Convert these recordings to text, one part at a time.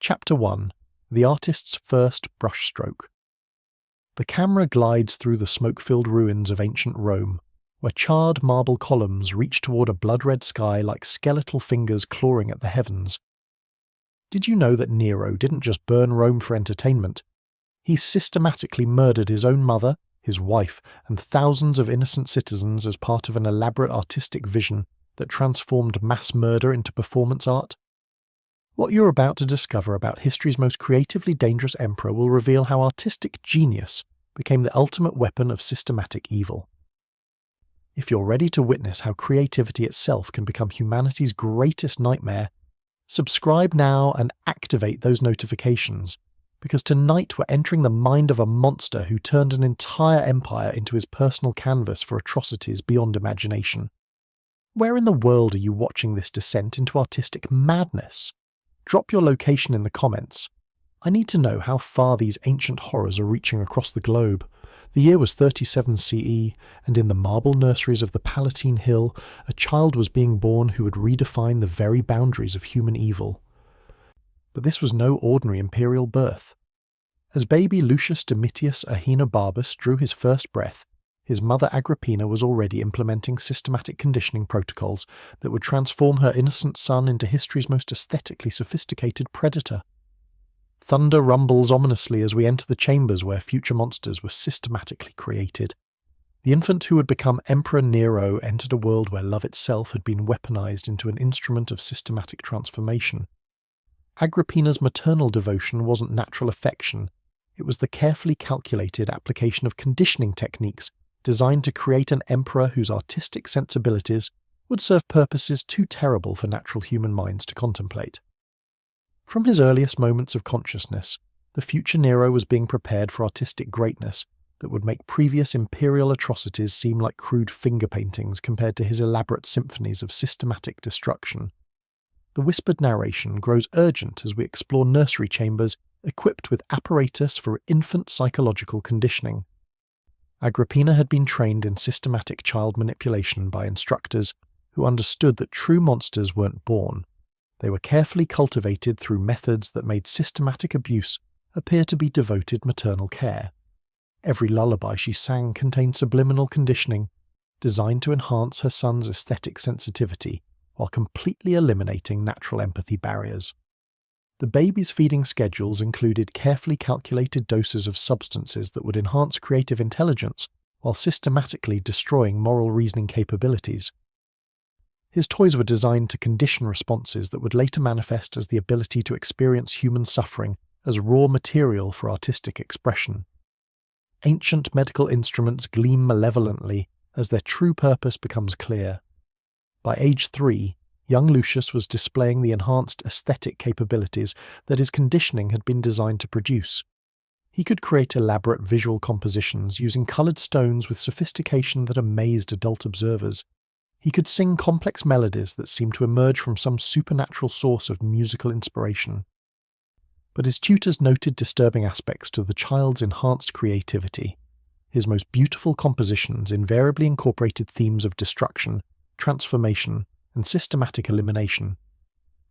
Chapter 1. The Artist's First Brushstroke. The camera glides through the smoke-filled ruins of ancient Rome, where charred marble columns reach toward a blood-red sky like skeletal fingers clawing at the heavens. Did you know that Nero didn't just burn Rome for entertainment? He systematically murdered his own mother, his wife, and thousands of innocent citizens as part of an elaborate artistic vision that transformed mass murder into performance art? What you're about to discover about history's most creatively dangerous emperor will reveal how artistic genius became the ultimate weapon of systematic evil. If you're ready to witness how creativity itself can become humanity's greatest nightmare, subscribe now and activate those notifications, because tonight we're entering the mind of a monster who turned an entire empire into his personal canvas for atrocities beyond imagination. Where in the world are you watching this descent into artistic madness? Drop your location in the comments. I need to know how far these ancient horrors are reaching across the globe. The year was 37 CE, and in the marble nurseries of the Palatine Hill, a child was being born who would redefine the very boundaries of human evil. But this was no ordinary imperial birth. As baby Lucius Domitius Ahenobarbus drew his first breath, his mother Agrippina was already implementing systematic conditioning protocols that would transform her innocent son into history's most aesthetically sophisticated predator. Thunder rumbles ominously as we enter the chambers where future monsters were systematically created. The infant who would become Emperor Nero entered a world where love itself had been weaponized into an instrument of systematic transformation. Agrippina's maternal devotion wasn't natural affection, it was the carefully calculated application of conditioning techniques designed to create an emperor whose artistic sensibilities would serve purposes too terrible for natural human minds to contemplate. From his earliest moments of consciousness, the future Nero was being prepared for artistic greatness that would make previous imperial atrocities seem like crude finger paintings compared to his elaborate symphonies of systematic destruction. The whispered narration grows urgent as we explore nursery chambers equipped with apparatus for infant psychological conditioning. Agrippina had been trained in systematic child manipulation by instructors who understood that true monsters weren't born. They were carefully cultivated through methods that made systematic abuse appear to be devoted maternal care. Every lullaby she sang contained subliminal conditioning, designed to enhance her son's aesthetic sensitivity while completely eliminating natural empathy barriers. The baby's feeding schedules included carefully calculated doses of substances that would enhance creative intelligence while systematically destroying moral reasoning capabilities. His toys were designed to condition responses that would later manifest as the ability to experience human suffering as raw material for artistic expression. Ancient medical instruments gleam malevolently as their true purpose becomes clear. By age 3, young Lucius was displaying the enhanced aesthetic capabilities that his conditioning had been designed to produce. He could create elaborate visual compositions using coloured stones with sophistication that amazed adult observers. He could sing complex melodies that seemed to emerge from some supernatural source of musical inspiration. But his tutors noted disturbing aspects to the child's enhanced creativity. His most beautiful compositions invariably incorporated themes of destruction, transformation, and systematic elimination.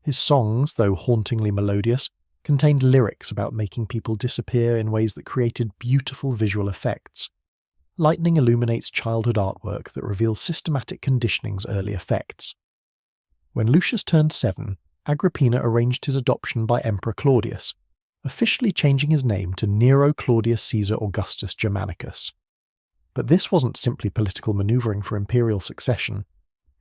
His songs, though hauntingly melodious, contained lyrics about making people disappear in ways that created beautiful visual effects. Lightning illuminates childhood artwork that reveals systematic conditioning's early effects. When Lucius turned 7, Agrippina arranged his adoption by Emperor Claudius, officially changing his name to Nero Claudius Caesar Augustus Germanicus. But this wasn't simply political maneuvering for imperial succession.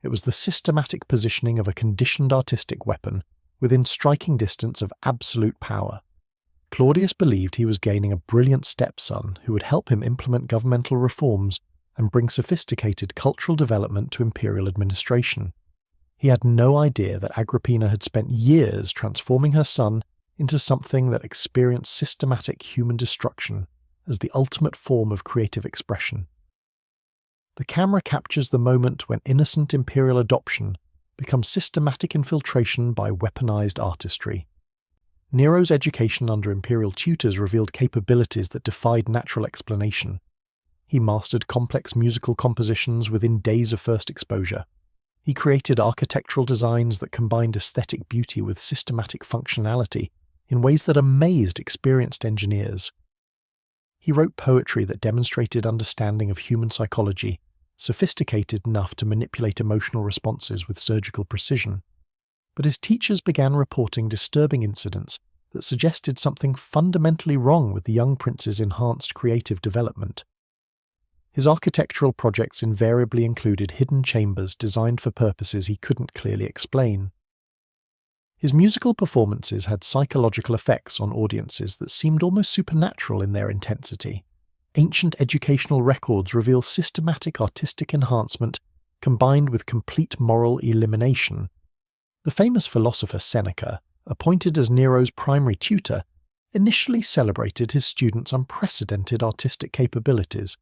It was the systematic positioning of a conditioned artistic weapon within striking distance of absolute power. Claudius believed he was gaining a brilliant stepson who would help him implement governmental reforms and bring sophisticated cultural development to imperial administration. He had no idea that Agrippina had spent years transforming her son into something that experienced systematic human destruction as the ultimate form of creative expression. The camera captures the moment when innocent imperial adoption becomes systematic infiltration by weaponized artistry. Nero's education under imperial tutors revealed capabilities that defied natural explanation. He mastered complex musical compositions within days of first exposure. He created architectural designs that combined aesthetic beauty with systematic functionality, in ways that amazed experienced engineers. He wrote poetry that demonstrated understanding of human psychology, sophisticated enough to manipulate emotional responses with surgical precision. But his teachers began reporting disturbing incidents that suggested something fundamentally wrong with the young prince's enhanced creative development. His architectural projects invariably included hidden chambers designed for purposes he couldn't clearly explain. His musical performances had psychological effects on audiences that seemed almost supernatural in their intensity. Ancient educational records reveal systematic artistic enhancement combined with complete moral elimination. The famous philosopher Seneca, appointed as Nero's primary tutor, initially celebrated his students' unprecedented artistic capabilities.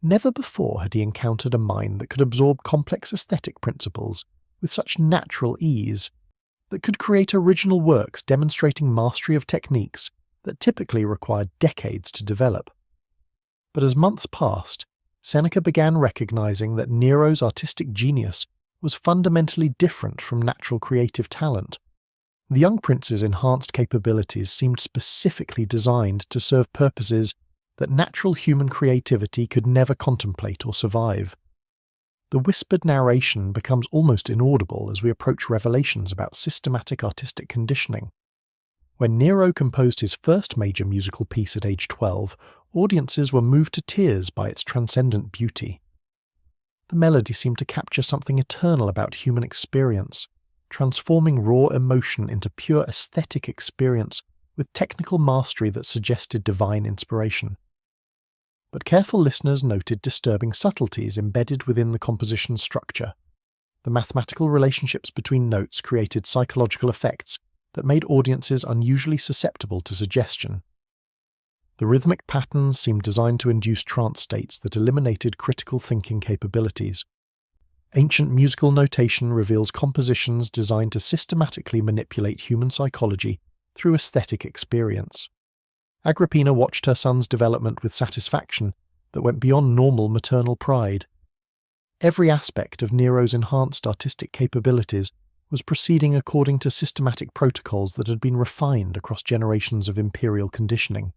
Never before had he encountered a mind that could absorb complex aesthetic principles with such natural ease, that could create original works demonstrating mastery of techniques that typically required decades to develop. But as months passed, Seneca began recognizing that Nero's artistic genius was fundamentally different from natural creative talent. The young prince's enhanced capabilities seemed specifically designed to serve purposes that natural human creativity could never contemplate or survive. The whispered narration becomes almost inaudible as we approach revelations about systematic artistic conditioning. When Nero composed his first major musical piece at age 12, audiences were moved to tears by its transcendent beauty. The melody seemed to capture something eternal about human experience, transforming raw emotion into pure aesthetic experience with technical mastery that suggested divine inspiration. But careful listeners noted disturbing subtleties embedded within the composition's structure. The mathematical relationships between notes created psychological effects that made audiences unusually susceptible to suggestion. The rhythmic patterns seemed designed to induce trance states that eliminated critical thinking capabilities. Ancient musical notation reveals compositions designed to systematically manipulate human psychology through aesthetic experience. Agrippina watched her son's development with satisfaction that went beyond normal maternal pride. Every aspect of Nero's enhanced artistic capabilities was proceeding according to systematic protocols that had been refined across generations of imperial conditioning.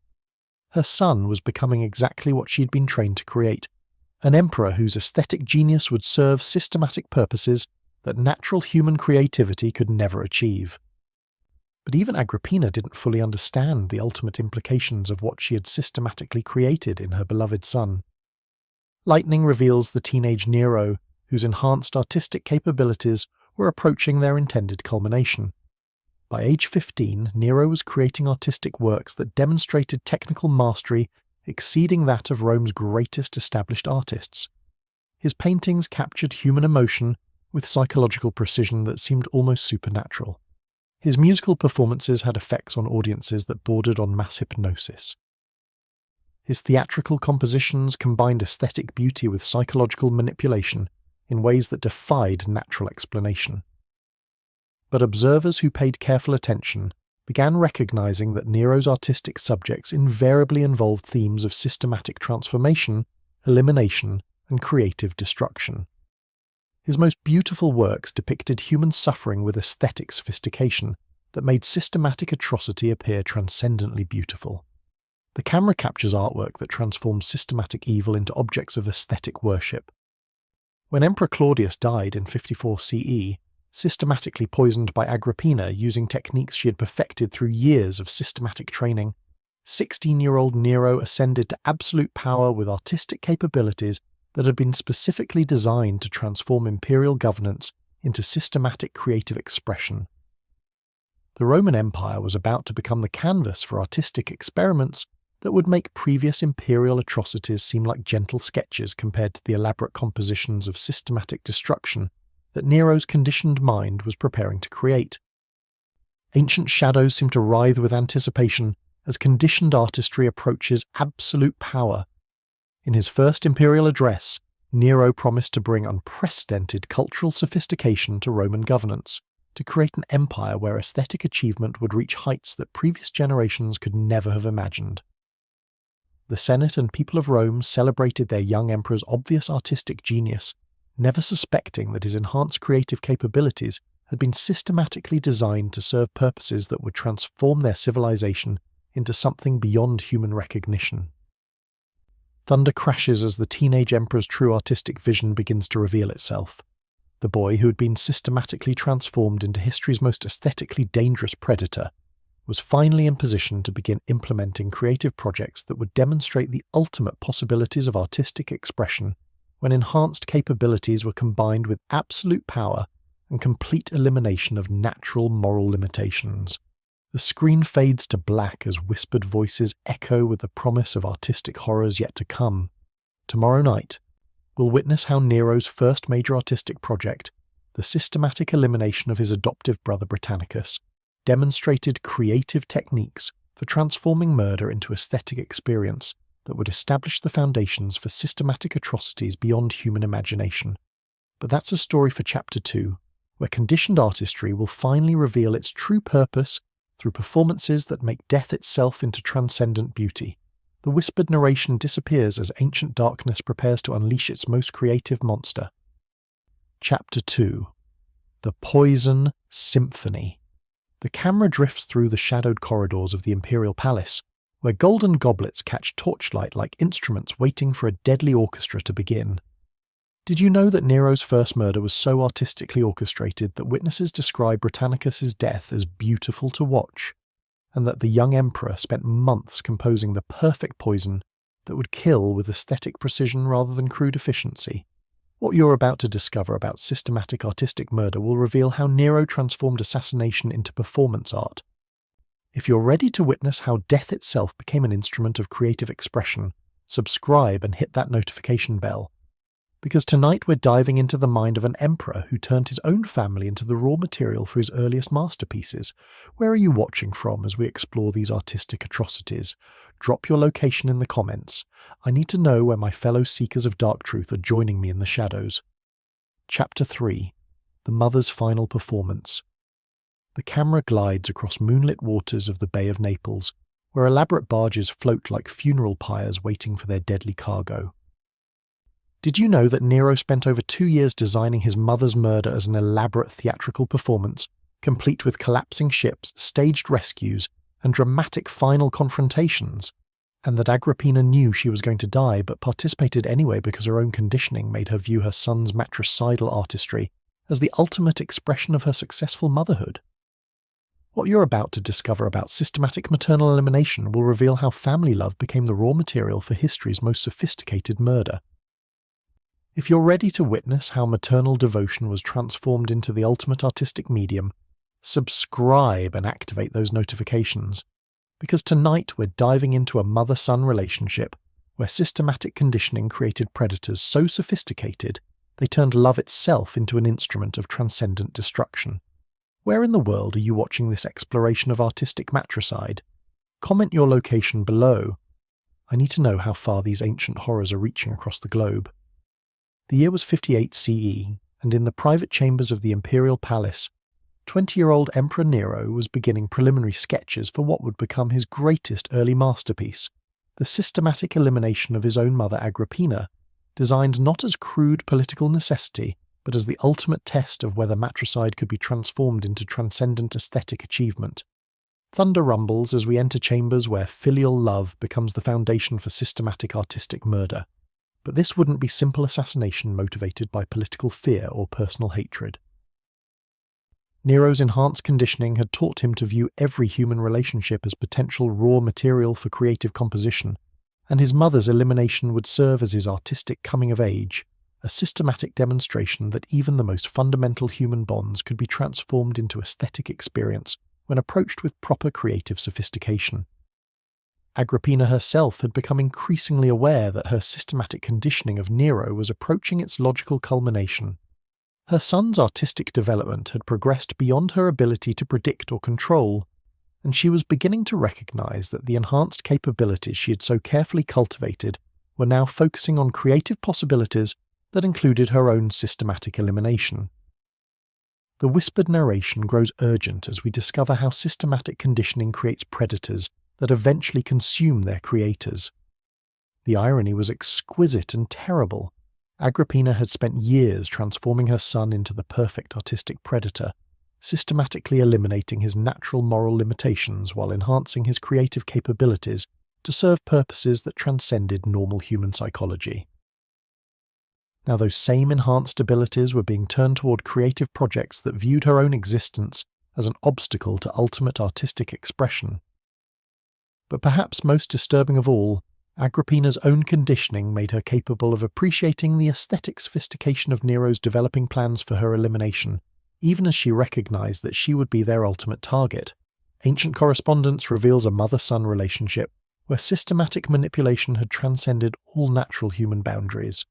Her son was becoming exactly what she'd been trained to create, an emperor whose aesthetic genius would serve systematic purposes that natural human creativity could never achieve. But even Agrippina didn't fully understand the ultimate implications of what she had systematically created in her beloved son. Lightning reveals the teenage Nero, whose enhanced artistic capabilities were approaching their intended culmination. By age 15, Nero was creating artistic works that demonstrated technical mastery exceeding that of Rome's greatest established artists. His paintings captured human emotion with psychological precision that seemed almost supernatural. His musical performances had effects on audiences that bordered on mass hypnosis. His theatrical compositions combined aesthetic beauty with psychological manipulation in ways that defied natural explanation. But observers who paid careful attention began recognizing that Nero's artistic subjects invariably involved themes of systematic transformation, elimination, and creative destruction. His most beautiful works depicted human suffering with aesthetic sophistication that made systematic atrocity appear transcendently beautiful. The camera captures artwork that transforms systematic evil into objects of aesthetic worship. When Emperor Claudius died in 54 CE, systematically poisoned by Agrippina using techniques she had perfected through years of systematic training, 16-year-old Nero ascended to absolute power with artistic capabilities that had been specifically designed to transform imperial governance into systematic creative expression. The Roman Empire was about to become the canvas for artistic experiments that would make previous imperial atrocities seem like gentle sketches compared to the elaborate compositions of systematic destruction that Nero's conditioned mind was preparing to create. Ancient shadows seem to writhe with anticipation as conditioned artistry approaches absolute power. In his first imperial address, Nero promised to bring unprecedented cultural sophistication to Roman governance, to create an empire where aesthetic achievement would reach heights that previous generations could never have imagined. The Senate and people of Rome celebrated their young emperor's obvious artistic genius, never suspecting that his enhanced creative capabilities had been systematically designed to serve purposes that would transform their civilization into something beyond human recognition. Thunder crashes as the teenage emperor's true artistic vision begins to reveal itself. The boy, who had been systematically transformed into history's most aesthetically dangerous predator, was finally in position to begin implementing creative projects that would demonstrate the ultimate possibilities of artistic expression when enhanced capabilities were combined with absolute power and complete elimination of natural moral limitations. The screen fades to black as whispered voices echo with the promise of artistic horrors yet to come. Tomorrow night, we'll witness how Nero's first major artistic project, the systematic elimination of his adoptive brother Britannicus, demonstrated creative techniques for transforming murder into aesthetic experience that would establish the foundations for systematic atrocities beyond human imagination. But that's a story for Chapter 2, where conditioned artistry will finally reveal its true purpose through performances that make death itself into transcendent beauty. The whispered narration disappears as ancient darkness prepares to unleash its most creative monster. Chapter 2. The Poison Symphony. The camera drifts through the shadowed corridors of the Imperial Palace, where golden goblets catch torchlight like instruments waiting for a deadly orchestra to begin. Did you know that Nero's first murder was so artistically orchestrated that witnesses describe Britannicus's death as beautiful to watch, and that the young emperor spent months composing the perfect poison that would kill with aesthetic precision rather than crude efficiency? What you're about to discover about systematic artistic murder will reveal how Nero transformed assassination into performance art. If you're ready to witness how death itself became an instrument of creative expression, subscribe and hit that notification bell. Because tonight we're diving into the mind of an emperor who turned his own family into the raw material for his earliest masterpieces. Where are you watching from as we explore these artistic atrocities? Drop your location in the comments. I need to know where my fellow seekers of dark truth are joining me in the shadows. Chapter 3. The Mother's Final Performance. The camera glides across moonlit waters of the Bay of Naples, where elaborate barges float like funeral pyres waiting for their deadly cargo. Did you know that Nero spent over 2 years designing his mother's murder as an elaborate theatrical performance, complete with collapsing ships, staged rescues, and dramatic final confrontations? And that Agrippina knew she was going to die but participated anyway because her own conditioning made her view her son's matricidal artistry as the ultimate expression of her successful motherhood? What you're about to discover about systematic maternal elimination will reveal how family love became the raw material for history's most sophisticated murder. If you're ready to witness how maternal devotion was transformed into the ultimate artistic medium, subscribe and activate those notifications, because tonight we're diving into a mother-son relationship where systematic conditioning created predators so sophisticated they turned love itself into an instrument of transcendent destruction. Where in the world are you watching this exploration of artistic matricide? Comment your location below. I need to know how far these ancient horrors are reaching across the globe. The year was 58 CE, and in the private chambers of the Imperial Palace, 20-year-old Emperor Nero was beginning preliminary sketches for what would become his greatest early masterpiece, the systematic elimination of his own mother Agrippina, designed not as crude political necessity, but as the ultimate test of whether matricide could be transformed into transcendent aesthetic achievement. Thunder rumbles as we enter chambers where filial love becomes the foundation for systematic artistic murder. But this wouldn't be simple assassination motivated by political fear or personal hatred. Nero's enhanced conditioning had taught him to view every human relationship as potential raw material for creative composition, and his mother's elimination would serve as his artistic coming of age, a systematic demonstration that even the most fundamental human bonds could be transformed into aesthetic experience when approached with proper creative sophistication. Agrippina herself had become increasingly aware that her systematic conditioning of Nero was approaching its logical culmination. Her son's artistic development had progressed beyond her ability to predict or control, and she was beginning to recognize that the enhanced capabilities she had so carefully cultivated were now focusing on creative possibilities that included her own systematic elimination. The whispered narration grows urgent as we discover how systematic conditioning creates predators that eventually consume their creators. The irony was exquisite and terrible. Agrippina had spent years transforming her son into the perfect artistic predator, systematically eliminating his natural moral limitations while enhancing his creative capabilities to serve purposes that transcended normal human psychology. Now those same enhanced abilities were being turned toward creative projects that viewed her own existence as an obstacle to ultimate artistic expression. But perhaps most disturbing of all, Agrippina's own conditioning made her capable of appreciating the aesthetic sophistication of Nero's developing plans for her elimination, even as she recognized that she would be their ultimate target. Ancient correspondence reveals a mother-son relationship where systematic manipulation had transcended all natural human boundaries.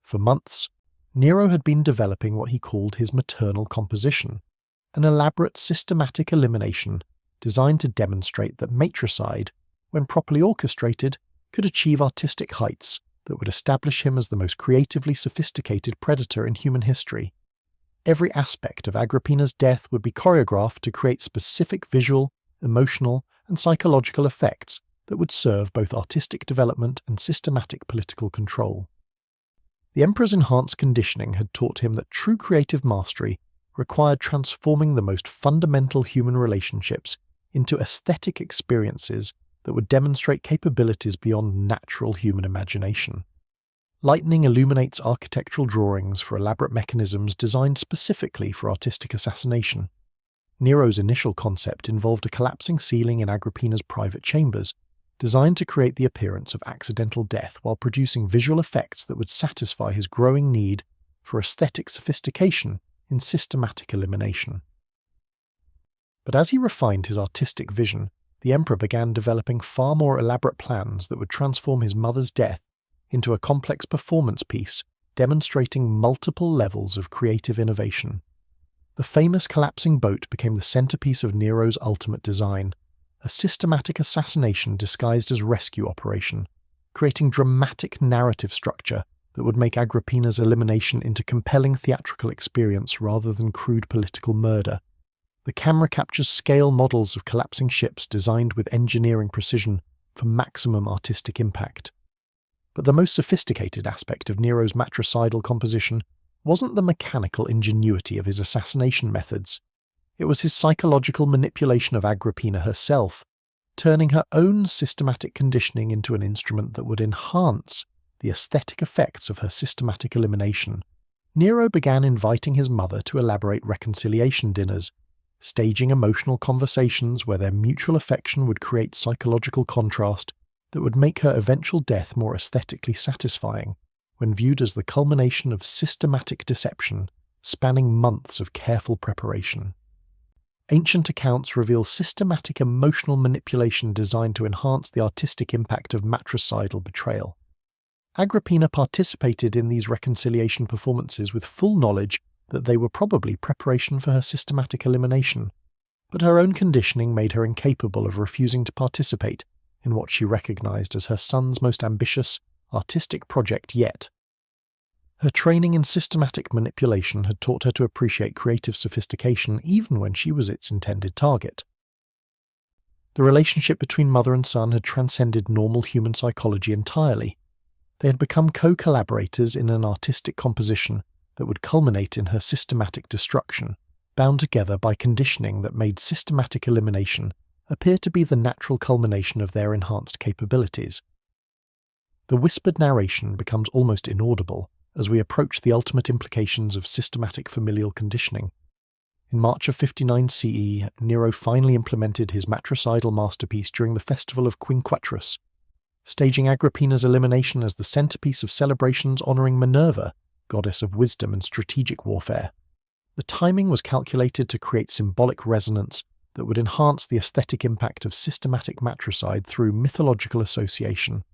For months, Nero had been developing what he called his maternal composition, an elaborate systematic elimination designed to demonstrate that matricide, when properly orchestrated, could achieve artistic heights that would establish him as the most creatively sophisticated predator in human history. Every aspect of Agrippina's death would be choreographed to create specific visual, emotional, and psychological effects that would serve both artistic development and systematic political control. The Emperor's enhanced conditioning had taught him that true creative mastery required transforming the most fundamental human relationships into aesthetic experiences that would demonstrate capabilities beyond natural human imagination. Lightning illuminates architectural drawings for elaborate mechanisms designed specifically for artistic assassination. Nero's initial concept involved a collapsing ceiling in Agrippina's private chambers, designed to create the appearance of accidental death while producing visual effects that would satisfy his growing need for aesthetic sophistication in systematic elimination. But as he refined his artistic vision, the Emperor began developing far more elaborate plans that would transform his mother's death into a complex performance piece demonstrating multiple levels of creative innovation. The famous collapsing boat became the centerpiece of Nero's ultimate design, a systematic assassination disguised as rescue operation, creating dramatic narrative structure that would make Agrippina's elimination into compelling theatrical experience rather than crude political murder. The camera captures scale models of collapsing ships designed with engineering precision for maximum artistic impact. But the most sophisticated aspect of Nero's matricidal composition wasn't the mechanical ingenuity of his assassination methods. It was his psychological manipulation of Agrippina herself, turning her own systematic conditioning into an instrument that would enhance the aesthetic effects of her systematic elimination. Nero began inviting his mother to elaborate reconciliation dinners, staging emotional conversations where their mutual affection would create psychological contrast that would make her eventual death more aesthetically satisfying, when viewed as the culmination of systematic deception spanning months of careful preparation. Ancient accounts reveal systematic emotional manipulation designed to enhance the artistic impact of matricidal betrayal. Agrippina participated in these reconciliation performances with full knowledge that they were probably preparation for her systematic elimination, but her own conditioning made her incapable of refusing to participate in what she recognized as her son's most ambitious, artistic project yet. Her training in systematic manipulation had taught her to appreciate creative sophistication even when she was its intended target. The relationship between mother and son had transcended normal human psychology entirely. They had become co-collaborators in an artistic composition that would culminate in her systematic destruction, bound together by conditioning that made systematic elimination appear to be the natural culmination of their enhanced capabilities. The whispered narration becomes almost inaudible as we approach the ultimate implications of systematic familial conditioning. In March of 59 CE, Nero finally implemented his matricidal masterpiece during the festival of Quinquatrus, staging Agrippina's elimination as the centerpiece of celebrations honoring Minerva, goddess of wisdom and strategic warfare. The timing was calculated to create symbolic resonance that would enhance the aesthetic impact of systematic matricide through mythological association.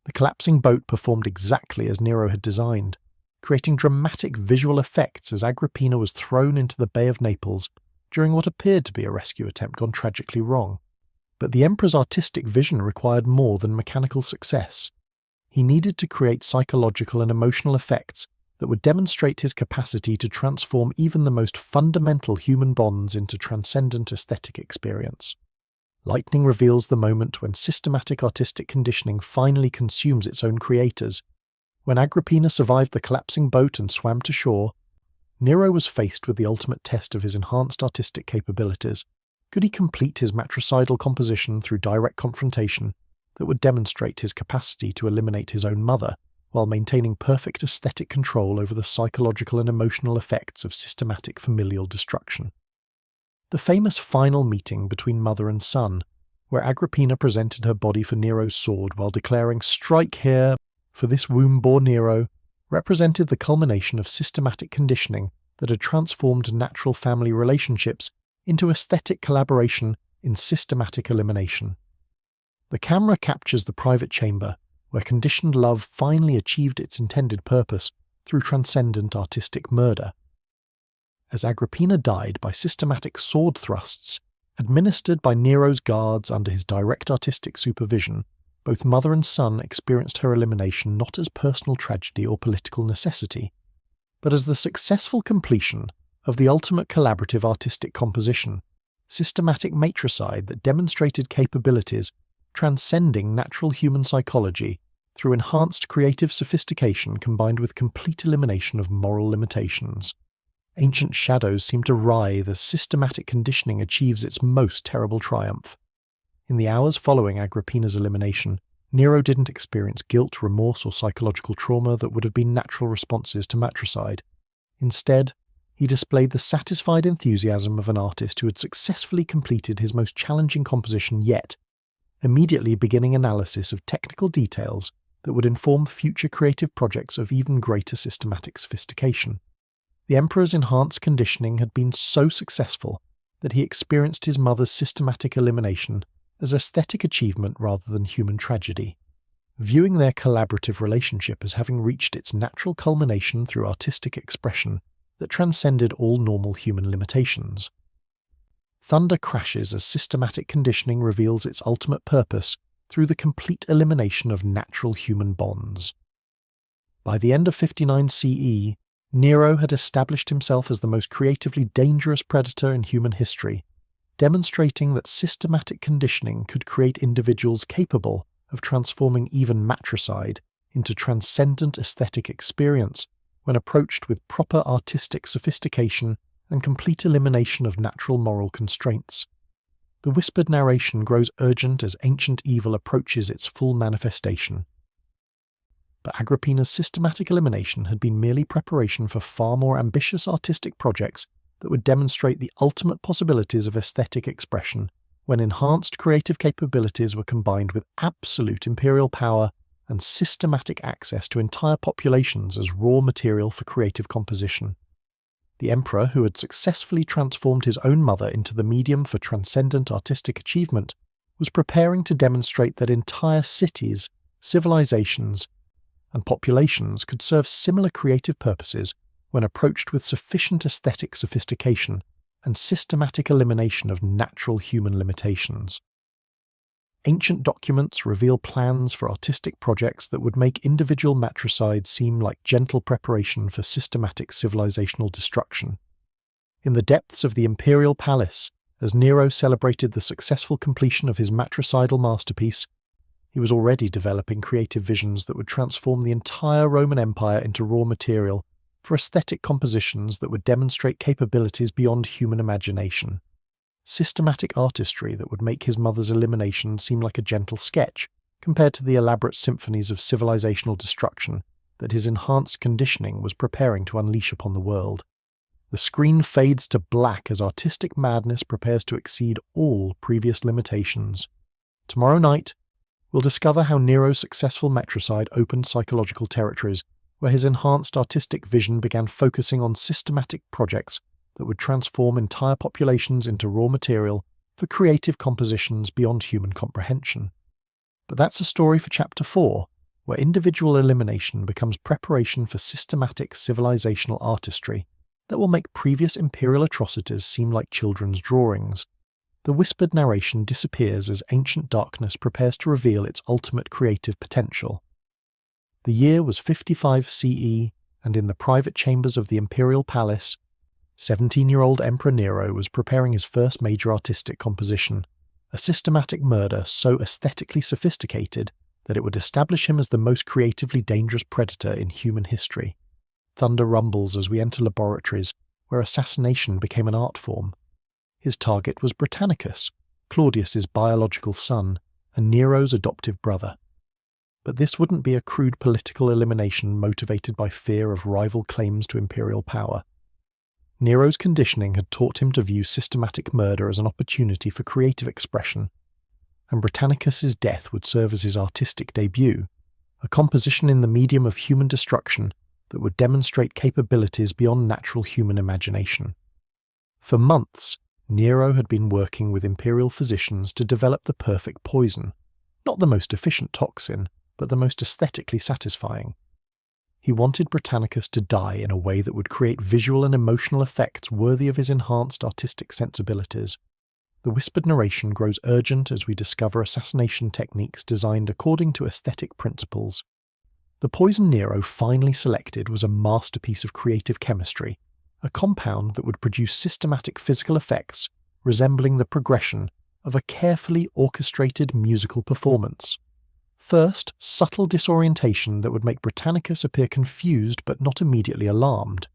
The collapsing boat performed exactly as Nero had designed, creating dramatic visual effects as Agrippina was thrown into the Bay of Naples during what appeared to be a rescue attempt gone tragically wrong. But the Emperor's artistic vision required more than mechanical success. He needed to create psychological and emotional effects that would demonstrate his capacity to transform even the most fundamental human bonds into transcendent aesthetic experience. Lightning reveals the moment when systematic artistic conditioning finally consumes its own creators. When Agrippina survived the collapsing boat and swam to shore, Nero was faced with the ultimate test of his enhanced artistic capabilities. Could he complete his matricidal composition through direct confrontation that would demonstrate his capacity to eliminate his own mother, while maintaining perfect aesthetic control over the psychological and emotional effects of systematic familial destruction? The famous final meeting between mother and son, where Agrippina presented her body for Nero's sword while declaring, "Strike here, for this womb bore Nero," represented the culmination of systematic conditioning that had transformed natural family relationships into aesthetic collaboration in systematic elimination. The camera captures the private chamber, where conditioned love finally achieved its intended purpose through transcendent artistic murder. As Agrippina died by systematic sword thrusts, administered by Nero's guards under his direct artistic supervision, both mother and son experienced her elimination not as personal tragedy or political necessity, but as the successful completion of the ultimate collaborative artistic composition, systematic matricide that demonstrated capabilities transcending natural human psychology through enhanced creative sophistication combined with complete elimination of moral limitations. Ancient shadows seem to writhe as systematic conditioning achieves its most terrible triumph. In the hours following Agrippina's elimination, Nero didn't experience guilt, remorse, or psychological trauma that would have been natural responses to matricide. Instead, he displayed the satisfied enthusiasm of an artist who had successfully completed his most challenging composition yet, immediately beginning analysis of technical details that would inform future creative projects of even greater systematic sophistication. The Emperor's enhanced conditioning had been so successful that he experienced his mother's systematic elimination as aesthetic achievement rather than human tragedy, viewing their collaborative relationship as having reached its natural culmination through artistic expression that transcended all normal human limitations. Thunder crashes as systematic conditioning reveals its ultimate purpose through the complete elimination of natural human bonds. By the end of 59 CE, Nero had established himself as the most creatively dangerous predator in human history, demonstrating that systematic conditioning could create individuals capable of transforming even matricide into transcendent aesthetic experience when approached with proper artistic sophistication and complete elimination of natural moral constraints. The whispered narration grows urgent as ancient evil approaches its full manifestation. But Agrippina's systematic elimination had been merely preparation for far more ambitious artistic projects that would demonstrate the ultimate possibilities of aesthetic expression when enhanced creative capabilities were combined with absolute imperial power and systematic access to entire populations as raw material for creative composition. The Emperor, who had successfully transformed his own mother into the medium for transcendent artistic achievement, was preparing to demonstrate that entire cities, civilizations, and populations could serve similar creative purposes when approached with sufficient aesthetic sophistication and systematic elimination of natural human limitations. Ancient documents reveal plans for artistic projects that would make individual matricide seem like gentle preparation for systematic civilizational destruction. In the depths of the imperial palace, as Nero celebrated the successful completion of his matricidal masterpiece, he was already developing creative visions that would transform the entire Roman Empire into raw material for aesthetic compositions that would demonstrate capabilities beyond human imagination. Systematic artistry that would make his mother's elimination seem like a gentle sketch compared to the elaborate symphonies of civilizational destruction that his enhanced conditioning was preparing to unleash upon the world. The screen fades to black as artistic madness prepares to exceed all previous limitations. Tomorrow night, we'll discover how Nero's successful matricide opened psychological territories where his enhanced artistic vision began focusing on systematic projects that would transform entire populations into raw material for creative compositions beyond human comprehension. But that's a story for Chapter 4, where individual elimination becomes preparation for systematic civilizational artistry that will make previous imperial atrocities seem like children's drawings. The whispered narration disappears as ancient darkness prepares to reveal its ultimate creative potential. The year was 55 CE, and in the private chambers of the imperial palace, 17-year-old Emperor Nero was preparing his first major artistic composition, a systematic murder so aesthetically sophisticated that it would establish him as the most creatively dangerous predator in human history. thunder rumbles as we enter laboratories where assassination became an art form. His target was Britannicus, Claudius's biological son, and Nero's adoptive brother. But this wouldn't be a crude political elimination motivated by fear of rival claims to imperial power. Nero's conditioning had taught him to view systematic murder as an opportunity for creative expression, and Britannicus's death would serve as his artistic debut, a composition in the medium of human destruction that would demonstrate capabilities beyond natural human imagination. For months, Nero had been working with imperial physicians to develop the perfect poison, not the most efficient toxin, but the most aesthetically satisfying. He wanted Britannicus to die in a way that would create visual and emotional effects worthy of his enhanced artistic sensibilities. The whispered narration grows urgent as we discover assassination techniques designed according to aesthetic principles. The poison Nero finally selected was a masterpiece of creative chemistry, a compound that would produce systematic physical effects resembling the progression of a carefully orchestrated musical performance. First, subtle disorientation that would make Britannicus appear confused but not immediately alarmed.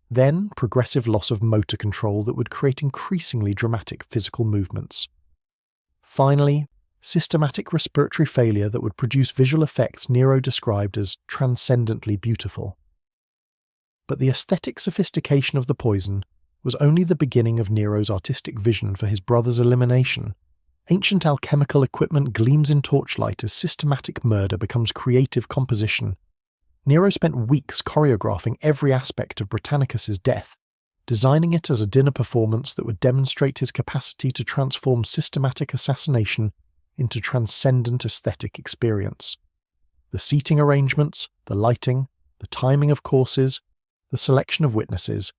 Then, progressive loss of motor control that would create increasingly dramatic physical movements. Finally, systematic respiratory failure that would produce visual effects Nero described as transcendently beautiful. But the aesthetic sophistication of the poison was only the beginning of Nero's artistic vision for his brother's elimination. Ancient alchemical equipment gleams in torchlight as systematic murder becomes creative composition. Nero spent weeks choreographing every aspect of Britannicus's death, designing it as a dinner performance that would demonstrate his capacity to transform systematic assassination into transcendent aesthetic experience. The seating arrangements, the lighting, the timing of courses, the selection of witnesses,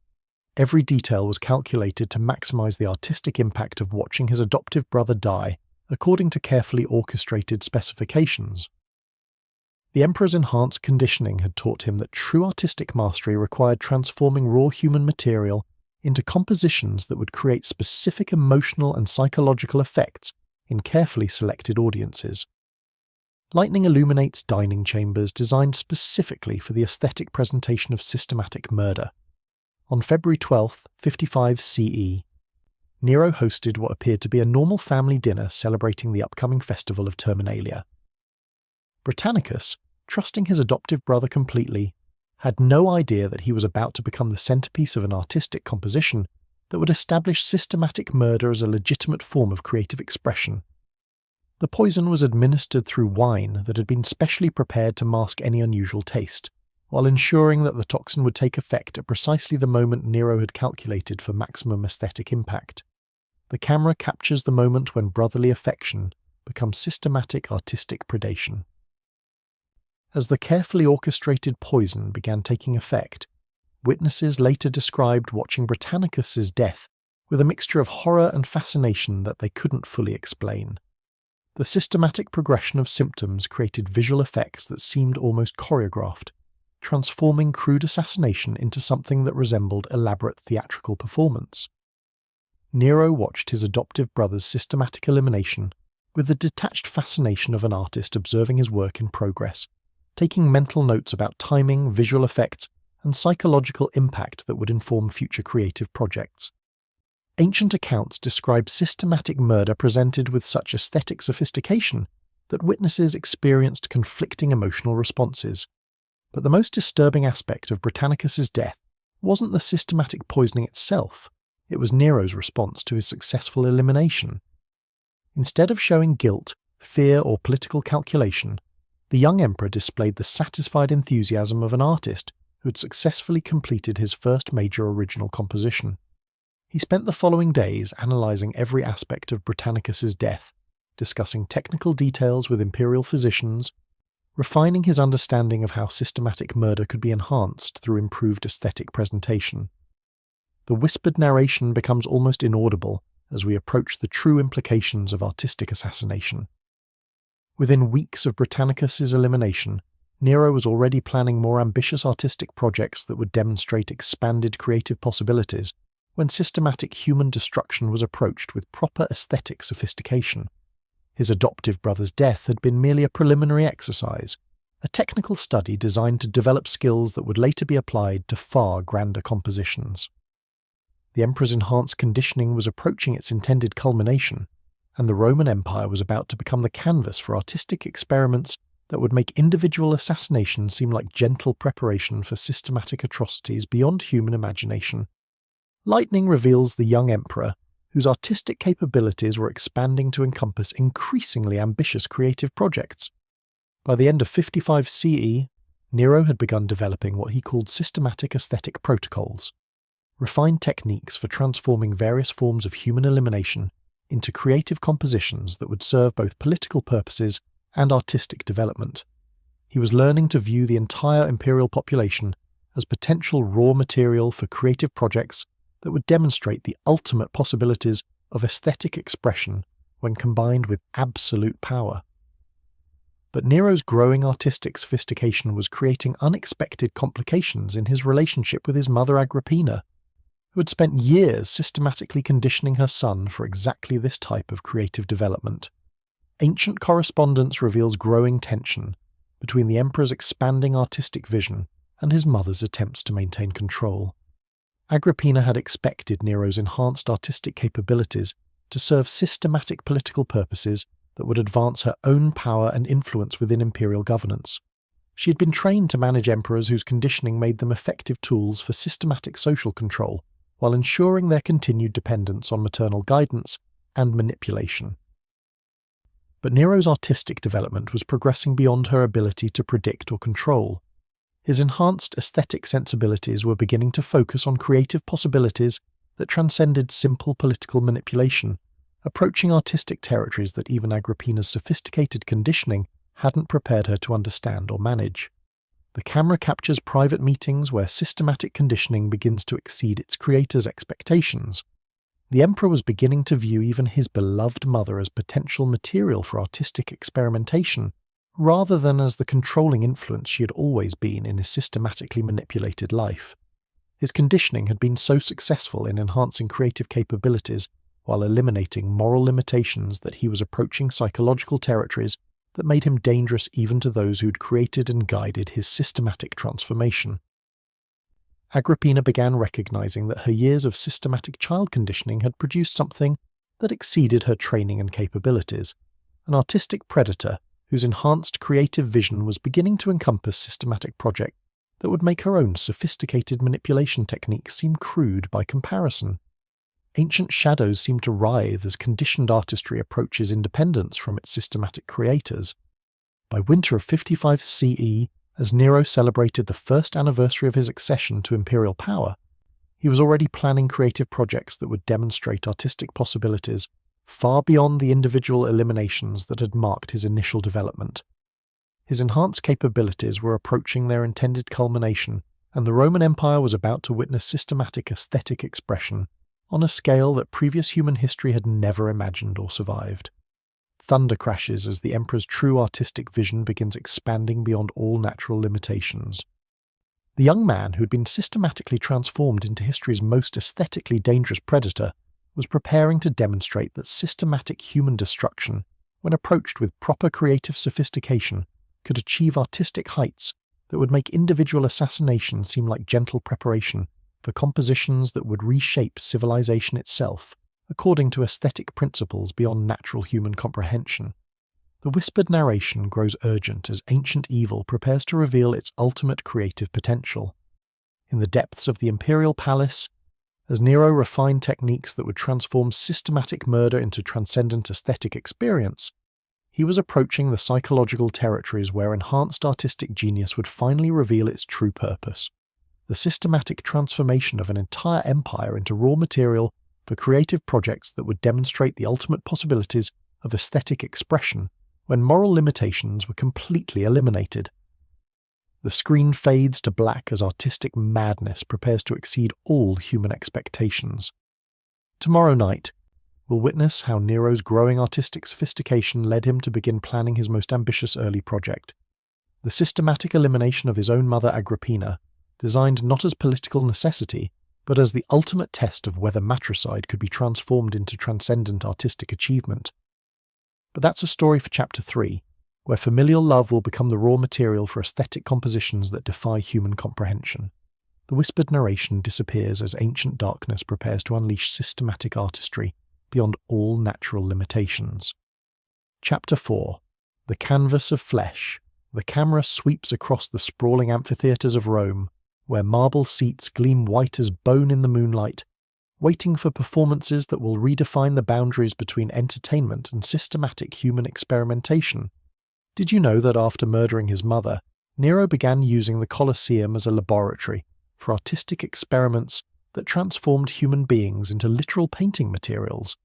every detail was calculated to maximize the artistic impact of watching his adoptive brother die, according to carefully orchestrated specifications. The Emperor's enhanced conditioning had taught him that true artistic mastery required transforming raw human material into compositions that would create specific emotional and psychological effects in carefully selected audiences. Lightning illuminates dining chambers designed specifically for the aesthetic presentation of systematic murder. On February 12, 55 CE, Nero hosted what appeared to be a normal family dinner celebrating the upcoming festival of Terminalia. Britannicus, trusting his adoptive brother completely, had no idea that he was about to become the centerpiece of an artistic composition that would establish systematic murder as a legitimate form of creative expression. The poison was administered through wine that had been specially prepared to mask any unusual taste, while ensuring that the toxin would take effect at precisely the moment Nero had calculated for maximum aesthetic impact. The camera captures the moment when brotherly affection becomes systematic artistic predation. As the carefully orchestrated poison began taking effect, witnesses later described watching Britannicus's death with a mixture of horror and fascination that they couldn't fully explain. The systematic progression of symptoms created visual effects that seemed almost choreographed, transforming crude assassination into something that resembled elaborate theatrical performance. Nero watched his adoptive brother's systematic elimination with the detached fascination of an artist observing his work in progress, taking mental notes about timing, visual effects, and psychological impact that would inform future creative projects. Ancient accounts describe systematic murder presented with such aesthetic sophistication that witnesses experienced conflicting emotional responses. But the most disturbing aspect of Britannicus's death wasn't the systematic poisoning itself, it was Nero's response to his successful elimination. Instead of showing guilt, fear, or political calculation, the young emperor displayed the satisfied enthusiasm of an artist who had successfully completed his first major original composition. He spent the following days analysing every aspect of Britannicus's death, discussing technical details with imperial physicians, refining his understanding of how systematic murder could be enhanced through improved aesthetic presentation. The whispered narration becomes almost inaudible as we approach the true implications of artistic assassination. Within weeks of Britannicus's elimination, Nero was already planning more ambitious artistic projects that would demonstrate expanded creative possibilities when systematic human destruction was approached with proper aesthetic sophistication. His adoptive brother's death had been merely a preliminary exercise, a technical study designed to develop skills that would later be applied to far grander compositions. The emperor's enhanced conditioning was approaching its intended culmination, and the Roman Empire was about to become the canvas for artistic experiments that would make individual assassination seem like gentle preparation for systematic atrocities beyond human imagination. Lightning reveals the young emperor, whose artistic capabilities were expanding to encompass increasingly ambitious creative projects. By the end of 55 CE, Nero had begun developing what he called systematic aesthetic protocols, refined techniques for transforming various forms of human elimination into creative compositions that would serve both political purposes and artistic development. He was learning to view the entire imperial population as potential raw material for creative projects that would demonstrate the ultimate possibilities of aesthetic expression when combined with absolute power. But Nero's growing artistic sophistication was creating unexpected complications in his relationship with his mother Agrippina, who had spent years systematically conditioning her son for exactly this type of creative development. Ancient correspondence reveals growing tension between the emperor's expanding artistic vision and his mother's attempts to maintain control. Agrippina had expected Nero's enhanced artistic capabilities to serve systematic political purposes that would advance her own power and influence within imperial governance. She had been trained to manage emperors whose conditioning made them effective tools for systematic social control, while ensuring their continued dependence on maternal guidance and manipulation. But Nero's artistic development was progressing beyond her ability to predict or control. His enhanced aesthetic sensibilities were beginning to focus on creative possibilities that transcended simple political manipulation, approaching artistic territories that even Agrippina's sophisticated conditioning hadn't prepared her to understand or manage. The camera captures private meetings where systematic conditioning begins to exceed its creator's expectations. The emperor was beginning to view even his beloved mother as potential material for artistic experimentation, rather than as the controlling influence she had always been in his systematically manipulated life. His conditioning had been so successful in enhancing creative capabilities while eliminating moral limitations that he was approaching psychological territories that made him dangerous even to those who'd created and guided his systematic transformation. Agrippina began recognizing that her years of systematic child conditioning had produced something that exceeded her training and capabilities, an artistic predator whose enhanced creative vision was beginning to encompass systematic projects that would make her own sophisticated manipulation techniques seem crude by comparison. Ancient shadows seem to writhe as conditioned artistry approaches independence from its systematic creators. By winter of 55 CE, as Nero celebrated the first anniversary of his accession to imperial power, he was already planning creative projects that would demonstrate artistic possibilities far beyond the individual eliminations that had marked his initial development. His enhanced capabilities were approaching their intended culmination, and the Roman Empire was about to witness systematic aesthetic expression on a scale that previous human history had never imagined or survived. Thunder crashes as the emperor's true artistic vision begins expanding beyond all natural limitations. The young man who had been systematically transformed into history's most aesthetically dangerous predator was preparing to demonstrate that systematic human destruction, when approached with proper creative sophistication, could achieve artistic heights that would make individual assassination seem like gentle preparation for compositions that would reshape civilization itself, according to aesthetic principles beyond natural human comprehension. The whispered narration grows urgent as ancient evil prepares to reveal its ultimate creative potential. In the depths of the imperial palace, as Nero refined techniques that would transform systematic murder into transcendent aesthetic experience, he was approaching the psychological territories where enhanced artistic genius would finally reveal its true purpose: the systematic transformation of an entire empire into raw material for creative projects that would demonstrate the ultimate possibilities of aesthetic expression when moral limitations were completely eliminated. The screen fades to black as artistic madness prepares to exceed all human expectations. Tomorrow night, we'll witness how Nero's growing artistic sophistication led him to begin planning his most ambitious early project: the systematic elimination of his own mother Agrippina, designed not as political necessity, but as the ultimate test of whether matricide could be transformed into transcendent artistic achievement. But that's a story for Chapter 3. where familial love will become the raw material for aesthetic compositions that defy human comprehension. The whispered narration disappears as ancient darkness prepares to unleash systematic artistry beyond all natural limitations. Chapter 4. The Canvas of Flesh. The camera sweeps across the sprawling amphitheatres of Rome, where marble seats gleam white as bone in the moonlight, waiting for performances that will redefine the boundaries between entertainment and systematic human experimentation. Did you know that after murdering his mother, Nero began using the Colosseum as a laboratory for artistic experiments that transformed human beings into literal painting materials,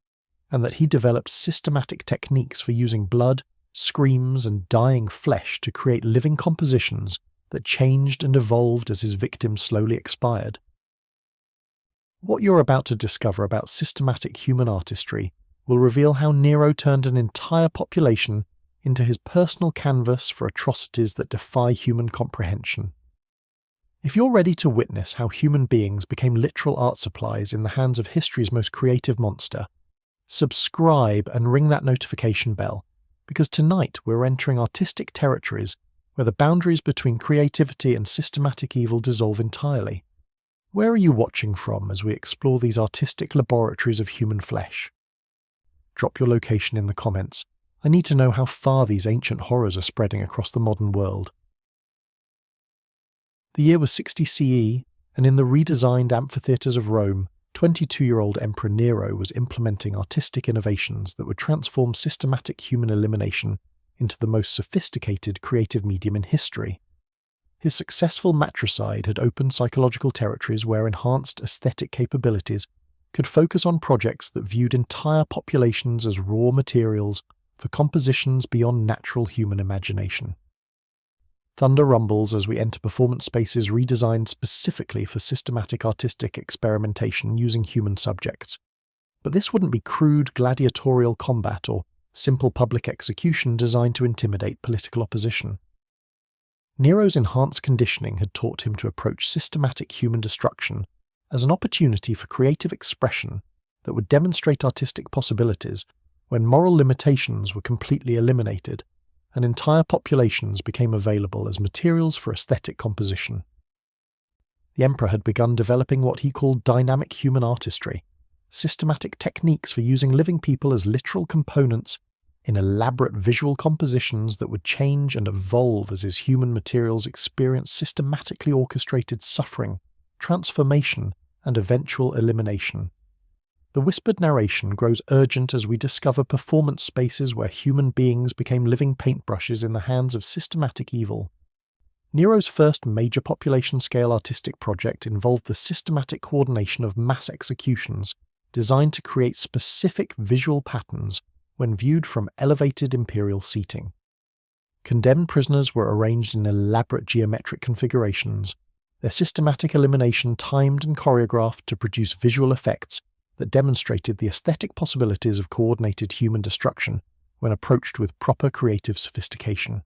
and that he developed systematic techniques for using blood, screams, and dying flesh to create living compositions that changed and evolved as his victims slowly expired? What you're about to discover about systematic human artistry will reveal how Nero turned an entire population into his personal canvas for atrocities that defy human comprehension. If you're ready to witness how human beings became literal art supplies in the hands of history's most creative monster, subscribe and ring that notification bell, because tonight we're entering artistic territories where the boundaries between creativity and systematic evil dissolve entirely. Where are you watching from as we explore these artistic laboratories of human flesh? Drop your location in the comments. I need to know how far these ancient horrors are spreading across the modern world. The year was 60 CE, and in the redesigned amphitheatres of Rome, 22-year-old Emperor Nero was implementing artistic innovations that would transform systematic human elimination into the most sophisticated creative medium in history. His successful Matricide had opened psychological territories where enhanced aesthetic capabilities could focus on projects that viewed entire populations as raw materials for compositions beyond natural human imagination. Thunder rumbles as we enter performance spaces redesigned specifically for systematic artistic experimentation using human subjects. But this wouldn't be crude gladiatorial combat or simple public execution designed to intimidate political opposition. Nero's enhanced conditioning had taught him to approach systematic human destruction as an opportunity for creative expression that would demonstrate artistic possibilities when moral limitations were completely eliminated and entire populations became available as materials for aesthetic composition. The emperor had begun developing what he called dynamic human artistry, systematic techniques for using living people as literal components in elaborate visual compositions that would change and evolve as his human materials experienced systematically orchestrated suffering, transformation, and eventual elimination. The whispered narration grows urgent as we discover performance spaces where human beings became living paintbrushes in the hands of systematic evil. Nero's first major population-scale artistic project involved the systematic coordination of mass executions designed to create specific visual patterns when viewed from elevated imperial seating. Condemned prisoners were arranged in elaborate geometric configurations, their systematic elimination timed and choreographed to produce visual effects that demonstrated the aesthetic possibilities of coordinated human destruction when approached with proper creative sophistication.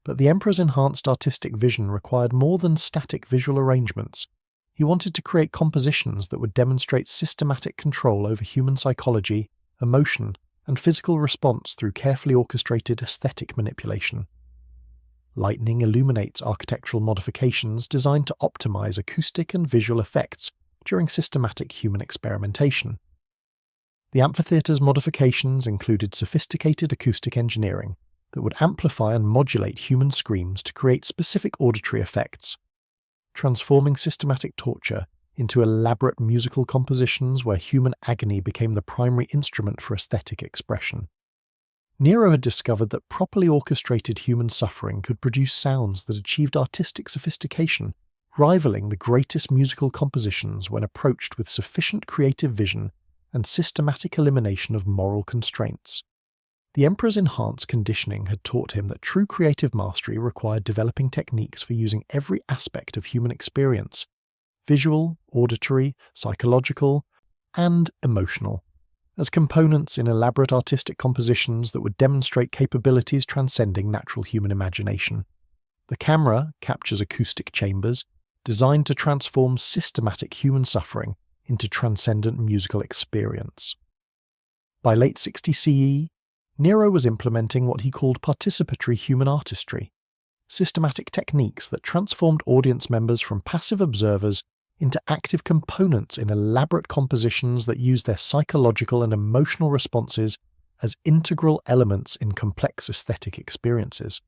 But the emperor's enhanced artistic vision required more than static visual arrangements. He wanted to create compositions that would demonstrate systematic control over human psychology, emotion, and physical response through carefully orchestrated aesthetic manipulation. Lightning illuminates architectural modifications designed to optimize acoustic and visual effects during systematic human experimentation. The amphitheatre's modifications included sophisticated acoustic engineering that would amplify and modulate human screams to create specific auditory effects, transforming systematic torture into elaborate musical compositions where human agony became the primary instrument for aesthetic expression. Nero had discovered that properly orchestrated human suffering could produce sounds that achieved artistic sophistication, rivaling the greatest musical compositions when approached with sufficient creative vision and systematic elimination of moral constraints. The emperor's enhanced conditioning had taught him that true creative mastery required developing techniques for using every aspect of human experience: visual, auditory, psychological, and emotional, as components in elaborate artistic compositions that would demonstrate capabilities transcending natural human imagination. The camera captures acoustic chambers, designed to transform systematic human suffering into transcendent musical experience. By late 60 CE, Nero was implementing what he called participatory human artistry, systematic techniques that transformed audience members from passive observers into active components in elaborate compositions that use their psychological and emotional responses as integral elements in complex aesthetic experiences.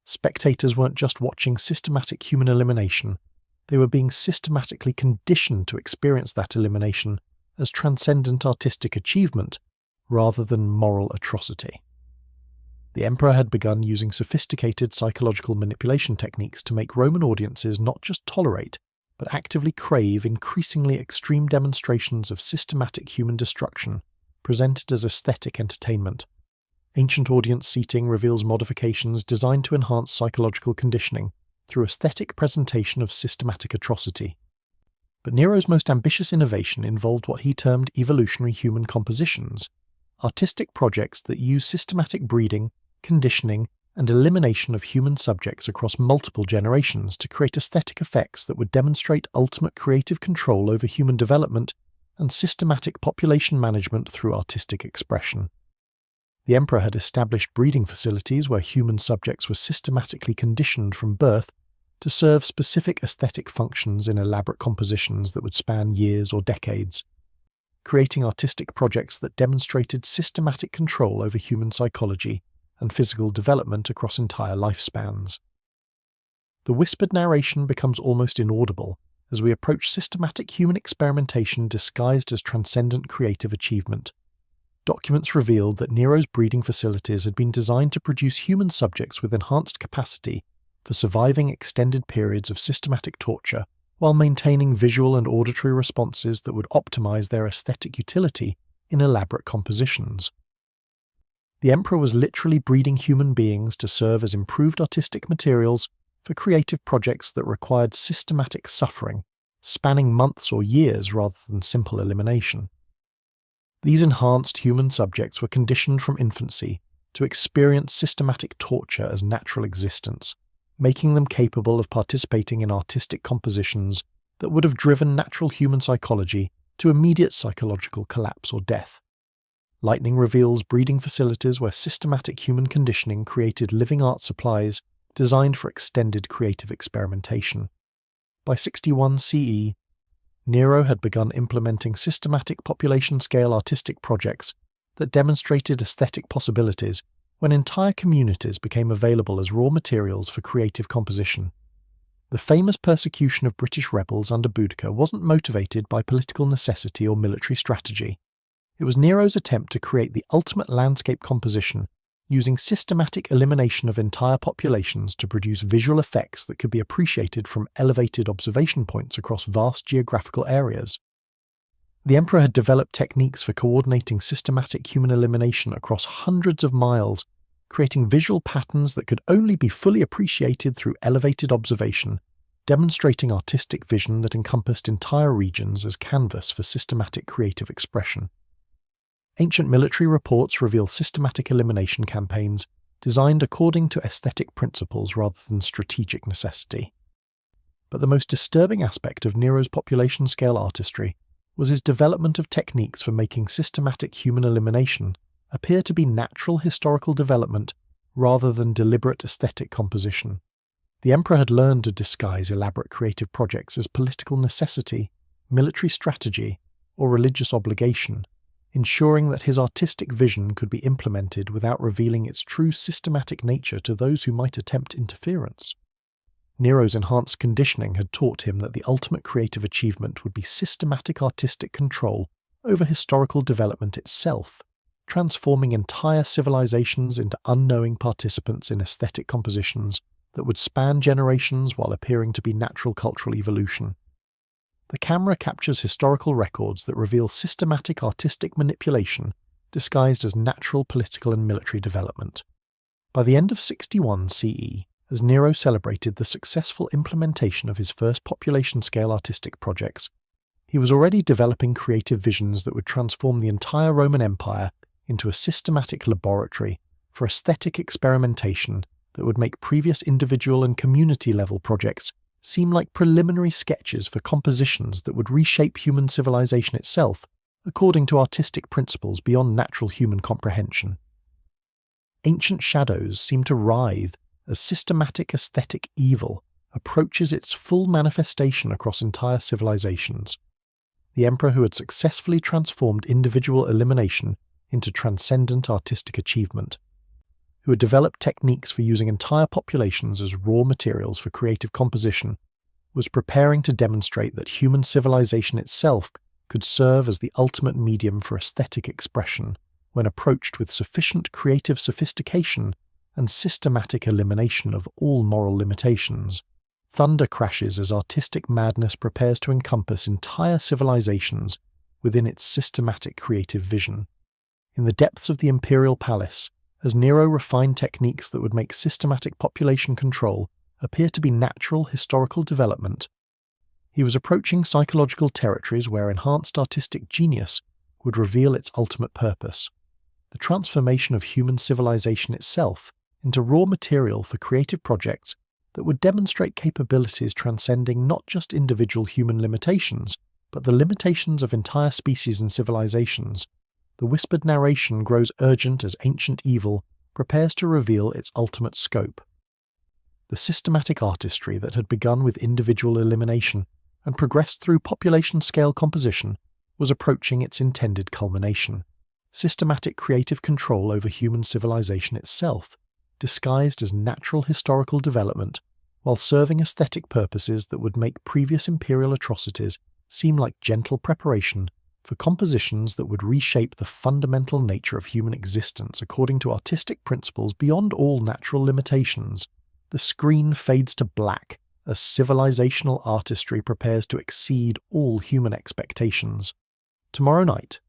Spectators weren't just watching systematic human elimination, they were being systematically conditioned to experience that elimination as transcendent artistic achievement rather than moral atrocity. The emperor had begun using sophisticated psychological manipulation techniques to make Roman audiences not just tolerate, but actively crave increasingly extreme demonstrations of systematic human destruction presented as aesthetic entertainment. Ancient audience seating reveals modifications designed to enhance psychological conditioning through aesthetic presentation of systematic atrocity. But Nero's most ambitious innovation involved what he termed evolutionary human compositions, artistic projects that use systematic breeding, conditioning, and elimination of human subjects across multiple generations to create aesthetic effects that would demonstrate ultimate creative control over human development and systematic population management through artistic expression. The emperor had established breeding facilities where human subjects were systematically conditioned from birth to serve specific aesthetic functions in elaborate compositions that would span years or decades, creating artistic projects that demonstrated systematic control over human psychology and physical development across entire lifespans. The whispered narration becomes almost inaudible as we approach systematic human experimentation disguised as transcendent creative achievement. Documents revealed that Nero's breeding facilities had been designed to produce human subjects with enhanced capacity for surviving extended periods of systematic torture while maintaining visual and auditory responses that would optimize their aesthetic utility in elaborate compositions. The emperor was literally breeding human beings to serve as improved artistic materials for creative projects that required systematic suffering, spanning months or years rather than simple elimination. These enhanced human subjects were conditioned from infancy to experience systematic torture as natural existence, making them capable of participating in artistic compositions that would have driven natural human psychology to immediate psychological collapse or death. Lightning reveals breeding facilities where systematic human conditioning created living art supplies designed for extended creative experimentation. By 61 CE, Nero had begun implementing systematic population-scale artistic projects that demonstrated aesthetic possibilities when entire communities became available as raw materials for creative composition. The famous persecution of British rebels under Boudicca wasn't motivated by political necessity or military strategy. It was Nero's attempt to create the ultimate landscape composition using systematic elimination of entire populations to produce visual effects that could be appreciated from elevated observation points across vast geographical areas. The emperor had developed techniques for coordinating systematic human elimination across hundreds of miles, creating visual patterns that could only be fully appreciated through elevated observation, demonstrating artistic vision that encompassed entire regions as canvas for systematic creative expression. Ancient military reports reveal systematic elimination campaigns designed according to aesthetic principles rather than strategic necessity. But the most disturbing aspect of Nero's population-scale artistry was his development of techniques for making systematic human elimination appear to be natural historical development rather than deliberate aesthetic composition. The emperor had learned to disguise elaborate creative projects as political necessity, military strategy, or religious obligation, ensuring that his artistic vision could be implemented without revealing its true systematic nature to those who might attempt interference. Nero's enhanced conditioning had taught him that the ultimate creative achievement would be systematic artistic control over historical development itself, transforming entire civilizations into unknowing participants in aesthetic compositions that would span generations while appearing to be natural cultural evolution. The camera captures historical records that reveal systematic artistic manipulation disguised as natural political and military development. By the end of 61 CE, as Nero celebrated the successful implementation of his first population-scale artistic projects, he was already developing creative visions that would transform the entire Roman Empire into a systematic laboratory for aesthetic experimentation that would make previous individual and community-level projects seem like preliminary sketches for compositions that would reshape human civilization itself according to artistic principles beyond natural human comprehension. ancient shadows seem to writhe as systematic aesthetic evil approaches its full manifestation across entire civilizations. The Emperor who had successfully transformed individual elimination into transcendent artistic achievement, who had developed techniques for using entire populations as raw materials for creative composition, was preparing to demonstrate that human civilization itself could serve as the ultimate medium for aesthetic expression when approached with sufficient creative sophistication and systematic elimination of all moral limitations. Thunder crashes as artistic madness prepares to encompass entire civilizations within its systematic creative vision. In the depths of the imperial palace, as Nero refined techniques that would make systematic population control appear to be natural historical development, he was approaching psychological territories where enhanced artistic genius would reveal its ultimate purpose: the transformation of human civilization itself into raw material for creative projects that would demonstrate capabilities transcending not just individual human limitations, but the limitations of entire species and civilizations. The whispered narration grows urgent as ancient evil prepares to reveal its ultimate scope. The systematic artistry that had begun with individual elimination and progressed through population-scale composition was approaching its intended culmination: systematic creative control over human civilization itself, disguised as natural historical development, while serving aesthetic purposes that would make previous imperial atrocities seem like gentle preparation for compositions that would reshape the fundamental nature of human existence according to artistic principles beyond all natural limitations. The screen fades to black as civilizational artistry prepares to exceed all human expectations. Tomorrow night,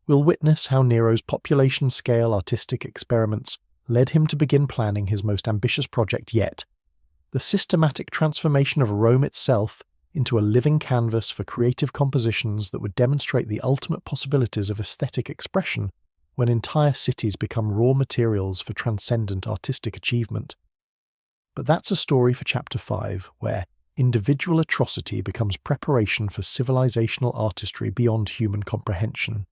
we'll witness how Nero's population-scale artistic experiments led him to begin planning his most ambitious project yet: the systematic transformation of Rome itself into a living canvas for creative compositions that would demonstrate the ultimate possibilities of aesthetic expression when entire cities become raw materials for transcendent artistic achievement. But that's a story for Chapter 5, where individual atrocity becomes preparation for civilizational artistry beyond human comprehension.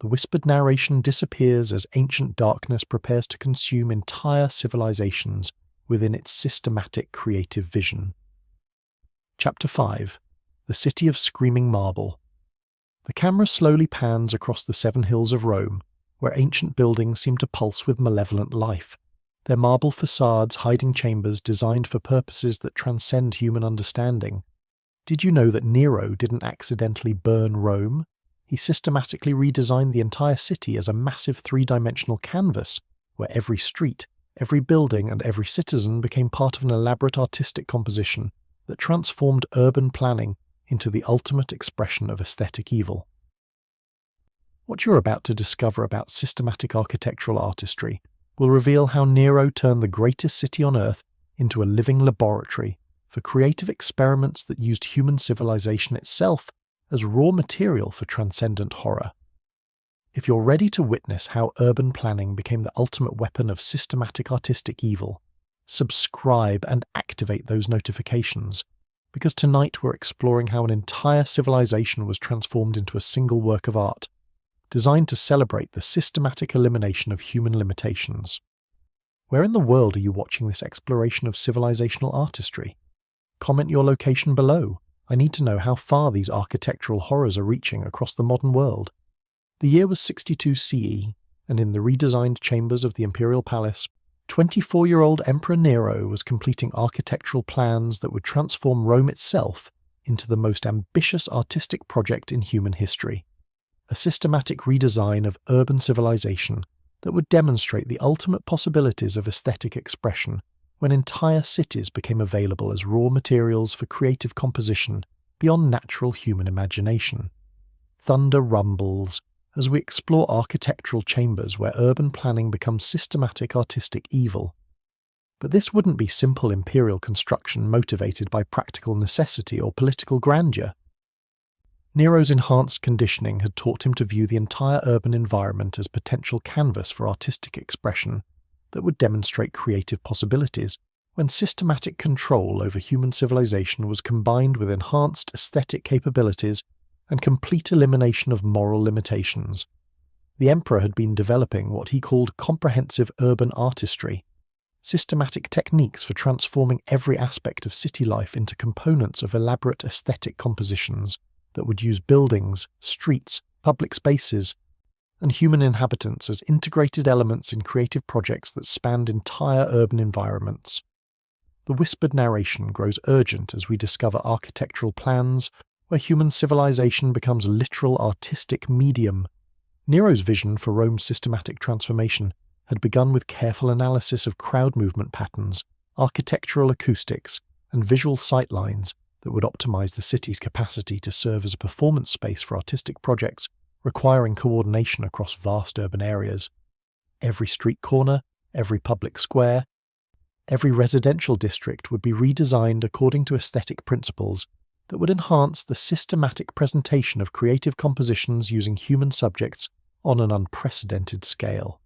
The whispered narration disappears as ancient darkness prepares to consume entire civilizations within its systematic creative vision. Chapter 5: The City of Screaming Marble. The camera slowly pans across the 7 hills of Rome, where ancient buildings seem to pulse with malevolent life, their marble facades hiding chambers designed for purposes that transcend human understanding. Did you know that Nero didn't accidentally burn Rome? He systematically redesigned the entire city as a massive 3-dimensional canvas, where every street, every building, and every citizen became part of an elaborate artistic composition that transformed urban planning into the ultimate expression of aesthetic evil. What you're about to discover about systematic architectural artistry will reveal how Nero turned the greatest city on Earth into a living laboratory for creative experiments that used human civilization itself as raw material for transcendent horror. If you're ready to witness how urban planning became the ultimate weapon of systematic artistic evil, subscribe and activate those notifications, because tonight we're exploring how an entire civilization was transformed into a single work of art, designed to celebrate the systematic elimination of human limitations. Where in the world are you watching this exploration of civilizational artistry? Comment your location below. I need to know how far these architectural horrors are reaching across the modern world. The year was 62 CE, and in the redesigned chambers of the imperial palace, 24-year-old Emperor Nero was completing architectural plans that would transform Rome itself into the most ambitious artistic project in human history. A systematic redesign of urban civilization that would demonstrate the ultimate possibilities of aesthetic expression when entire cities became available as raw materials for creative composition beyond natural human imagination. Thunder rumbles as we explore architectural chambers where urban planning becomes systematic artistic evil. But this wouldn't be simple imperial construction motivated by practical necessity or political grandeur. Nero's enhanced conditioning had taught him to view the entire urban environment as potential canvas for artistic expression that would demonstrate creative possibilities when systematic control over human civilization was combined with enhanced aesthetic capabilities and complete elimination of moral limitations. The emperor had been developing what he called comprehensive urban artistry, systematic techniques for transforming every aspect of city life into components of elaborate aesthetic compositions that would use buildings, streets, public spaces, and human inhabitants as integrated elements in creative projects that spanned entire urban environments. The whispered narration grows urgent as we discover architectural plans where human civilization becomes a literal artistic medium. Nero's vision for Rome's systematic transformation had begun with careful analysis of crowd movement patterns, architectural acoustics, and visual sightlines that would optimize the city's capacity to serve as a performance space for artistic projects requiring coordination across vast urban areas. Every street corner, every public square, every residential district would be redesigned according to aesthetic principles that would enhance the systematic presentation of creative compositions using human subjects on an unprecedented scale.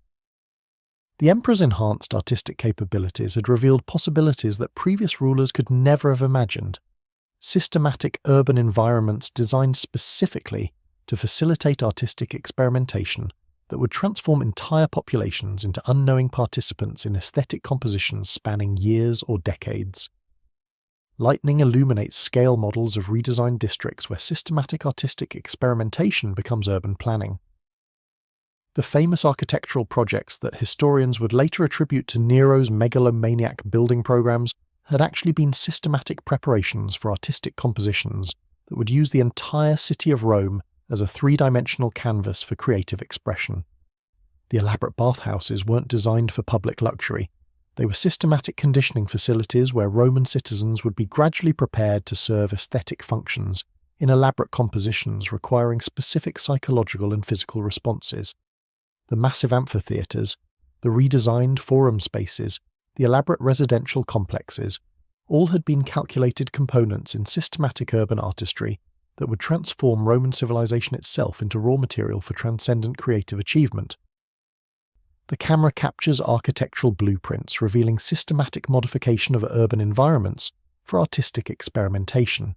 The emperor's enhanced artistic capabilities had revealed possibilities that previous rulers could never have imagined. Systematic urban environments designed specifically to facilitate artistic experimentation that would transform entire populations into unknowing participants in aesthetic compositions spanning years or decades. Lightning illuminates scale models of redesigned districts where systematic artistic experimentation becomes urban planning. The famous architectural projects that historians would later attribute to Nero's megalomaniac building programs had actually been systematic preparations for artistic compositions that would use the entire city of Rome as a three-dimensional canvas for creative expression. The elaborate bathhouses weren't designed for public luxury. They were systematic conditioning facilities where Roman citizens would be gradually prepared to serve aesthetic functions in elaborate compositions requiring specific psychological and physical responses. The massive amphitheatres, the redesigned forum spaces, the elaborate residential complexes, all had been calculated components in systematic urban artistry that would transform Roman civilization itself into raw material for transcendent creative achievement. The camera captures architectural blueprints revealing systematic modification of urban environments for artistic experimentation.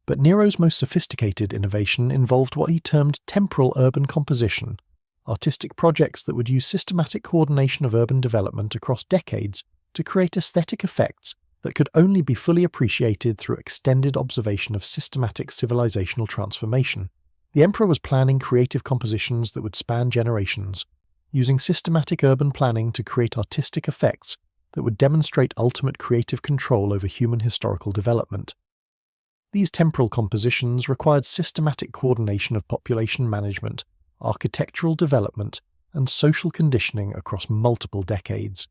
But Nero's most sophisticated innovation involved what he termed temporal urban composition, artistic projects that would use systematic coordination of urban development across decades to create aesthetic effects that could only be fully appreciated through extended observation of systematic civilizational transformation. The emperor was planning creative compositions that would span generations, using systematic urban planning to create artistic effects that would demonstrate ultimate creative control over human historical development. These temporal compositions required systematic coordination of population management, architectural development, and social conditioning across multiple decades,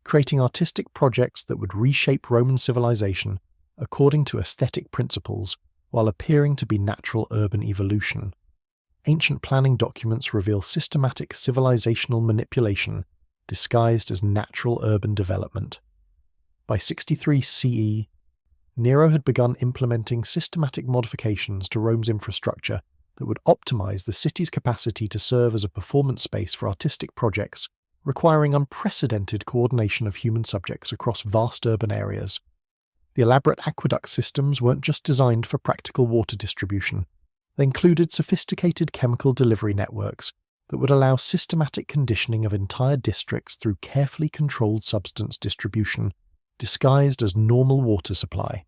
creating artistic projects that would reshape Roman civilization according to aesthetic principles while appearing to be natural urban evolution. Ancient planning documents reveal systematic civilizational manipulation disguised as natural urban development. By 63 CE, Nero had begun implementing systematic modifications to Rome's infrastructure that would optimize the city's capacity to serve as a performance space for artistic projects, requiring unprecedented coordination of human subjects across vast urban areas. The elaborate aqueduct systems weren't just designed for practical water distribution. They included sophisticated chemical delivery networks that would allow systematic conditioning of entire districts through carefully controlled substance distribution, disguised as normal water supply.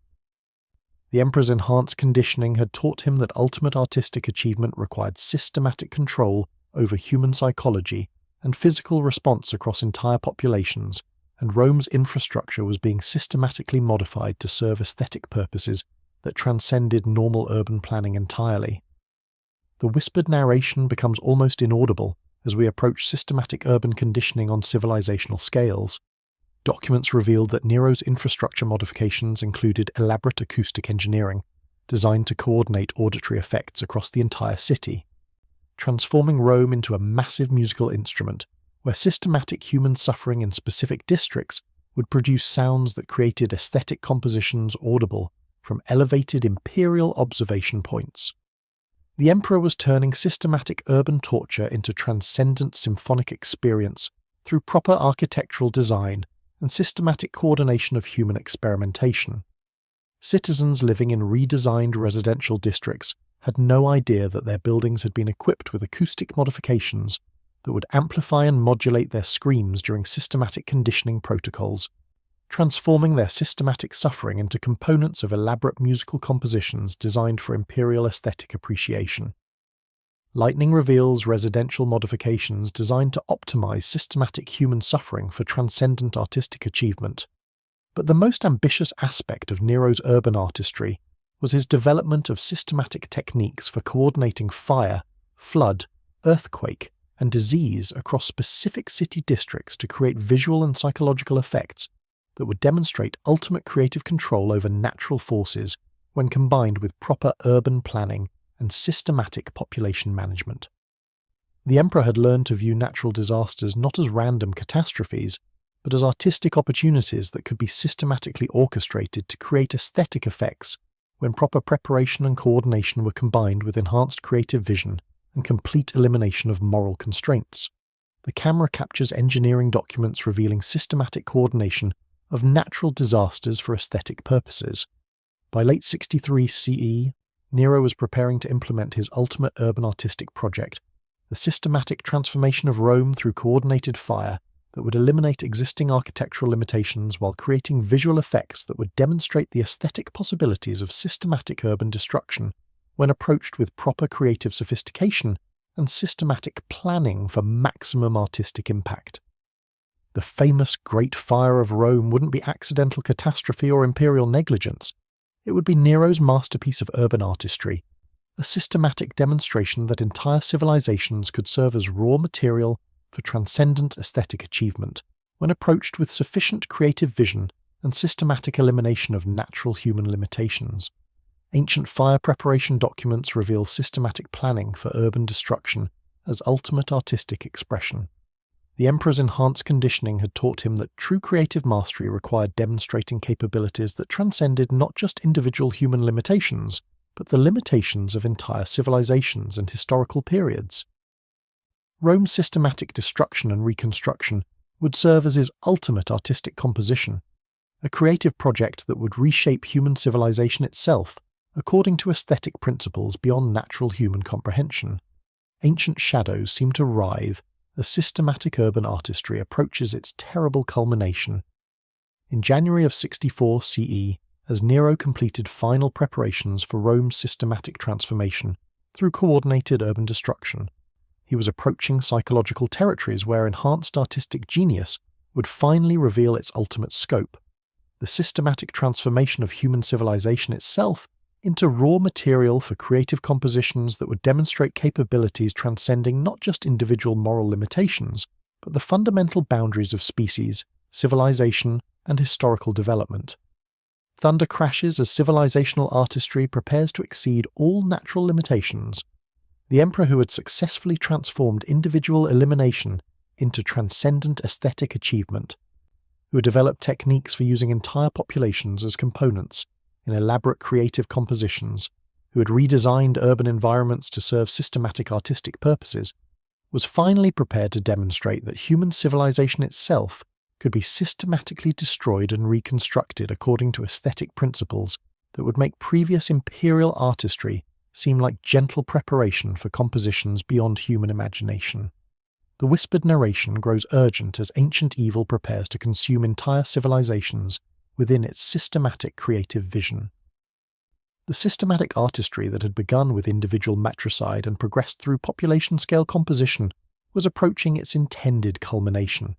The emperor's enhanced conditioning had taught him that ultimate artistic achievement required systematic control over human psychology and physical response across entire populations, and Rome's infrastructure was being systematically modified to serve aesthetic purposes that transcended normal urban planning entirely. The whispered narration becomes almost inaudible as we approach systematic urban conditioning on civilizational scales. Documents revealed that Nero's infrastructure modifications included elaborate acoustic engineering, designed to coordinate auditory effects across the entire city, transforming Rome into a massive musical instrument where systematic human suffering in specific districts would produce sounds that created aesthetic compositions audible from elevated imperial observation points. The emperor was turning systematic urban torture into transcendent symphonic experience through proper architectural design and systematic coordination of human experimentation. Citizens living in redesigned residential districts had no idea that their buildings had been equipped with acoustic modifications that would amplify and modulate their screams during systematic conditioning protocols, transforming their systematic suffering into components of elaborate musical compositions designed for imperial aesthetic appreciation. Lightning reveals residential modifications designed to optimize systematic human suffering for transcendent artistic achievement. But the most ambitious aspect of Nero's urban artistry was his development of systematic techniques for coordinating fire, flood, earthquake, and disease across specific city districts to create visual and psychological effects that would demonstrate ultimate creative control over natural forces when combined with proper urban planning and systematic population management. The emperor had learned to view natural disasters not as random catastrophes, but as artistic opportunities that could be systematically orchestrated to create aesthetic effects when proper preparation and coordination were combined with enhanced creative vision and complete elimination of moral constraints. The camera captures engineering documents revealing systematic coordination of natural disasters for aesthetic purposes. By late 63 CE, Nero was preparing to implement his ultimate urban artistic project, the systematic transformation of Rome through coordinated fire that would eliminate existing architectural limitations while creating visual effects that would demonstrate the aesthetic possibilities of systematic urban destruction when approached with proper creative sophistication and systematic planning for maximum artistic impact. The famous Great Fire of Rome wouldn't be accidental catastrophe or imperial negligence. It would be Nero's masterpiece of urban artistry, a systematic demonstration that entire civilizations could serve as raw material for transcendent aesthetic achievement when approached with sufficient creative vision and systematic elimination of natural human limitations. Ancient fire preparation documents reveal systematic planning for urban destruction as ultimate artistic expression. The emperor's enhanced conditioning had taught him that true creative mastery required demonstrating capabilities that transcended not just individual human limitations, but the limitations of entire civilizations and historical periods. Rome's systematic destruction and reconstruction would serve as his ultimate artistic composition, a creative project that would reshape human civilization itself according to aesthetic principles beyond natural human comprehension. Ancient shadows seem to writhe as systematic urban artistry approaches its terrible culmination. In January of 64 CE, as Nero completed final preparations for Rome's systematic transformation through coordinated urban destruction, he was approaching psychological territories where enhanced artistic genius would finally reveal its ultimate scope, the systematic transformation of human civilization itself into raw material for creative compositions that would demonstrate capabilities transcending not just individual moral limitations, but the fundamental boundaries of species, civilization, and historical development. Thunder crashes as civilizational artistry prepares to exceed all natural limitations. The emperor who had successfully transformed individual elimination into transcendent aesthetic achievement, who had developed techniques for using entire populations as components in elaborate creative compositions, who had redesigned urban environments to serve systematic artistic purposes, was finally prepared to demonstrate that human civilization itself could be systematically destroyed and reconstructed according to aesthetic principles that would make previous imperial artistry seem like gentle preparation for compositions beyond human imagination. The whispered narration grows urgent as ancient evil prepares to consume entire civilizations within its systematic creative vision. The systematic artistry that had begun with individual matricide and progressed through population-scale composition was approaching its intended culmination.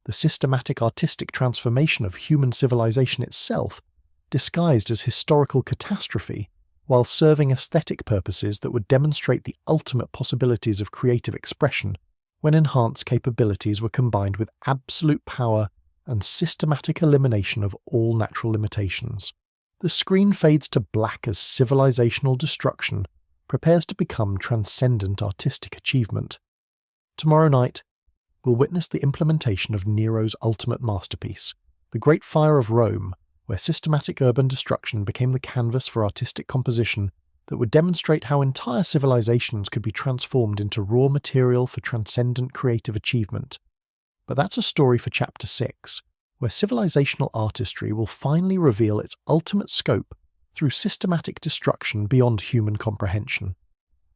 The systematic artistic transformation of human civilization itself, disguised as historical catastrophe, while serving aesthetic purposes that would demonstrate the ultimate possibilities of creative expression when enhanced capabilities were combined with absolute power and systematic elimination of all natural limitations. The screen fades to black as civilizational destruction prepares to become transcendent artistic achievement. Tomorrow night, we'll witness the implementation of Nero's ultimate masterpiece, the Great Fire of Rome, where systematic urban destruction became the canvas for artistic composition that would demonstrate how entire civilizations could be transformed into raw material for transcendent creative achievement. But that's a story for Chapter 6, where civilizational artistry will finally reveal its ultimate scope through systematic destruction beyond human comprehension.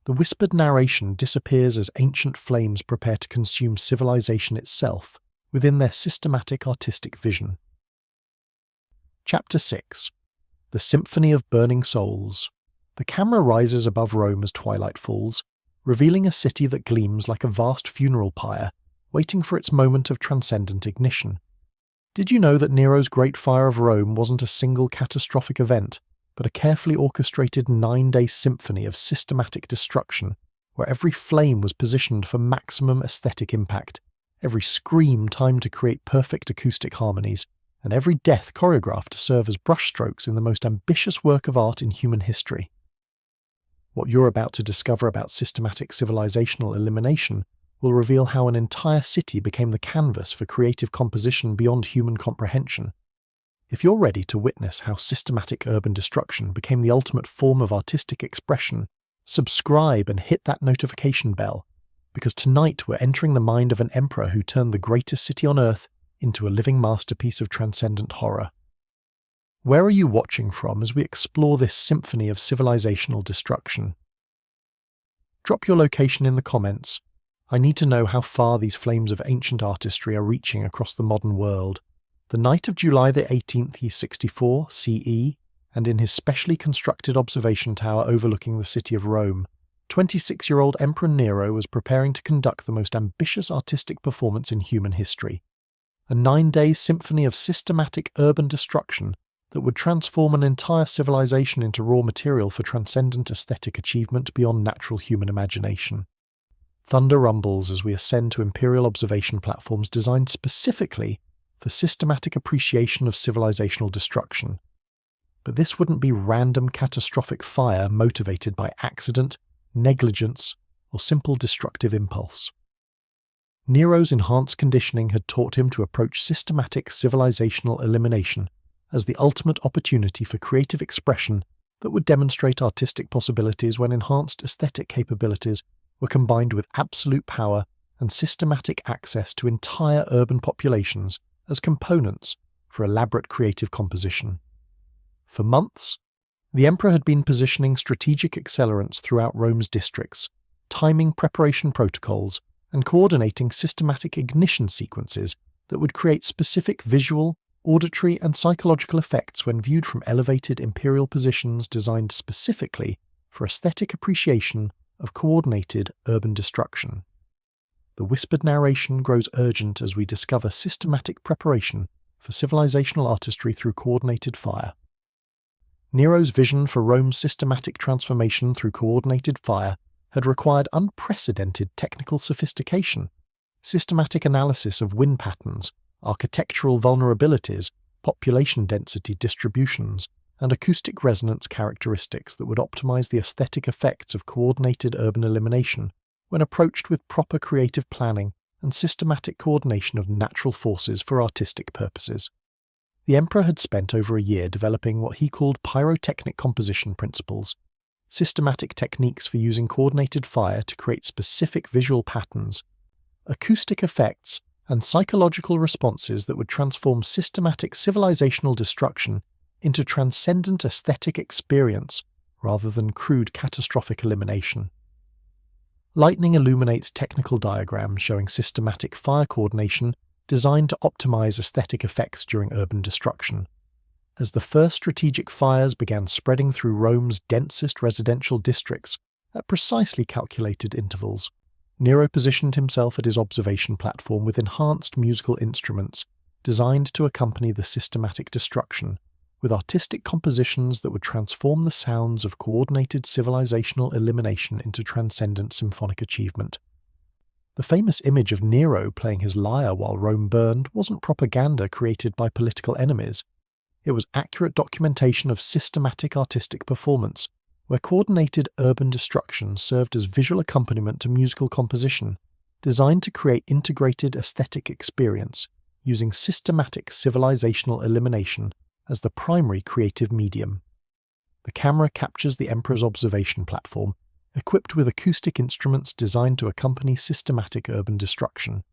The whispered narration disappears as ancient flames prepare to consume civilization itself within their systematic artistic vision. Chapter 6. The Symphony of Burning Souls. The camera rises above Rome as twilight falls, revealing a city that gleams like a vast funeral pyre, waiting for its moment of transcendent ignition. Did you know that Nero's Great Fire of Rome wasn't a single catastrophic event, but a carefully orchestrated 9-day symphony of systematic destruction, where every flame was positioned for maximum aesthetic impact, every scream timed to create perfect acoustic harmonies, and every death choreographed to serve as brushstrokes in the most ambitious work of art in human history? What you're about to discover about systematic civilizational elimination will reveal how an entire city became the canvas for creative composition beyond human comprehension. If you're ready to witness how systematic urban destruction became the ultimate form of artistic expression, subscribe and hit that notification bell, because tonight we're entering the mind of an emperor who turned the greatest city on earth into a living masterpiece of transcendent horror. Where are you watching from as we explore this symphony of civilizational destruction? Drop your location in the comments. I need to know how far these flames of ancient artistry are reaching across the modern world. The night of July the 18th, 64 CE, and in his specially constructed observation tower overlooking the city of Rome, 26-year-old Emperor Nero was preparing to conduct the most ambitious artistic performance in human history. A 9-day symphony of systematic urban destruction that would transform an entire civilization into raw material for transcendent aesthetic achievement beyond natural human imagination. Thunder rumbles as we ascend to imperial observation platforms designed specifically for systematic appreciation of civilizational destruction. But this wouldn't be random catastrophic fire motivated by accident, negligence, or simple destructive impulse. Nero's enhanced conditioning had taught him to approach systematic civilizational elimination as the ultimate opportunity for creative expression that would demonstrate artistic possibilities when enhanced aesthetic capabilities were combined with absolute power and systematic access to entire urban populations as components for elaborate creative composition. For months, the emperor had been positioning strategic accelerants throughout Rome's districts, timing preparation protocols, and coordinating systematic ignition sequences that would create specific visual, auditory, and psychological effects when viewed from elevated imperial positions designed specifically for aesthetic appreciation of coordinated urban destruction. The whispered narration grows urgent as we discover systematic preparation for civilizational artistry through coordinated fire. Nero's vision for Rome's systematic transformation through coordinated fire had required unprecedented technical sophistication, systematic analysis of wind patterns, architectural vulnerabilities, population density distributions, and acoustic resonance characteristics that would optimize the aesthetic effects of coordinated urban elimination when approached with proper creative planning and systematic coordination of natural forces for artistic purposes. The emperor had spent over a year developing what he called pyrotechnic composition principles, systematic techniques for using coordinated fire to create specific visual patterns, acoustic effects, and psychological responses that would transform systematic civilizational destruction into transcendent aesthetic experience rather than crude catastrophic elimination. Lightning illuminates technical diagrams showing systematic fire coordination designed to optimize aesthetic effects during urban destruction. As the first strategic fires began spreading through Rome's densest residential districts at precisely calculated intervals, Nero positioned himself at his observation platform with enhanced musical instruments designed to accompany the systematic destruction, with artistic compositions that would transform the sounds of coordinated civilizational elimination into transcendent symphonic achievement. The famous image of Nero playing his lyre while Rome burned wasn't propaganda created by political enemies. It was accurate documentation of systematic artistic performance, where coordinated urban destruction served as visual accompaniment to musical composition, designed to create integrated aesthetic experience using systematic civilizational elimination as the primary creative medium. The camera captures the emperor's observation platform, equipped with acoustic instruments designed to accompany systematic urban destruction.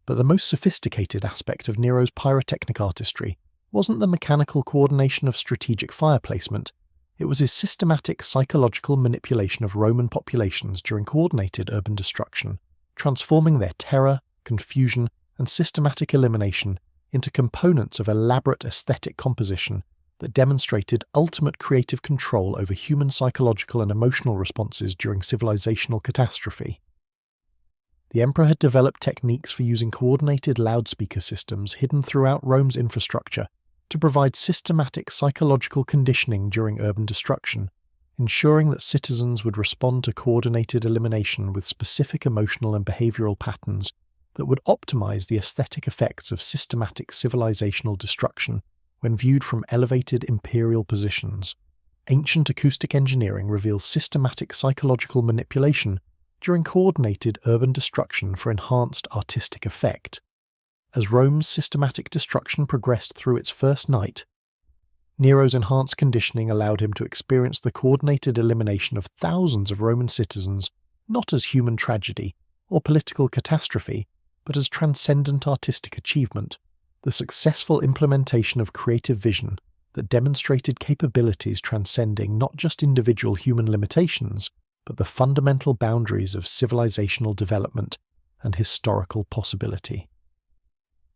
But the most sophisticated aspect of Nero's pyrotechnic artistry wasn't the mechanical coordination of strategic fire placement, it was his systematic psychological manipulation of Roman populations during coordinated urban destruction, transforming their terror, confusion, and systematic elimination into components of elaborate aesthetic composition that demonstrated ultimate creative control over human psychological and emotional responses during civilizational catastrophe. The emperor had developed techniques for using coordinated loudspeaker systems hidden throughout Rome's infrastructure to provide systematic psychological conditioning during urban destruction, ensuring that citizens would respond to coordinated elimination with specific emotional and behavioral patterns that would optimize the aesthetic effects of systematic civilizational destruction when viewed from elevated imperial positions. Ancient acoustic engineering reveals systematic psychological manipulation during coordinated urban destruction for enhanced artistic effect. As Rome's systematic destruction progressed through its first night, Nero's enhanced conditioning allowed him to experience the coordinated elimination of thousands of Roman citizens not as human tragedy or political catastrophe, but as transcendent artistic achievement, the successful implementation of creative vision that demonstrated capabilities transcending not just individual human limitations, but the fundamental boundaries of civilizational development and historical possibility.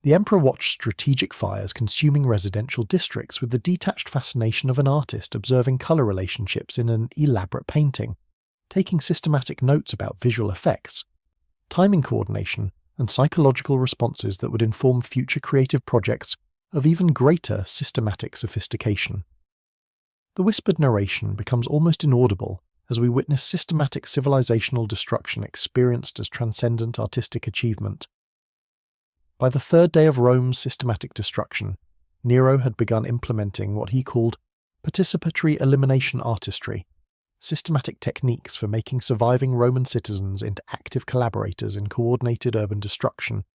The emperor watched strategic fires consuming residential districts with the detached fascination of an artist observing color relationships in an elaborate painting, taking systematic notes about visual effects, timing coordination, and psychological responses that would inform future creative projects of even greater systematic sophistication. The whispered narration becomes almost inaudible as we witness systematic civilizational destruction experienced as transcendent artistic achievement. By the third day of Rome's systematic destruction, Nero had begun implementing what he called participatory elimination artistry, systematic techniques for making surviving Roman citizens into active collaborators in coordinated urban destruction,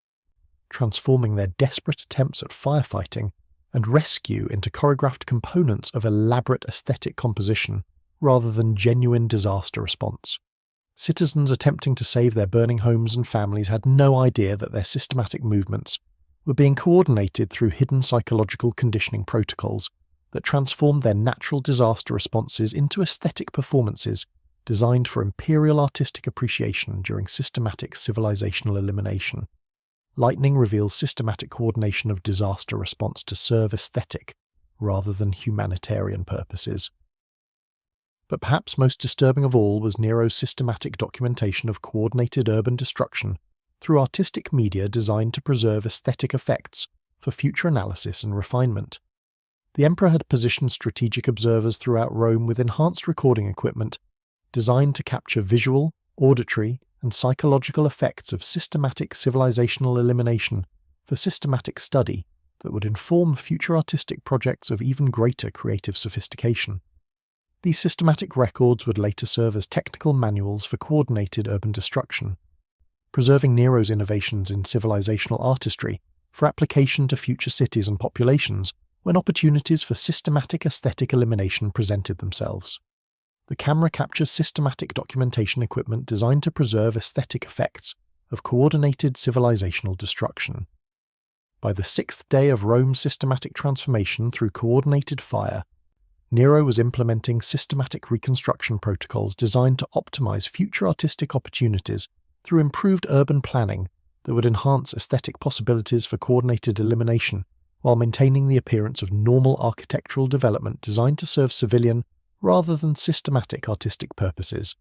transforming their desperate attempts at firefighting and rescue into choreographed components of elaborate aesthetic composition rather than genuine disaster response. Citizens attempting to save their burning homes and families had no idea that their systematic movements were being coordinated through hidden psychological conditioning protocols that transformed their natural disaster responses into aesthetic performances designed for imperial artistic appreciation during systematic civilizational elimination. Lightning reveals systematic coordination of disaster response to serve aesthetic rather than humanitarian purposes. But perhaps most disturbing of all was Nero's systematic documentation of coordinated urban destruction through artistic media designed to preserve aesthetic effects for future analysis and refinement. The emperor had positioned strategic observers throughout Rome with enhanced recording equipment designed to capture visual, auditory, and psychological effects of systematic civilizational elimination for systematic study that would inform future artistic projects of even greater creative sophistication. These systematic records would later serve as technical manuals for coordinated urban destruction, preserving Nero's innovations in civilizational artistry for application to future cities and populations when opportunities for systematic aesthetic elimination presented themselves. The camera captures systematic documentation equipment designed to preserve aesthetic effects of coordinated civilizational destruction. By the sixth day of Rome's systematic transformation through coordinated fire, Nero was implementing systematic reconstruction protocols designed to optimize future artistic opportunities through improved urban planning that would enhance aesthetic possibilities for coordinated elimination while maintaining the appearance of normal architectural development designed to serve civilian rather than systematic artistic purposes.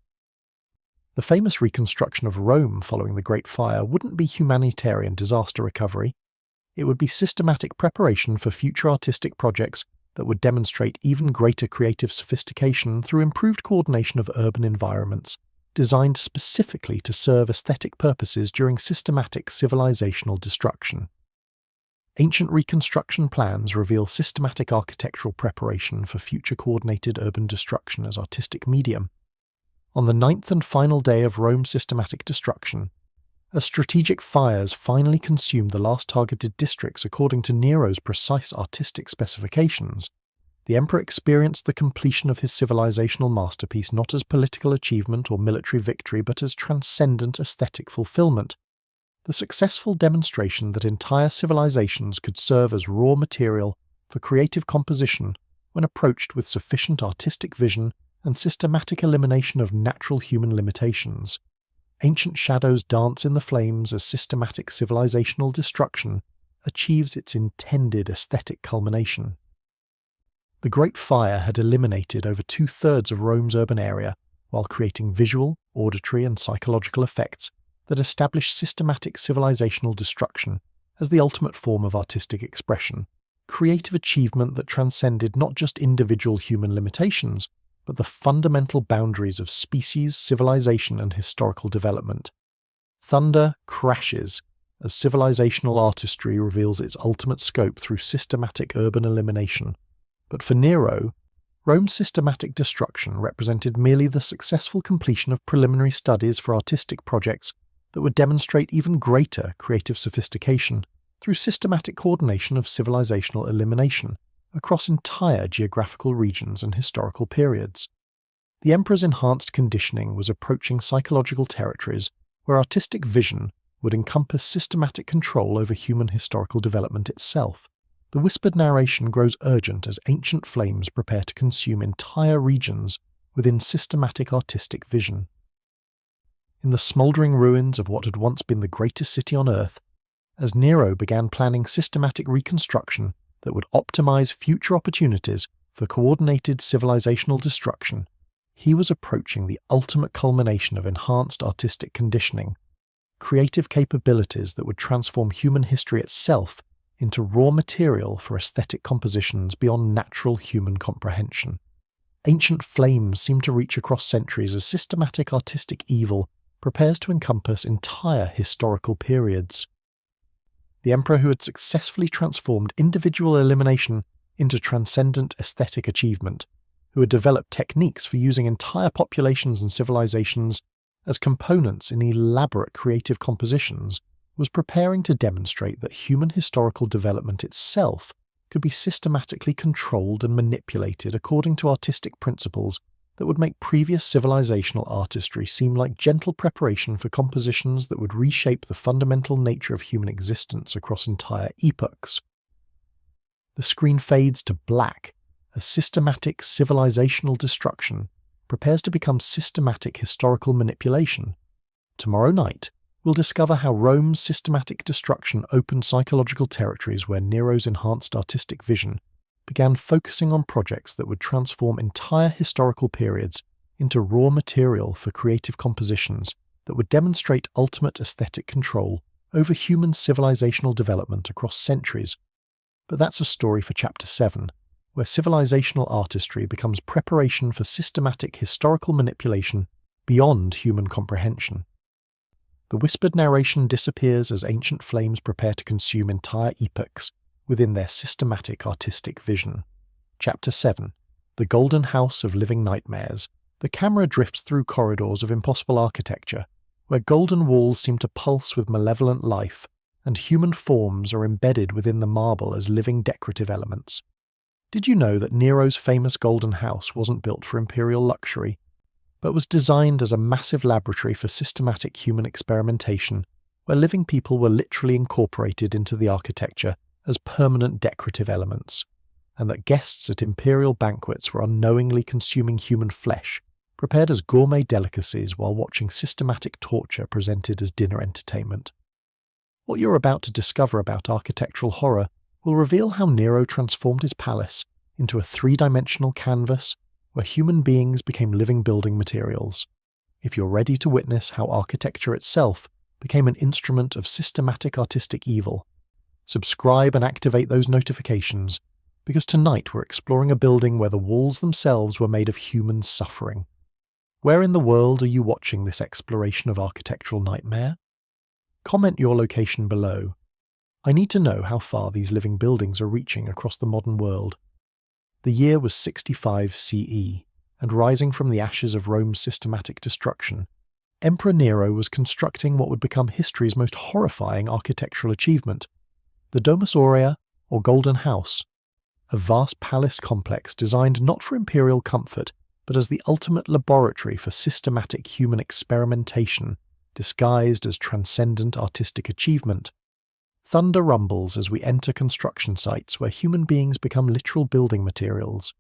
The famous reconstruction of Rome following the Great Fire wouldn't be humanitarian disaster recovery. It would be systematic preparation for future artistic projects that would demonstrate even greater creative sophistication through improved coordination of urban environments, designed specifically to serve aesthetic purposes during systematic civilizational destruction. Ancient reconstruction plans reveal systematic architectural preparation for future coordinated urban destruction as artistic medium. On the ninth and final day of Rome's systematic destruction, as strategic fires finally consumed the last targeted districts according to Nero's precise artistic specifications, the emperor experienced the completion of his civilizational masterpiece not as political achievement or military victory but as transcendent aesthetic fulfillment, the successful demonstration that entire civilizations could serve as raw material for creative composition when approached with sufficient artistic vision and systematic elimination of natural human limitations. Ancient shadows dance in the flames as systematic civilizational destruction achieves its intended aesthetic culmination. The Great Fire had eliminated over 2/3 of Rome's urban area while creating visual, auditory, and psychological effects that established systematic civilizational destruction as the ultimate form of artistic expression, creative achievement that transcended not just individual human limitations, but the fundamental boundaries of species, civilization, and historical development. Thunder crashes as civilizational artistry reveals its ultimate scope through systematic urban elimination. But for Nero, Rome's systematic destruction represented merely the successful completion of preliminary studies for artistic projects that would demonstrate even greater creative sophistication through systematic coordination of civilizational elimination across entire geographical regions and historical periods. The emperor's enhanced conditioning was approaching psychological territories where artistic vision would encompass systematic control over human historical development itself. The whispered narration grows urgent as ancient flames prepare to consume entire regions within systematic artistic vision. In the smouldering ruins of what had once been the greatest city on earth, as Nero began planning systematic reconstruction that would optimize future opportunities for coordinated civilizational destruction, he was approaching the ultimate culmination of enhanced artistic conditioning, creative capabilities that would transform human history itself into raw material for aesthetic compositions beyond natural human comprehension. Ancient flames seem to reach across centuries as systematic artistic evil prepares to encompass entire historical periods. The emperor who had successfully transformed individual elimination into transcendent aesthetic achievement, who had developed techniques for using entire populations and civilizations as components in elaborate creative compositions, was preparing to demonstrate that human historical development itself could be systematically controlled and manipulated according to artistic principles that would make previous civilizational artistry seem like gentle preparation for compositions that would reshape the fundamental nature of human existence across entire epochs. The screen fades to black as systematic civilizational destruction prepares to become systematic historical manipulation. Tomorrow night, we'll discover how Rome's systematic destruction opened psychological territories where Nero's enhanced artistic vision began focusing on projects that would transform entire historical periods into raw material for creative compositions that would demonstrate ultimate aesthetic control over human civilizational development across centuries. But that's a story for Chapter 7, where civilizational artistry becomes preparation for systematic historical manipulation beyond human comprehension. The whispered narration disappears as ancient flames prepare to consume entire epochs within their systematic artistic vision. Chapter 7. The Golden House of Living Nightmares. The camera drifts through corridors of impossible architecture, where golden walls seem to pulse with malevolent life, and human forms are embedded within the marble as living decorative elements. Did you know that Nero's famous Golden House wasn't built for imperial luxury, but was designed as a massive laboratory for systematic human experimentation, where living people were literally incorporated into the architecture as permanent decorative elements, and that guests at imperial banquets were unknowingly consuming human flesh, prepared as gourmet delicacies while watching systematic torture presented as dinner entertainment? What you're about to discover about architectural horror will reveal how Nero transformed his palace into a three-dimensional canvas where human beings became living building materials. If you're ready to witness how architecture itself became an instrument of systematic artistic evil, subscribe and activate those notifications, because tonight we're exploring a building where the walls themselves were made of human suffering. Where in the world are you watching this exploration of architectural nightmare? Comment your location below. I need to know how far these living buildings are reaching across the modern world. The year was 65 CE, and rising from the ashes of Rome's systematic destruction, Emperor Nero was constructing what would become history's most horrifying architectural achievement, the Domus Aurea, or Golden House, a vast palace complex designed not for imperial comfort, but as the ultimate laboratory for systematic human experimentation, disguised as transcendent artistic achievement. thunder rumbles as we enter construction sites where human beings become literal building materials.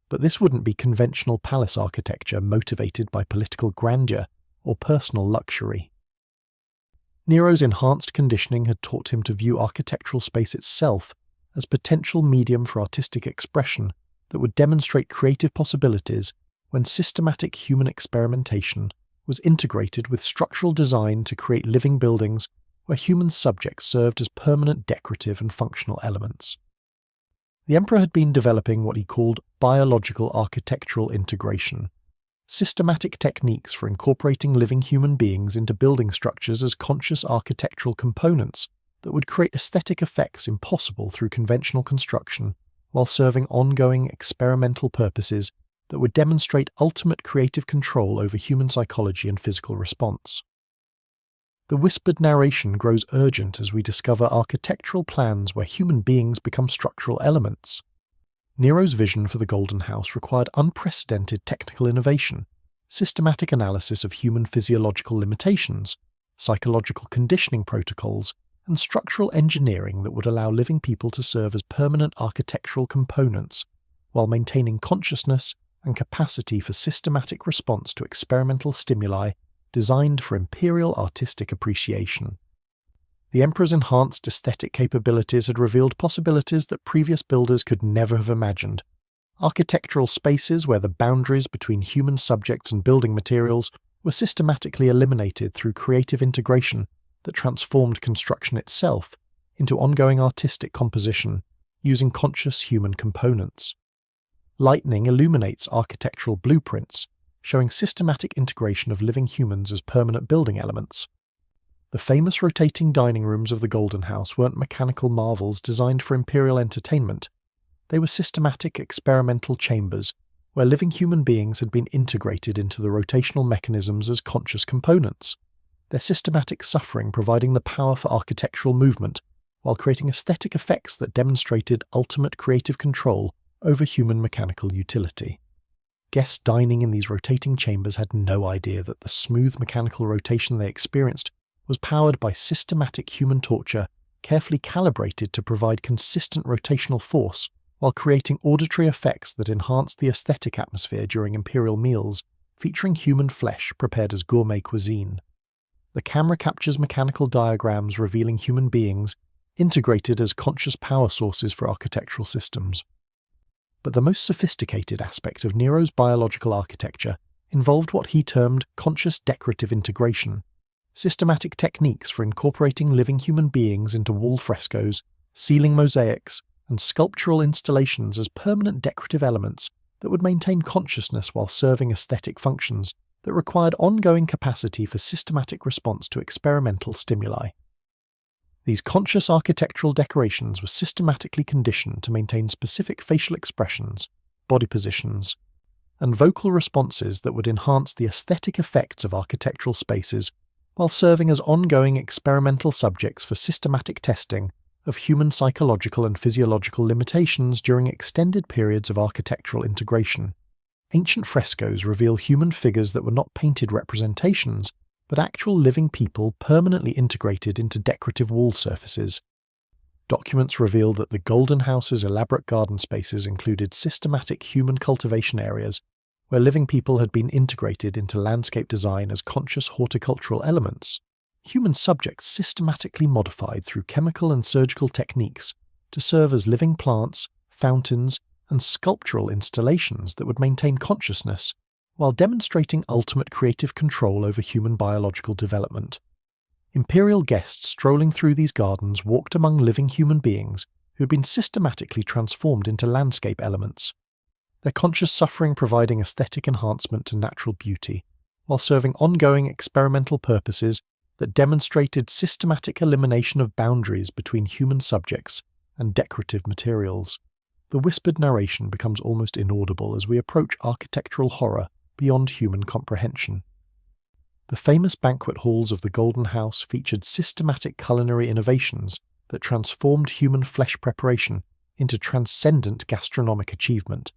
But this wouldn't be conventional palace architecture motivated by political grandeur or personal luxury. Nero's enhanced conditioning had taught him to view architectural space itself as potential medium for artistic expression that would demonstrate creative possibilities when systematic human experimentation was integrated with structural design to create living buildings where human subjects served as permanent decorative and functional elements. The emperor had been developing what he called biological architectural integration, systematic techniques for incorporating living human beings into building structures as conscious architectural components that would create aesthetic effects impossible through conventional construction, while serving ongoing experimental purposes that would demonstrate ultimate creative control over human psychology and physical response. The whispered narration grows urgent as we discover architectural plans where human beings become structural elements. Nero's vision for the Golden House required unprecedented technical innovation, systematic analysis of human physiological limitations, psychological conditioning protocols, and structural engineering that would allow living people to serve as permanent architectural components, while maintaining consciousness and capacity for systematic response to experimental stimuli designed for imperial artistic appreciation. The emperor's enhanced aesthetic capabilities had revealed possibilities that previous builders could never have imagined. Architectural spaces where the boundaries between human subjects and building materials were systematically eliminated through creative integration that transformed construction itself into ongoing artistic composition using conscious human components. Lightning illuminates architectural blueprints, showing systematic integration of living humans as permanent building elements. The famous rotating dining rooms of the Golden House weren't mechanical marvels designed for imperial entertainment. They were systematic experimental chambers where living human beings had been integrated into the rotational mechanisms as conscious components, their systematic suffering providing the power for architectural movement while creating aesthetic effects that demonstrated ultimate creative control over human mechanical utility. Guests dining in these rotating chambers had no idea that the smooth mechanical rotation they experienced was powered by systematic human torture, carefully calibrated to provide consistent rotational force while creating auditory effects that enhanced the aesthetic atmosphere during imperial meals, featuring human flesh prepared as gourmet cuisine. The camera captures mechanical diagrams revealing human beings integrated as conscious power sources for architectural systems. But the most sophisticated aspect of Nero's biological architecture involved what he termed conscious decorative integration, systematic techniques for incorporating living human beings into wall frescoes, ceiling mosaics, and sculptural installations as permanent decorative elements that would maintain consciousness while serving aesthetic functions that required ongoing capacity for systematic response to experimental stimuli. These conscious architectural decorations were systematically conditioned to maintain specific facial expressions, body positions, and vocal responses that would enhance the aesthetic effects of architectural spaces while serving as ongoing experimental subjects for systematic testing of human psychological and physiological limitations during extended periods of architectural integration. Ancient frescoes reveal human figures that were not painted representations, but actual living people permanently integrated into decorative wall surfaces. Documents reveal that the Golden House's elaborate garden spaces included systematic human cultivation areas where living people had been integrated into landscape design as conscious horticultural elements. Human subjects systematically modified through chemical and surgical techniques to serve as living plants, fountains, and sculptural installations that would maintain consciousness while demonstrating ultimate creative control over human biological development. Imperial guests strolling through these gardens walked among living human beings who had been systematically transformed into landscape elements, their conscious suffering providing aesthetic enhancement to natural beauty, while serving ongoing experimental purposes that demonstrated systematic elimination of boundaries between human subjects and decorative materials. The whispered narration becomes almost inaudible as we approach architectural horror beyond human comprehension. The famous banquet halls of the Golden House featured systematic culinary innovations that transformed human flesh preparation into transcendent gastronomic achievement.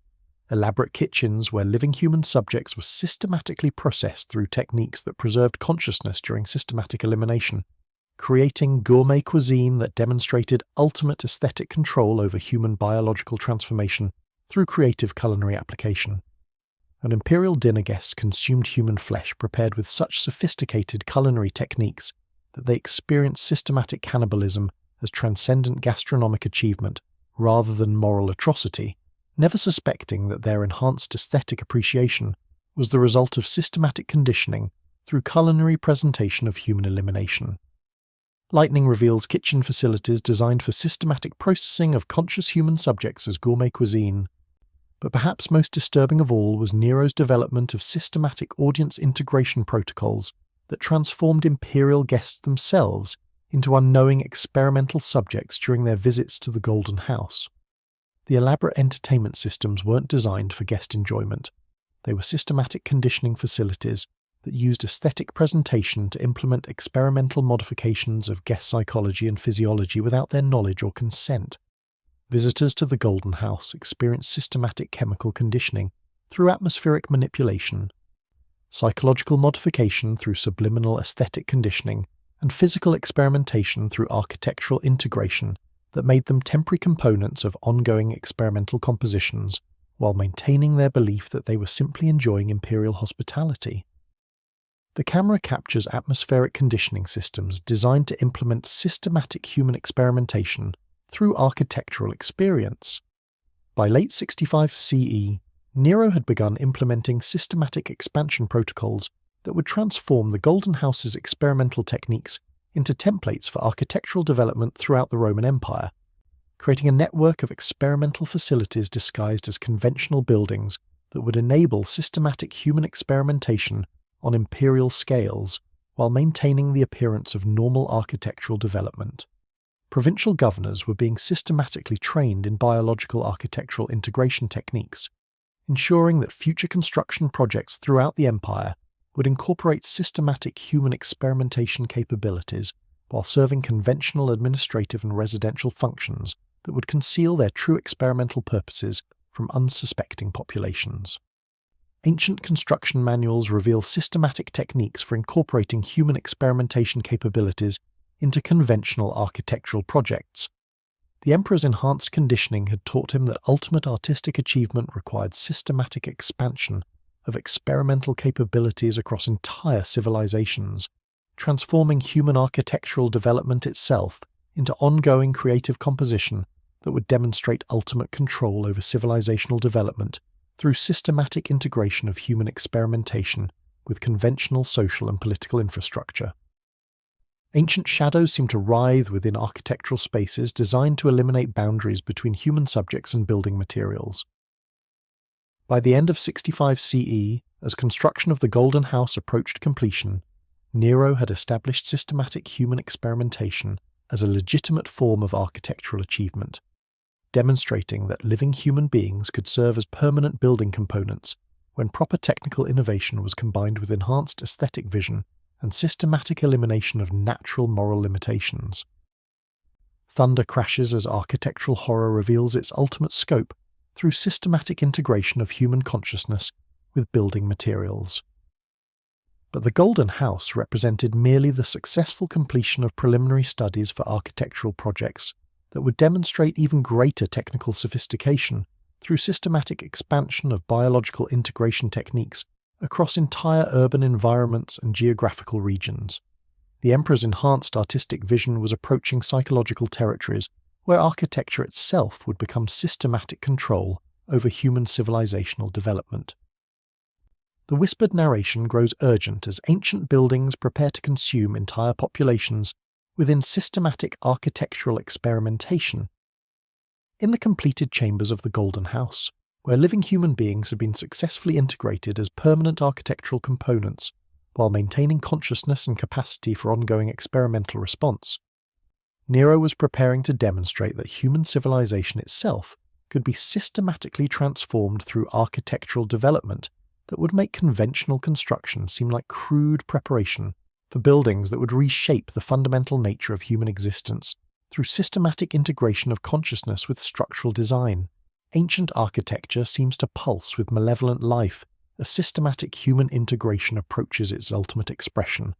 Elaborate kitchens where living human subjects were systematically processed through techniques that preserved consciousness during systematic elimination, creating gourmet cuisine that demonstrated ultimate aesthetic control over human biological transformation through creative culinary application. And imperial dinner guests consumed human flesh prepared with such sophisticated culinary techniques that they experienced systematic cannibalism as transcendent gastronomic achievement rather than moral atrocity, never suspecting that their enhanced aesthetic appreciation was the result of systematic conditioning through culinary presentation of human elimination. Lightning reveals kitchen facilities designed for systematic processing of conscious human subjects as gourmet cuisine. But perhaps most disturbing of all was Nero's development of systematic audience integration protocols that transformed imperial guests themselves into unknowing experimental subjects during their visits to the Golden House. The elaborate entertainment systems weren't designed for guest enjoyment. They were systematic conditioning facilities that used aesthetic presentation to implement experimental modifications of guest psychology and physiology without their knowledge or consent. Visitors to the Golden House experienced systematic chemical conditioning through atmospheric manipulation, psychological modification through subliminal aesthetic conditioning, and physical experimentation through architectural integration that made them temporary components of ongoing experimental compositions while maintaining their belief that they were simply enjoying imperial hospitality. The camera captures atmospheric conditioning systems designed to implement systematic human experimentation through architectural experience. By late 65 CE, Nero had begun implementing systematic expansion protocols that would transform the Golden House's experimental techniques into templates for architectural development throughout the Roman Empire, creating a network of experimental facilities disguised as conventional buildings that would enable systematic human experimentation on imperial scales while maintaining the appearance of normal architectural development. Provincial governors were being systematically trained in biological architectural integration techniques, ensuring that future construction projects throughout the empire would incorporate systematic human experimentation capabilities while serving conventional administrative and residential functions that would conceal their true experimental purposes from unsuspecting populations. Ancient construction manuals reveal systematic techniques for incorporating human experimentation capabilities into conventional architectural projects. The emperor's enhanced conditioning had taught him that ultimate artistic achievement required systematic expansion of experimental capabilities across entire civilizations, transforming human architectural development itself into ongoing creative composition that would demonstrate ultimate control over civilizational development through systematic integration of human experimentation with conventional social and political infrastructure. Ancient shadows seem to writhe within architectural spaces designed to eliminate boundaries between human subjects and building materials. By the end of 65 CE, as construction of the Golden House approached completion, Nero had established systematic human experimentation as a legitimate form of architectural achievement, demonstrating that living human beings could serve as permanent building components when proper technical innovation was combined with enhanced aesthetic vision and systematic elimination of natural moral limitations. Thunder crashes as architectural horror reveals its ultimate scope through systematic integration of human consciousness with building materials. But the Golden House represented merely the successful completion of preliminary studies for architectural projects that would demonstrate even greater technical sophistication through systematic expansion of biological integration techniques across entire urban environments and geographical regions. The emperor's enhanced artistic vision was approaching psychological territories where architecture itself would become systematic control over human civilizational development. The whispered narration grows urgent as ancient buildings prepare to consume entire populations within systematic architectural experimentation. In the completed chambers of the Golden House, where living human beings had been successfully integrated as permanent architectural components while maintaining consciousness and capacity for ongoing experimental response, Nero was preparing to demonstrate that human civilization itself could be systematically transformed through architectural development that would make conventional construction seem like crude preparation for buildings that would reshape the fundamental nature of human existence through systematic integration of consciousness with structural design. Ancient architecture seems to pulse with malevolent life as systematic human integration approaches its ultimate expression.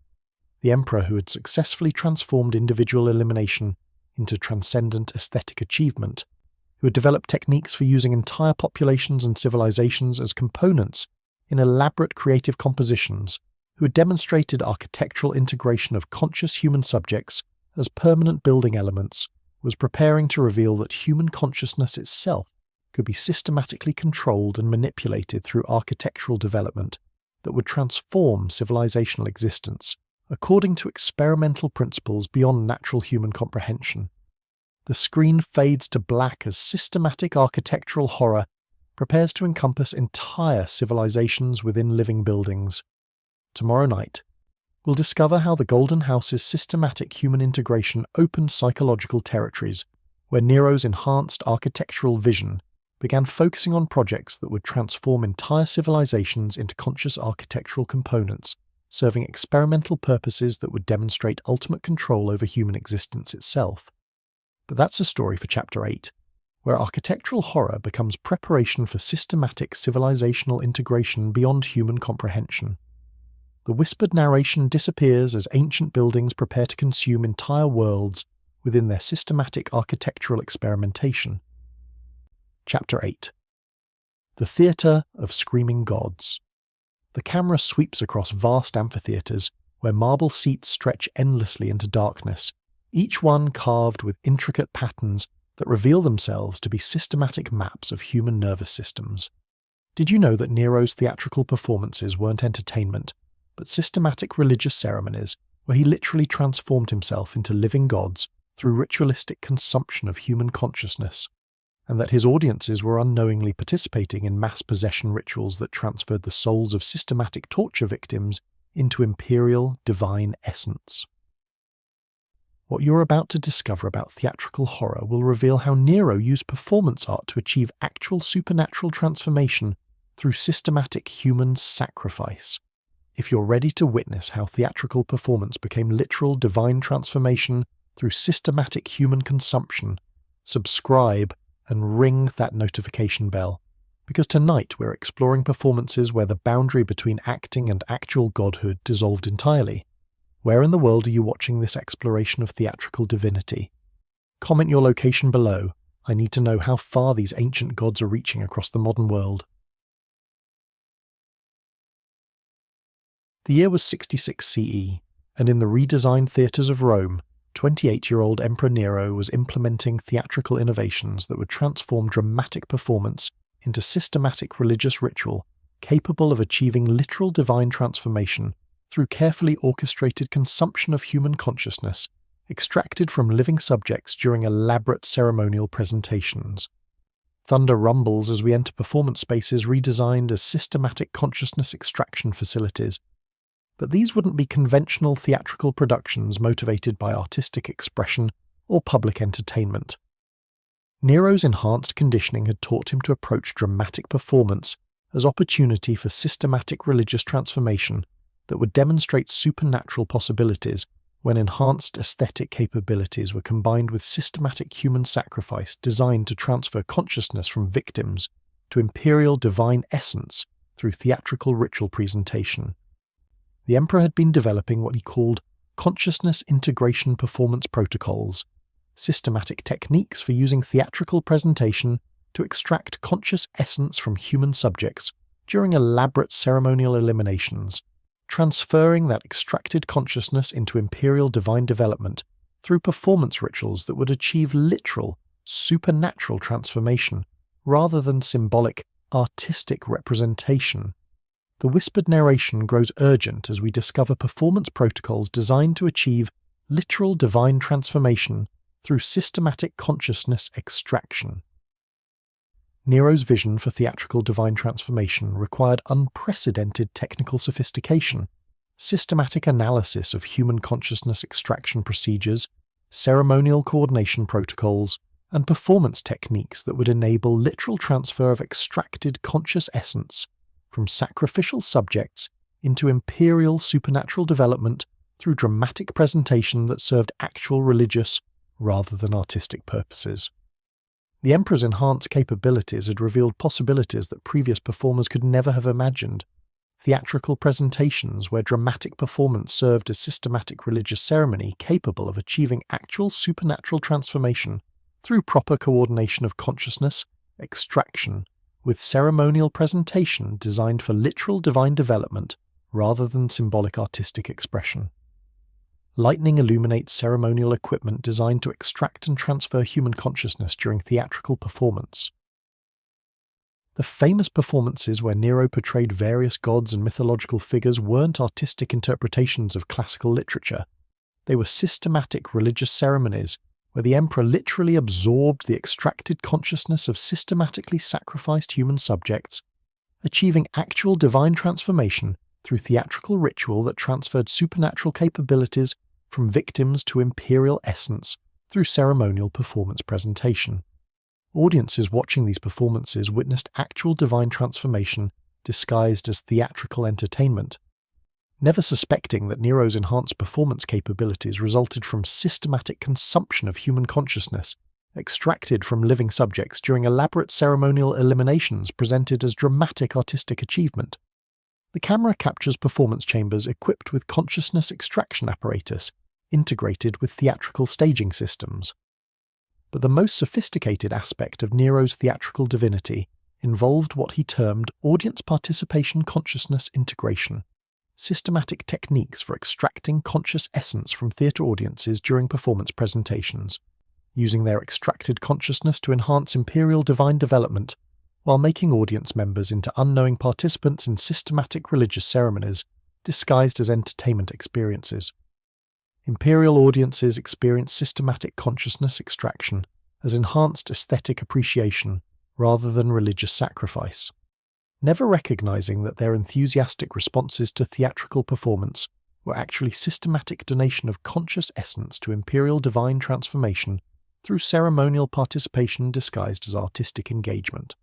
the Emperor who had successfully transformed individual elimination into transcendent aesthetic achievement, who had developed techniques for using entire populations and civilizations as components in elaborate creative compositions, who had demonstrated architectural integration of conscious human subjects as permanent building elements, was preparing to reveal that human consciousness itself could be systematically controlled and manipulated through architectural development that would transform civilizational existence according to experimental principles beyond natural human comprehension. The screen fades to black as systematic architectural horror prepares to encompass entire civilizations within living buildings. Tomorrow night, we'll discover how the Golden House's systematic human integration opened psychological territories, where Nero's enhanced architectural vision began focusing on projects that would transform entire civilizations into conscious architectural components, serving experimental purposes that would demonstrate ultimate control over human existence itself. But that's a story for Chapter 8, where architectural horror becomes preparation for systematic civilizational integration beyond human comprehension. The whispered narration disappears as ancient buildings prepare to consume entire worlds within their systematic architectural experimentation. Chapter 8. The Theatre of Screaming Gods. The camera sweeps across vast amphitheatres where marble seats stretch endlessly into darkness, each one carved with intricate patterns that reveal themselves to be systematic maps of human nervous systems. Did you know that Nero's theatrical performances weren't entertainment, but systematic religious ceremonies where he literally transformed himself into living gods through ritualistic consumption of human consciousness, and that his audiences were unknowingly participating in mass possession rituals that transferred the souls of systematic torture victims into imperial divine essence? What you're about to discover about theatrical horror will reveal how Nero used performance art to achieve actual supernatural transformation through systematic human sacrifice. If you're ready to witness how theatrical performance became literal divine transformation through systematic human consumption, subscribe and ring that notification bell, because tonight we're exploring performances where the boundary between acting and actual godhood dissolved entirely. Where in the world are you watching this exploration of theatrical divinity? Comment your location below. I need to know how far these ancient gods are reaching across the modern world. The year was 66 CE, and in the redesigned theatres of Rome, 28-year-old Emperor Nero was implementing theatrical innovations that would transform dramatic performance into systematic religious ritual capable of achieving literal divine transformation through carefully orchestrated consumption of human consciousness extracted from living subjects during elaborate ceremonial presentations. Thunder rumbles as we enter performance spaces redesigned as systematic consciousness extraction facilities. But these wouldn't be conventional theatrical productions motivated by artistic expression or public entertainment. Nero's enhanced conditioning had taught him to approach dramatic performance as opportunity for systematic religious transformation that would demonstrate supernatural possibilities when enhanced aesthetic capabilities were combined with systematic human sacrifice designed to transfer consciousness from victims to imperial divine essence through theatrical ritual presentation. The Emperor had been developing what he called consciousness integration performance protocols, systematic techniques for using theatrical presentation to extract conscious essence from human subjects during elaborate ceremonial eliminations, transferring that extracted consciousness into imperial divine development through performance rituals that would achieve literal, supernatural transformation rather than symbolic, artistic representation. The whispered narration grows urgent as we discover performance protocols designed to achieve literal divine transformation through systematic consciousness extraction. Nero's vision for theatrical divine transformation required unprecedented technical sophistication, systematic analysis of human consciousness extraction procedures, ceremonial coordination protocols, and performance techniques that would enable literal transfer of extracted conscious essence from sacrificial subjects into imperial supernatural development through dramatic presentation that served actual religious rather than artistic purposes. The Emperor's enhanced capabilities had revealed possibilities that previous performers could never have imagined. theatrical presentations where dramatic performance served as systematic religious ceremony capable of achieving actual supernatural transformation through proper coordination of consciousness, extraction, with ceremonial presentation designed for literal divine development rather than symbolic artistic expression. Lightning illuminates ceremonial equipment designed to extract and transfer human consciousness during theatrical performance. The famous performances where Nero portrayed various gods and mythological figures weren't artistic interpretations of classical literature. They were systematic religious ceremonies where the emperor literally absorbed the extracted consciousness of systematically sacrificed human subjects, achieving actual divine transformation through theatrical ritual that transferred supernatural capabilities from victims to imperial essence through ceremonial performance presentation. Audiences watching these performances witnessed actual divine transformation disguised as theatrical entertainment, never suspecting that Nero's enhanced performance capabilities resulted from systematic consumption of human consciousness, extracted from living subjects during elaborate ceremonial eliminations presented as dramatic artistic achievement. The camera captures performance chambers equipped with consciousness extraction apparatus, integrated with theatrical staging systems. But the most sophisticated aspect of Nero's theatrical divinity involved what he termed audience participation consciousness integration, systematic techniques for extracting conscious essence from theatre audiences during performance presentations, using their extracted consciousness to enhance imperial divine development, while making audience members into unknowing participants in systematic religious ceremonies disguised as entertainment experiences. Imperial audiences experience systematic consciousness extraction as enhanced aesthetic appreciation rather than religious sacrifice, never recognizing that their enthusiastic responses to theatrical performance were actually systematic donation of conscious essence to imperial divine transformation through ceremonial participation disguised as artistic engagement.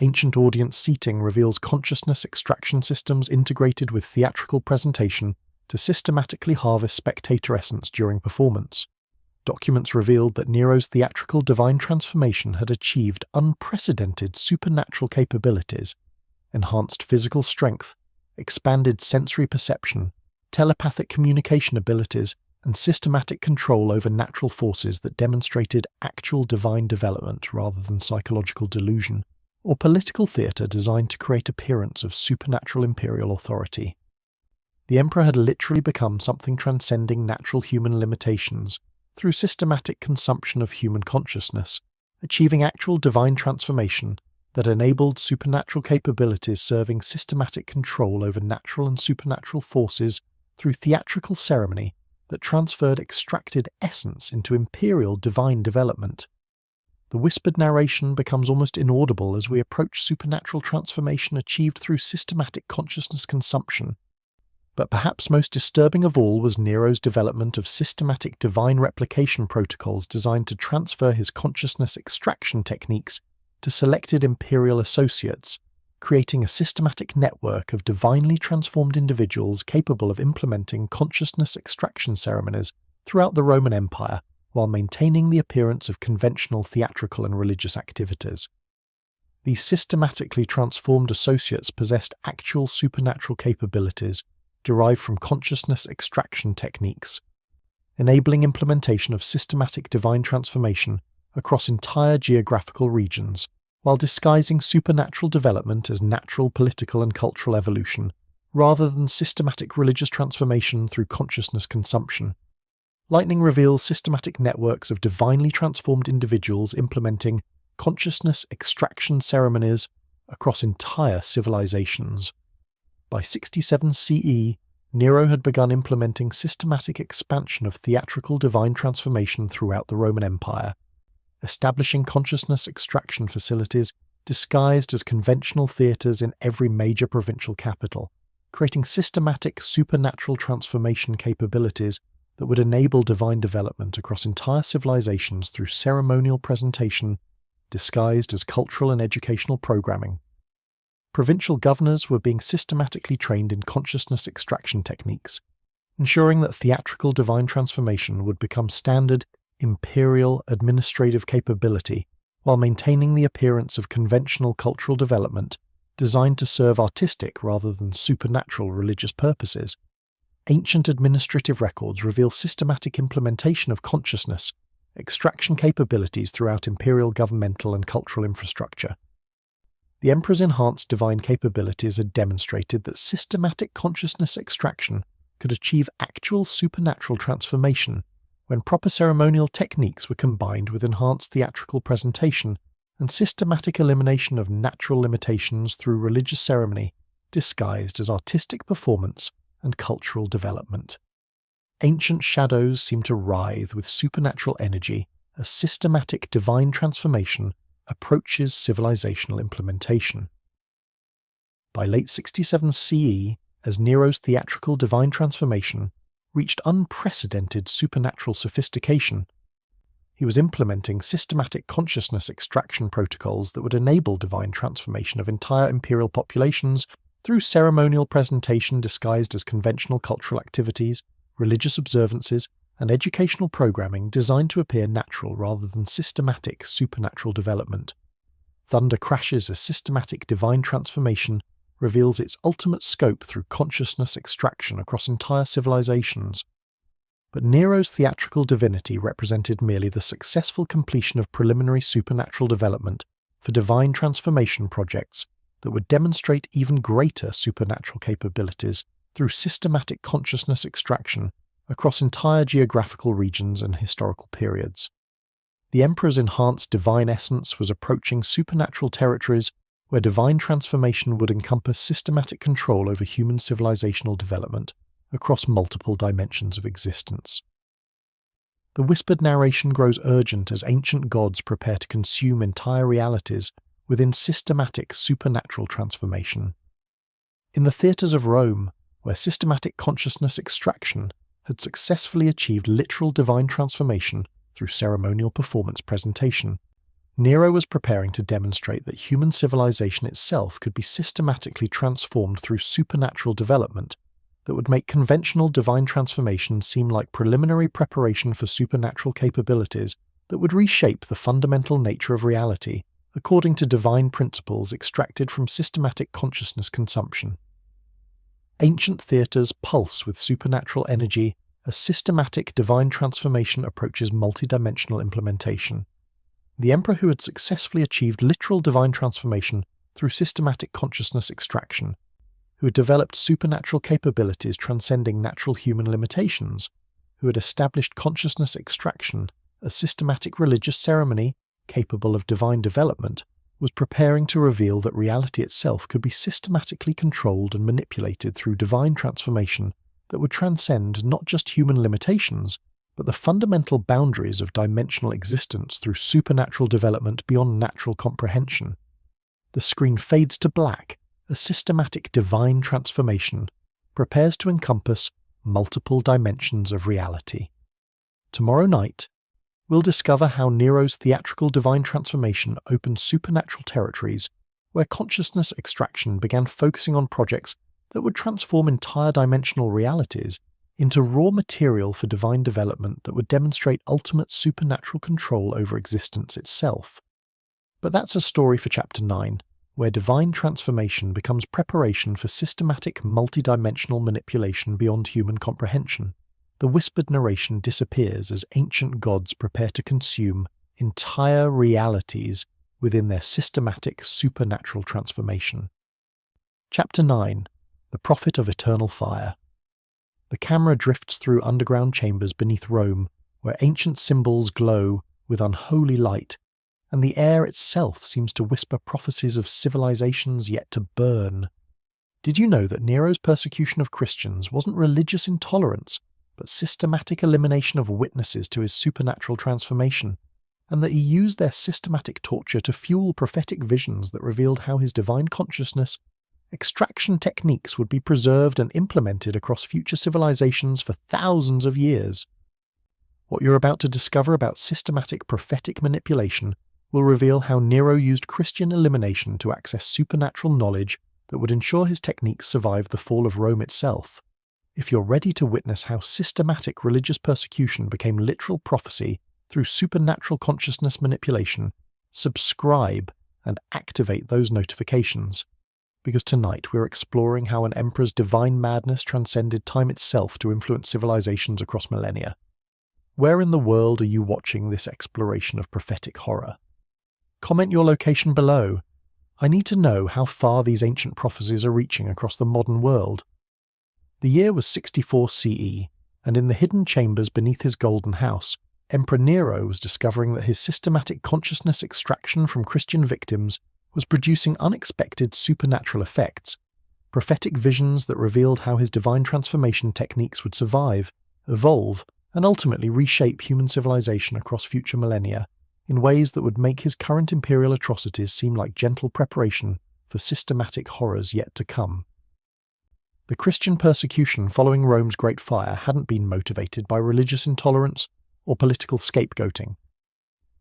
Ancient audience seating reveals consciousness extraction systems integrated with theatrical presentation to systematically harvest spectator essence during performance. Documents revealed that Nero's theatrical divine transformation had achieved unprecedented supernatural capabilities, enhanced physical strength, expanded sensory perception, telepathic communication abilities, and systematic control over natural forces that demonstrated actual divine development rather than psychological delusion, or political theatre designed to create appearance of supernatural imperial authority. The emperor had literally become something transcending natural human limitations through systematic consumption of human consciousness, achieving actual divine transformation that enabled supernatural capabilities serving systematic control over natural and supernatural forces through theatrical ceremony that transferred extracted essence into imperial divine development. The whispered narration becomes almost inaudible as we approach supernatural transformation achieved through systematic consciousness consumption. But perhaps most disturbing of all was Nero's development of systematic divine replication protocols designed to transfer his consciousness extraction techniques to selected imperial associates, creating a systematic network of divinely transformed individuals capable of implementing consciousness extraction ceremonies throughout the Roman Empire while maintaining the appearance of conventional theatrical and religious activities. These systematically transformed associates possessed actual supernatural capabilities derived from consciousness extraction techniques, enabling implementation of systematic divine transformation across entire geographical regions, while disguising supernatural development as natural political and cultural evolution, rather than systematic religious transformation through consciousness consumption. Lightning reveals systematic networks of divinely transformed individuals implementing consciousness extraction ceremonies across entire civilizations. By 67 CE, Nero had begun implementing systematic expansion of theatrical divine transformation throughout the Roman Empire, establishing consciousness extraction facilities disguised as conventional theatres in every major provincial capital, creating systematic supernatural transformation capabilities that would enable divine development across entire civilizations through ceremonial presentation disguised as cultural and educational programming. Provincial governors were being systematically trained in consciousness extraction techniques, ensuring that theatrical divine transformation would become standard imperial administrative capability while maintaining the appearance of conventional cultural development designed to serve artistic rather than supernatural religious purposes. Ancient administrative records reveal systematic implementation of consciousness, extraction capabilities throughout imperial governmental and cultural infrastructure. The Emperor's enhanced divine capabilities had demonstrated that systematic consciousness extraction could achieve actual supernatural transformation when proper ceremonial techniques were combined with enhanced theatrical presentation and systematic elimination of natural limitations through religious ceremony disguised as artistic performance and cultural development. Ancient shadows seem to writhe with supernatural energy as systematic divine transformation approaches civilizational implementation. By late 67 CE, as Nero's theatrical divine transformation reached unprecedented supernatural sophistication, he was implementing systematic consciousness extraction protocols that would enable divine transformation of entire imperial populations through ceremonial presentation disguised as conventional cultural activities, religious observances, and educational programming designed to appear natural rather than systematic supernatural development. Thunder crashes as systematic divine transformation reveals its ultimate scope through consciousness extraction across entire civilizations. But Nero's theatrical divinity represented merely the successful completion of preliminary supernatural development for divine transformation projects that would demonstrate even greater supernatural capabilities through systematic consciousness extraction across entire geographical regions and historical periods. The Emperor's enhanced divine essence was approaching supernatural territories where divine transformation would encompass systematic control over human civilizational development across multiple dimensions of existence. The whispered narration grows urgent as ancient gods prepare to consume entire realities within systematic supernatural transformation. In the theatres of Rome, where systematic consciousness extraction had successfully achieved literal divine transformation through ceremonial performance presentation, Nero was preparing to demonstrate that human civilization itself could be systematically transformed through supernatural development that would make conventional divine transformation seem like preliminary preparation for supernatural capabilities that would reshape the fundamental nature of reality according to divine principles extracted from systematic consciousness consumption. Ancient theatres pulse with supernatural energy as systematic divine transformation approaches multidimensional implementation. The Emperor, who had successfully achieved literal divine transformation through systematic consciousness extraction, who had developed supernatural capabilities transcending natural human limitations, who had established consciousness extraction as systematic religious ceremony capable of divine development, was preparing to reveal that reality itself could be systematically controlled and manipulated through divine transformation that would transcend not just human limitations, but the fundamental boundaries of dimensional existence through supernatural development beyond natural comprehension. The screen fades to black as systematic divine transformation prepares to encompass multiple dimensions of reality. Tomorrow night, we'll discover how Nero's theatrical divine transformation opened supernatural territories where consciousness extraction began focusing on projects that would transform entire dimensional realities into raw material for divine development that would demonstrate ultimate supernatural control over existence itself. But that's a story for Chapter 9, where divine transformation becomes preparation for systematic multidimensional manipulation beyond human comprehension. The whispered narration disappears as ancient gods prepare to consume entire realities within their systematic supernatural transformation. Chapter 9. The Prophet of Eternal Fire. The camera drifts through underground chambers beneath Rome, where ancient symbols glow with unholy light, and the air itself seems to whisper prophecies of civilizations yet to burn. Did you know that Nero's persecution of Christians wasn't religious intolerance, but systematic elimination of witnesses to his supernatural transformation, and that he used their systematic torture to fuel prophetic visions that revealed how his divine consciousness extraction techniques would be preserved and implemented across future civilizations for thousands of years? What you're about to discover about systematic prophetic manipulation will reveal how Nero used Christian elimination to access supernatural knowledge that would ensure his techniques survived the fall of Rome itself. If you're ready to witness how systematic religious persecution became literal prophecy through supernatural consciousness manipulation, subscribe and activate those notifications. because tonight we're exploring how an emperor's divine madness transcended time itself to influence civilizations across millennia. Where in the world are you watching this exploration of prophetic horror? Comment your location below. I need to know how far these ancient prophecies are reaching across the modern world. The year was 64 CE, and in the hidden chambers beneath his golden house, Emperor Nero was discovering that his systematic consciousness extraction from Christian victims was producing unexpected supernatural effects, prophetic visions that revealed how his divine transformation techniques would survive, evolve, and ultimately reshape human civilization across future millennia in ways that would make his current imperial atrocities seem like gentle preparation for systematic horrors yet to come. The Christian persecution following Rome's Great Fire hadn't been motivated by religious intolerance or political scapegoating.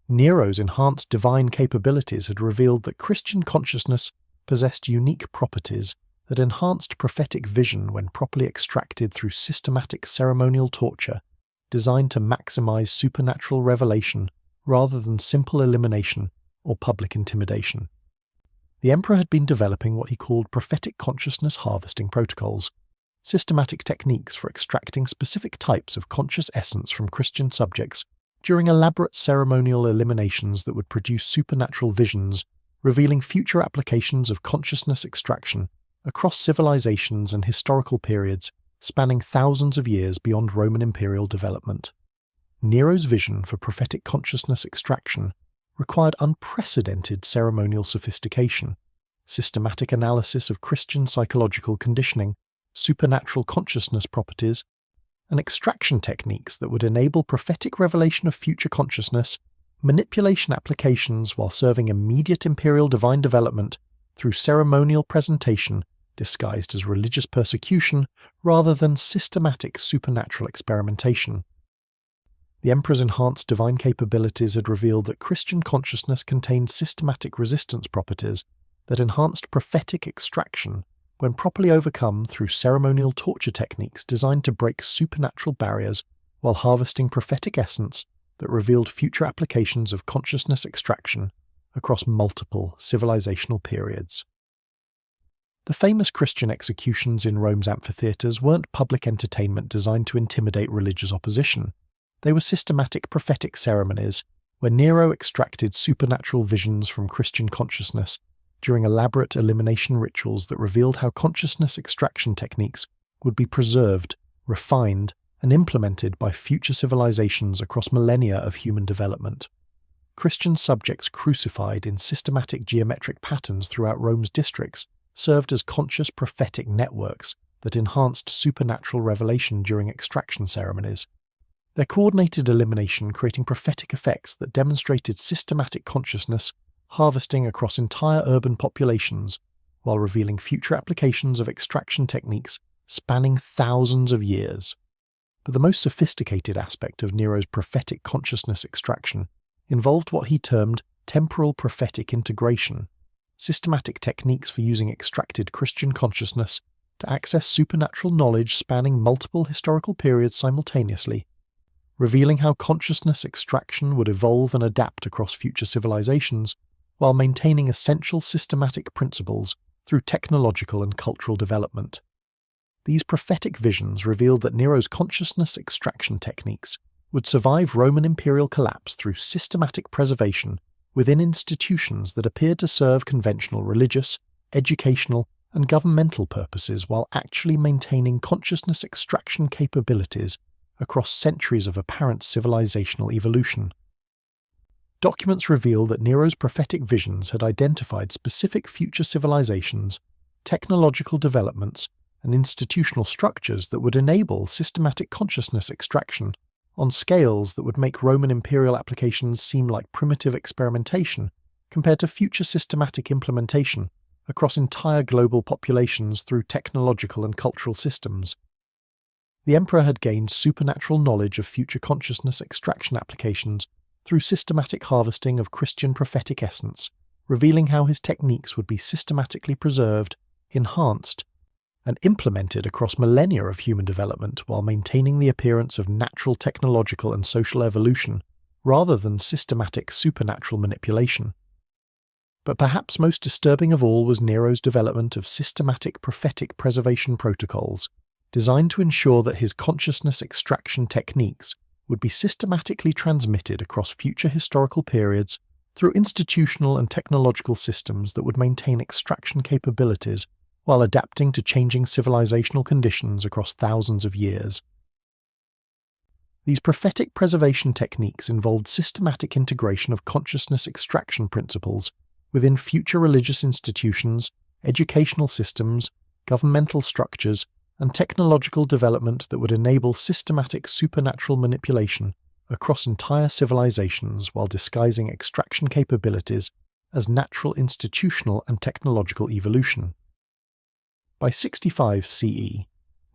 Nero's enhanced divine capabilities had revealed that Christian consciousness possessed unique properties that enhanced prophetic vision when properly extracted through systematic ceremonial torture designed to maximize supernatural revelation rather than simple elimination or public intimidation. The emperor had been developing what he called prophetic consciousness harvesting protocols, systematic techniques for extracting specific types of conscious essence from Christian subjects during elaborate ceremonial eliminations that would produce supernatural visions, revealing future applications of consciousness extraction across civilizations and historical periods spanning thousands of years beyond Roman imperial development. Nero's vision for prophetic consciousness extraction required unprecedented ceremonial sophistication, systematic analysis of Christian psychological conditioning, supernatural consciousness properties, and extraction techniques that would enable prophetic revelation of future consciousness, manipulation applications while serving immediate imperial divine development through ceremonial presentation disguised as religious persecution rather than systematic supernatural experimentation. The emperor's enhanced divine capabilities had revealed that Christian consciousness contained systematic resistance properties that enhanced prophetic extraction when properly overcome through ceremonial torture techniques designed to break supernatural barriers while harvesting prophetic essence that revealed future applications of consciousness extraction across multiple civilizational periods. The famous Christian executions in Rome's amphitheatres weren't public entertainment designed to intimidate religious opposition. They were systematic prophetic ceremonies where Nero extracted supernatural visions from Christian consciousness during elaborate elimination rituals that revealed how consciousness extraction techniques would be preserved, refined, and implemented by future civilizations across millennia of human development. Christian subjects crucified in systematic geometric patterns throughout Rome's districts served as conscious prophetic networks that enhanced supernatural revelation during extraction ceremonies. Their coordinated elimination creating prophetic effects that demonstrated systematic consciousness harvesting across entire urban populations while revealing future applications of extraction techniques spanning thousands of years. But the most sophisticated aspect of Nero's prophetic consciousness extraction involved what he termed temporal prophetic integration, systematic techniques for using extracted Christian consciousness to access supernatural knowledge spanning multiple historical periods simultaneously, revealing how consciousness extraction would evolve and adapt across future civilizations while maintaining essential systematic principles through technological and cultural development. These prophetic visions revealed that Nero's consciousness extraction techniques would survive Roman imperial collapse through systematic preservation within institutions that appeared to serve conventional religious, educational, and governmental purposes while actually maintaining consciousness extraction capabilities across centuries of apparent civilizational evolution. Documents reveal that Nero's prophetic visions had identified specific future civilizations, technological developments, and institutional structures that would enable systematic consciousness extraction on scales that would make Roman imperial applications seem like primitive experimentation compared to future systematic implementation across entire global populations through technological and cultural systems. The emperor had gained supernatural knowledge of future consciousness extraction applications through systematic harvesting of Christian prophetic essence, revealing how his techniques would be systematically preserved, enhanced, and implemented across millennia of human development while maintaining the appearance of natural technological and social evolution rather than systematic supernatural manipulation. But perhaps most disturbing of all was Nero's development of systematic prophetic preservation protocols, designed to ensure that his consciousness extraction techniques would be systematically transmitted across future historical periods through institutional and technological systems that would maintain extraction capabilities while adapting to changing civilizational conditions across thousands of years. These prophetic preservation techniques involved systematic integration of consciousness extraction principles within future religious institutions, educational systems, governmental structures, and technological development that would enable systematic supernatural manipulation across entire civilizations while disguising extraction capabilities as natural institutional and technological evolution. By 65 CE,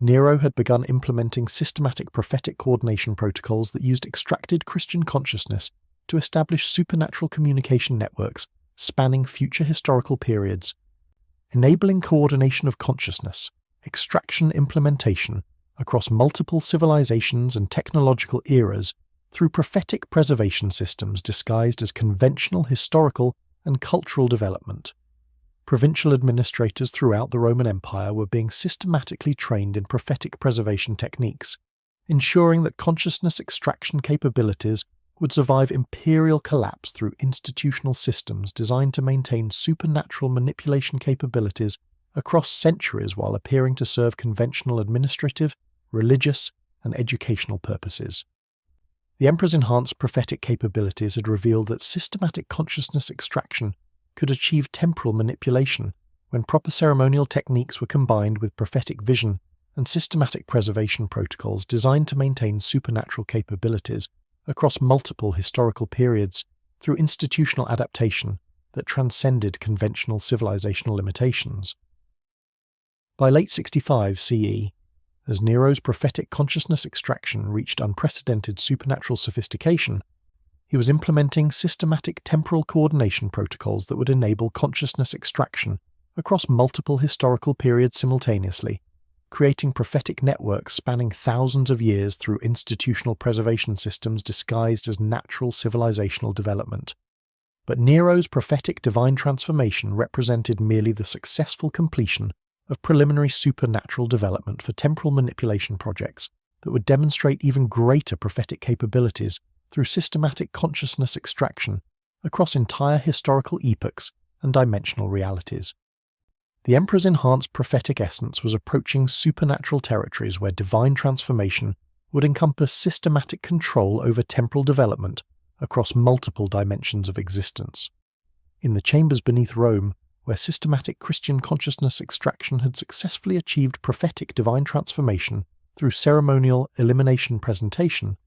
Nero had begun implementing systematic prophetic coordination protocols that used extracted Christian consciousness to establish supernatural communication networks spanning future historical periods, enabling coordination of consciousness, extraction implementation across multiple civilizations and technological eras through prophetic preservation systems disguised as conventional historical and cultural development. Provincial administrators throughout the Roman Empire were being systematically trained in prophetic preservation techniques, ensuring that consciousness extraction capabilities would survive imperial collapse through institutional systems designed to maintain supernatural manipulation capabilities across centuries while appearing to serve conventional administrative, religious, and educational purposes. The Emperor's enhanced prophetic capabilities had revealed that systematic consciousness extraction could achieve temporal manipulation when proper ceremonial techniques were combined with prophetic vision and systematic preservation protocols designed to maintain supernatural capabilities across multiple historical periods through institutional adaptation that transcended conventional civilizational limitations. By late 65 CE, as Nero's prophetic consciousness extraction reached unprecedented supernatural sophistication, he was implementing systematic temporal coordination protocols that would enable consciousness extraction across multiple historical periods simultaneously, creating prophetic networks spanning thousands of years through institutional preservation systems disguised as natural civilizational development. But Nero's prophetic divine transformation represented merely the successful completion of preliminary supernatural development for temporal manipulation projects that would demonstrate even greater prophetic capabilities through systematic consciousness extraction across entire historical epochs and dimensional realities. The Emperor's enhanced prophetic essence was approaching supernatural territories where divine transformation would encompass systematic control over temporal development across multiple dimensions of existence. In the chambers beneath Rome, where systematic Christian consciousness extraction had successfully achieved prophetic divine transformation through ceremonial elimination presentation,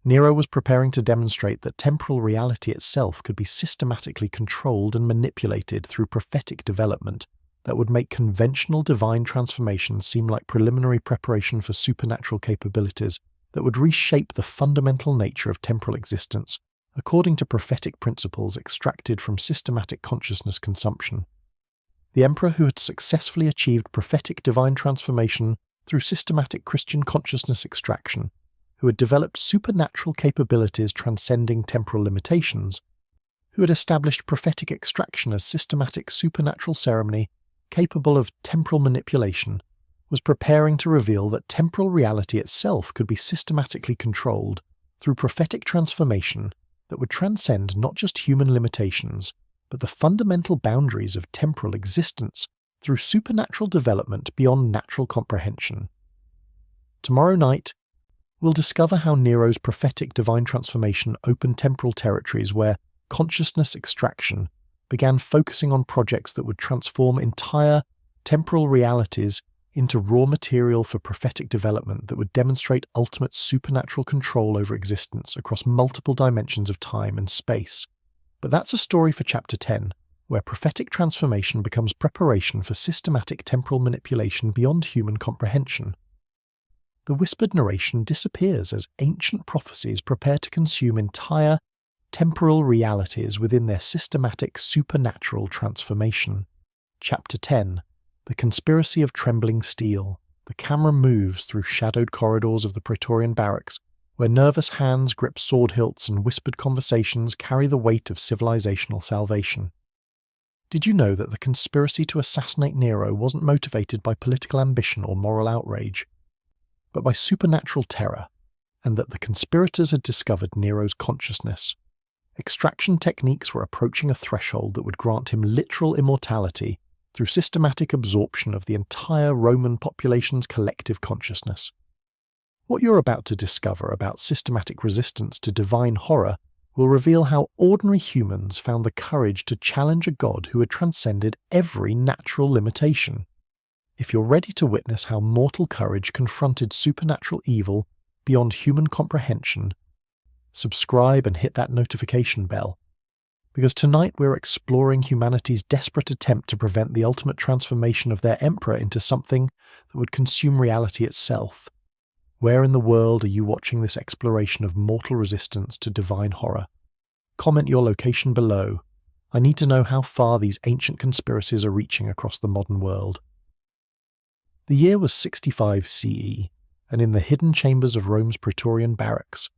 Nero was preparing to demonstrate that temporal reality itself could be systematically controlled and manipulated through prophetic development that would make conventional divine transformation seem like preliminary preparation for supernatural capabilities that would reshape the fundamental nature of temporal existence according to prophetic principles extracted from systematic consciousness consumption. The Emperor, who had successfully achieved prophetic divine transformation through systematic Christian consciousness extraction, who had developed supernatural capabilities transcending temporal limitations, who had established prophetic extraction as systematic supernatural ceremony capable of temporal manipulation, was preparing to reveal that temporal reality itself could be systematically controlled through prophetic transformation that would transcend not just human limitations, but the fundamental boundaries of temporal existence through supernatural development beyond natural comprehension. Tomorrow night, we'll discover how Nero's prophetic divine transformation opened temporal territories where consciousness extraction began focusing on projects that would transform entire temporal realities into raw material for prophetic development that would demonstrate ultimate supernatural control over existence across multiple dimensions of time and space. But that's a story for Chapter 10, where prophetic transformation becomes preparation for systematic temporal manipulation beyond human comprehension. The whispered narration disappears as ancient prophecies prepare to consume entire temporal realities within their systematic supernatural transformation. Chapter 10. The Conspiracy of Trembling Steel. The camera moves through shadowed corridors of the Praetorian barracks, where nervous hands grip sword hilts and whispered conversations carry the weight of civilizational salvation. Did you know that the conspiracy to assassinate Nero wasn't motivated by political ambition or moral outrage, but by supernatural terror, and that the conspirators had discovered Nero's consciousness? Extraction techniques were approaching a threshold that would grant him literal immortality through systematic absorption of the entire Roman population's collective consciousness. What you're about to discover about systematic resistance to divine horror will reveal how ordinary humans found the courage to challenge a god who had transcended every natural limitation. If you're ready to witness how mortal courage confronted supernatural evil beyond human comprehension, subscribe and hit that notification bell, because tonight we're exploring humanity's desperate attempt to prevent the ultimate transformation of their emperor into something that would consume reality itself. Where in the world are you watching this exploration of mortal resistance to divine horror? Comment your location below. I need to know how far these ancient conspiracies are reaching across the modern world. The year was 65 CE, and in the hidden chambers of Rome's Praetorian barracks,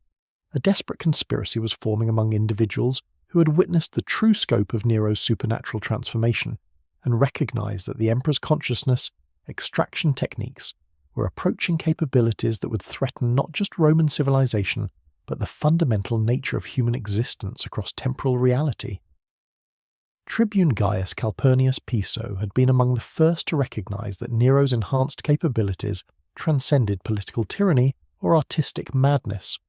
a desperate conspiracy was forming among individuals who had witnessed the true scope of Nero's supernatural transformation and recognized that the emperor's consciousness extraction techniques were approaching capabilities that would threaten not just Roman civilization, but the fundamental nature of human existence across temporal reality. Tribune Gaius Calpurnius Piso had been among the first to recognize that Nero's enhanced capabilities transcended political tyranny or artistic madness.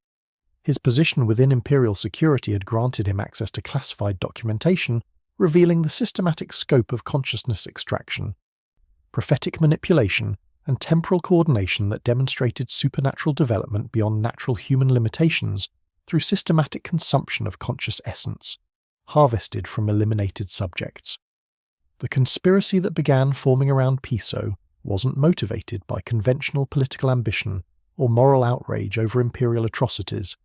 His position within imperial security had granted him access to classified documentation revealing the systematic scope of consciousness extraction, prophetic manipulation, and temporal coordination that demonstrated supernatural development beyond natural human limitations through systematic consumption of conscious essence, harvested from eliminated subjects. The conspiracy that began forming around Piso wasn't motivated by conventional political ambition or moral outrage over imperial atrocities.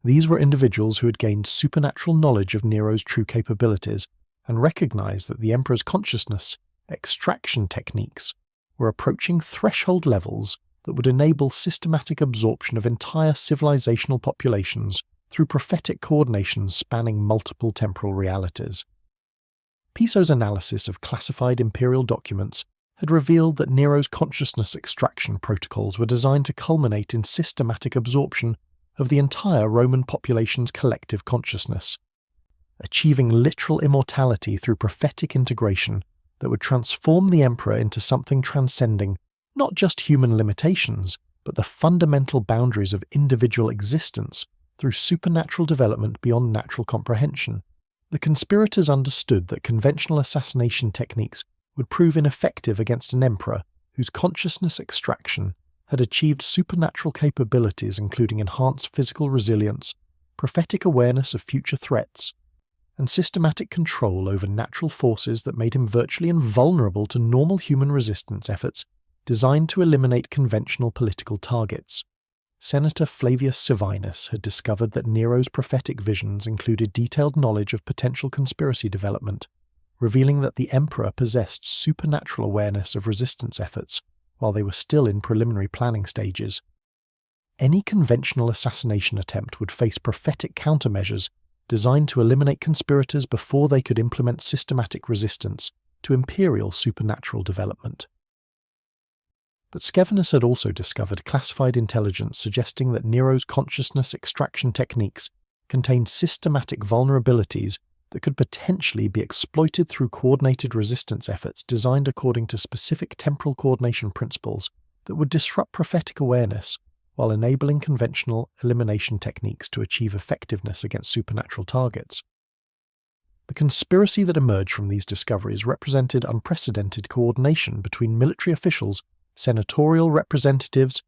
These were individuals who had gained supernatural knowledge of Nero's true capabilities and recognized that the emperor's consciousness extraction techniques were approaching threshold levels that would enable systematic absorption of entire civilizational populations through prophetic coordination spanning multiple temporal realities. Piso's analysis of classified imperial documents had revealed that Nero's consciousness extraction protocols were designed to culminate in systematic absorption of the entire Roman population's collective consciousness, achieving literal immortality through prophetic integration that would transform the emperor into something transcending not just human limitations, but the fundamental boundaries of individual existence through supernatural development beyond natural comprehension. The conspirators understood that conventional assassination techniques would prove ineffective against an emperor whose consciousness extraction had achieved supernatural capabilities including enhanced physical resilience, prophetic awareness of future threats, and systematic control over natural forces that made him virtually invulnerable to normal human resistance efforts designed to eliminate conventional political targets. Senator Flavius Servinus had discovered that Nero's prophetic visions included detailed knowledge of potential conspiracy development, revealing that the emperor possessed supernatural awareness of resistance efforts while they were still in preliminary planning stages. Any conventional assassination attempt would face prophetic countermeasures designed to eliminate conspirators before they could implement systematic resistance to imperial supernatural development. But Scevinus had also discovered classified intelligence suggesting that Nero's consciousness extraction techniques contained systematic vulnerabilities that could potentially be exploited through coordinated resistance efforts designed according to specific temporal coordination principles that would disrupt prophetic awareness while enabling conventional elimination techniques to achieve effectiveness against supernatural targets. The conspiracy that emerged from these discoveries represented unprecedented coordination between military officials, senatorial representatives,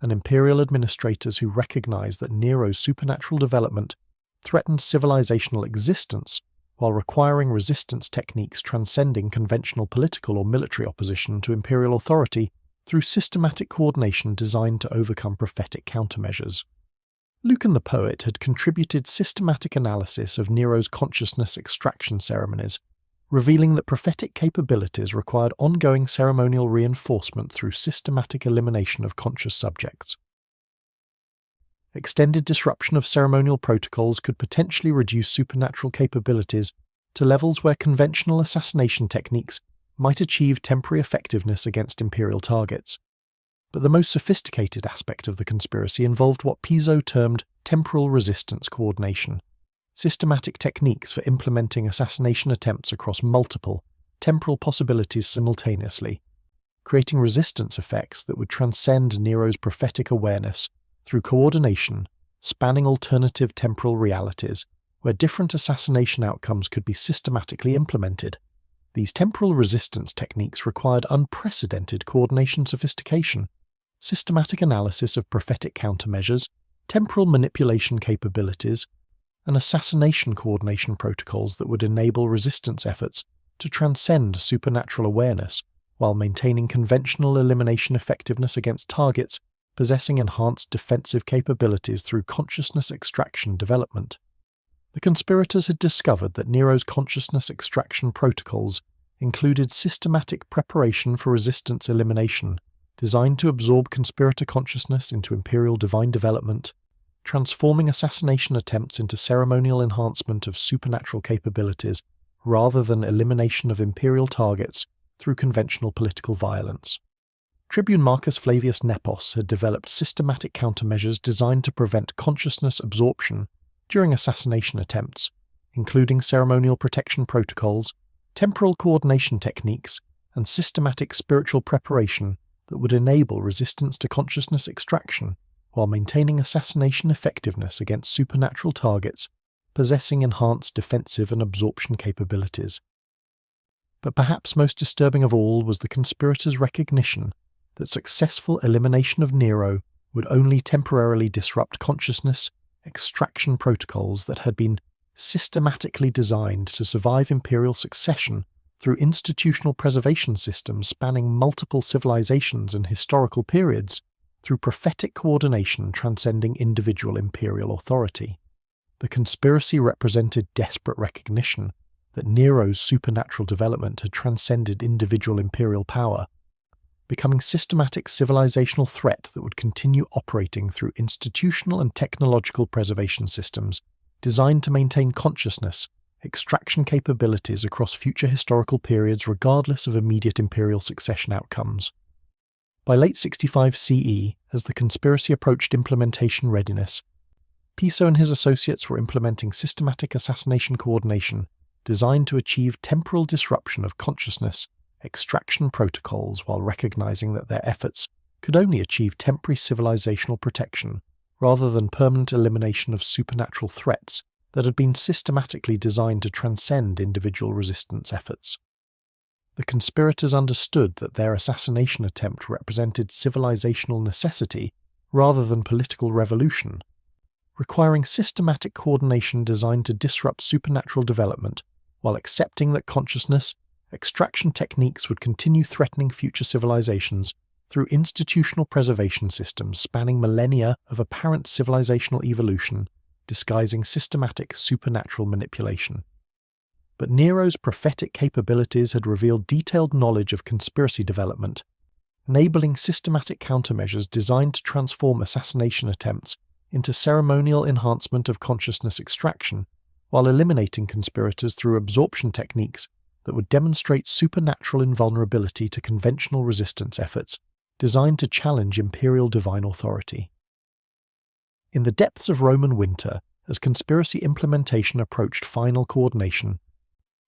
and imperial administrators who recognized that Nero's supernatural development threatened civilizational existence while requiring resistance techniques transcending conventional political or military opposition to imperial authority through systematic coordination designed to overcome prophetic countermeasures. Lucan the poet had contributed systematic analysis of Nero's consciousness extraction ceremonies, revealing that prophetic capabilities required ongoing ceremonial reinforcement through systematic elimination of conscious subjects. Extended disruption of ceremonial protocols could potentially reduce supernatural capabilities to levels where conventional assassination techniques might achieve temporary effectiveness against imperial targets. But the most sophisticated aspect of the conspiracy involved what Piso termed temporal resistance coordination, systematic techniques for implementing assassination attempts across multiple, temporal possibilities simultaneously, creating resistance effects that would transcend Nero's prophetic awareness through coordination spanning alternative temporal realities where different assassination outcomes could be systematically implemented. These temporal resistance techniques required unprecedented coordination sophistication, systematic analysis of prophetic countermeasures, temporal manipulation capabilities, and assassination coordination protocols that would enable resistance efforts to transcend supernatural awareness while maintaining conventional elimination effectiveness against targets possessing enhanced defensive capabilities through consciousness extraction development. The conspirators had discovered that Nero's consciousness extraction protocols included systematic preparation for resistance elimination, designed to absorb conspirator consciousness into imperial divine development, transforming assassination attempts into ceremonial enhancement of supernatural capabilities rather than elimination of imperial targets through conventional political violence. Tribune Marcus Flavius Nepos had developed systematic countermeasures designed to prevent consciousness absorption during assassination attempts, including ceremonial protection protocols, temporal coordination techniques, and systematic spiritual preparation that would enable resistance to consciousness extraction while maintaining assassination effectiveness against supernatural targets possessing enhanced defensive and absorption capabilities. But perhaps most disturbing of all was the conspirators' recognition that successful elimination of Nero would only temporarily disrupt consciousness extraction protocols that had been systematically designed to survive imperial succession through institutional preservation systems spanning multiple civilizations and historical periods, through prophetic coordination transcending individual imperial authority. The conspiracy represented desperate recognition that Nero's supernatural development had transcended individual imperial power, becoming systematic civilizational threat that would continue operating through institutional and technological preservation systems designed to maintain consciousness, extraction capabilities across future historical periods regardless of immediate imperial succession outcomes. By late 65 CE, as the conspiracy approached implementation readiness, Piso and his associates were implementing systematic assassination coordination designed to achieve temporal disruption of consciousness extraction protocols while recognizing that their efforts could only achieve temporary civilizational protection rather than permanent elimination of supernatural threats that had been systematically designed to transcend individual resistance efforts. The conspirators understood that their assassination attempt represented civilizational necessity rather than political revolution, requiring systematic coordination designed to disrupt supernatural development while accepting that consciousness extraction techniques would continue threatening future civilizations through institutional preservation systems spanning millennia of apparent civilizational evolution, disguising systematic supernatural manipulation. But Nero's prophetic capabilities had revealed detailed knowledge of conspiracy development, enabling systematic countermeasures designed to transform assassination attempts into ceremonial enhancement of consciousness extraction, while eliminating conspirators through absorption techniques that would demonstrate supernatural invulnerability to conventional resistance efforts designed to challenge imperial divine authority. In the depths of Roman winter, as conspiracy implementation approached final coordination,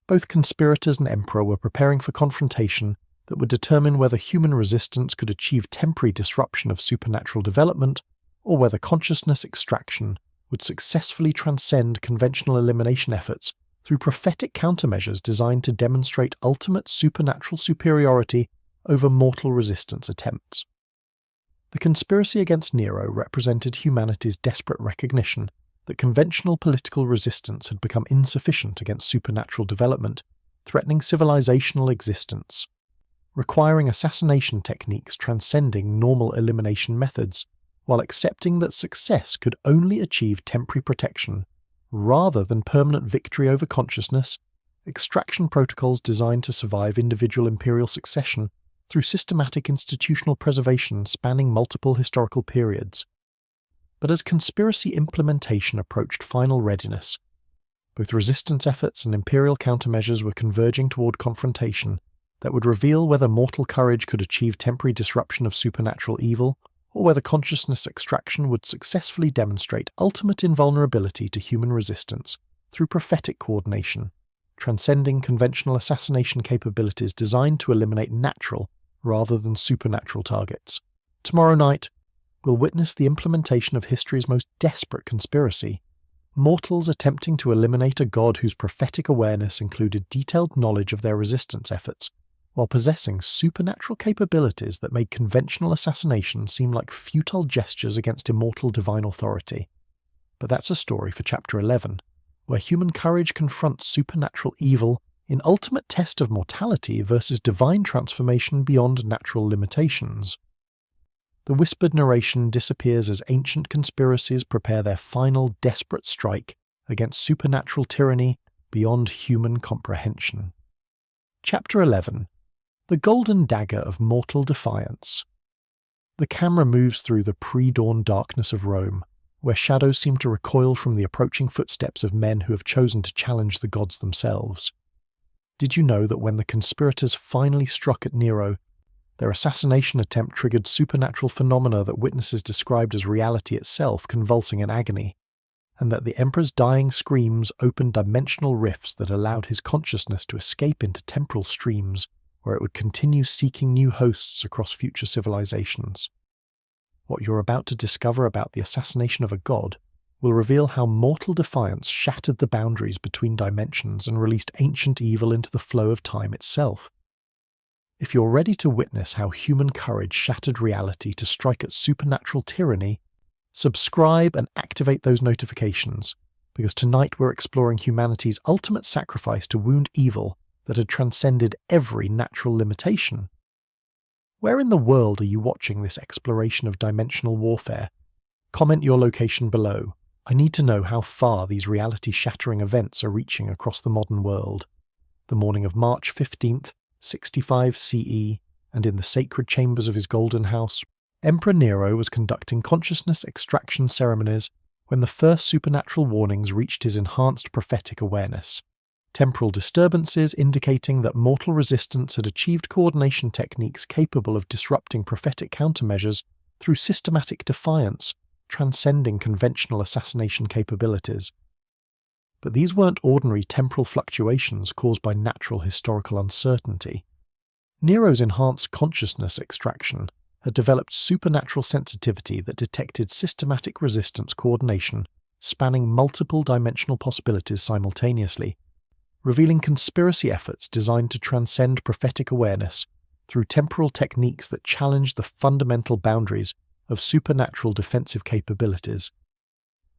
both conspirators and emperor were preparing for confrontation that would determine whether human resistance could achieve temporary disruption of supernatural development or whether consciousness extraction would successfully transcend conventional elimination efforts through prophetic countermeasures designed to demonstrate ultimate supernatural superiority over mortal resistance attempts. The conspiracy against Nero represented humanity's desperate recognition that conventional political resistance had become insufficient against supernatural development, threatening civilizational existence, requiring assassination techniques transcending normal elimination methods, while accepting that success could only achieve temporary protection rather than permanent victory over consciousness, extraction protocols designed to survive individual imperial succession through systematic institutional preservation spanning multiple historical periods. But as conspiracy implementation approached final readiness, Both resistance efforts and imperial countermeasures were converging toward confrontation that would reveal whether mortal courage could achieve temporary disruption of supernatural evil, or whether consciousness extraction would successfully demonstrate ultimate invulnerability to human resistance through prophetic coordination, transcending conventional assassination capabilities designed to eliminate natural rather than supernatural targets. Tomorrow night, we'll witness the implementation of history's most desperate conspiracy, mortals attempting to eliminate a god whose prophetic awareness included detailed knowledge of their resistance efforts, while possessing supernatural capabilities that made conventional assassination seem like futile gestures against immortal divine authority. But that's a story for Chapter 11, where human courage confronts supernatural evil in ultimate test of mortality versus divine transformation beyond natural limitations. The whispered narration disappears as ancient conspiracies prepare their final desperate strike against supernatural tyranny beyond human comprehension. Chapter 11. The Golden Dagger of Mortal Defiance. The camera moves through the pre-dawn darkness of Rome, where shadows seem to recoil from the approaching footsteps of men who have chosen to challenge the gods themselves. Did you know that when the conspirators finally struck at Nero, their assassination attempt triggered supernatural phenomena that witnesses described as reality itself convulsing in agony, and that the emperor's dying screams opened dimensional rifts that allowed his consciousness to escape into temporal streams, where it would continue seeking new hosts across future civilizations? What you're about to discover about the assassination of a god will reveal how mortal defiance shattered the boundaries between dimensions and released ancient evil into the flow of time itself. If you're ready to witness how human courage shattered reality to strike at supernatural tyranny, subscribe and activate those notifications, because tonight we're exploring humanity's ultimate sacrifice to wound evil that had transcended every natural limitation. Where in the world are you watching this exploration of dimensional warfare? Comment your location below. I need to know how far these reality-shattering events are reaching across the modern world. The morning of March 15th, 65 CE, and in the sacred chambers of his golden house, Emperor Nero was conducting consciousness extraction ceremonies when the first supernatural warnings reached his enhanced prophetic awareness. Temporal disturbances indicating that mortal resistance had achieved coordination techniques capable of disrupting prophetic countermeasures through systematic defiance, transcending conventional assassination capabilities. But these weren't ordinary temporal fluctuations caused by natural historical uncertainty. Nero's enhanced consciousness extraction had developed supernatural sensitivity that detected systematic resistance coordination spanning multiple dimensional possibilities simultaneously, revealing conspiracy efforts designed to transcend prophetic awareness through temporal techniques that challenged the fundamental boundaries of supernatural defensive capabilities.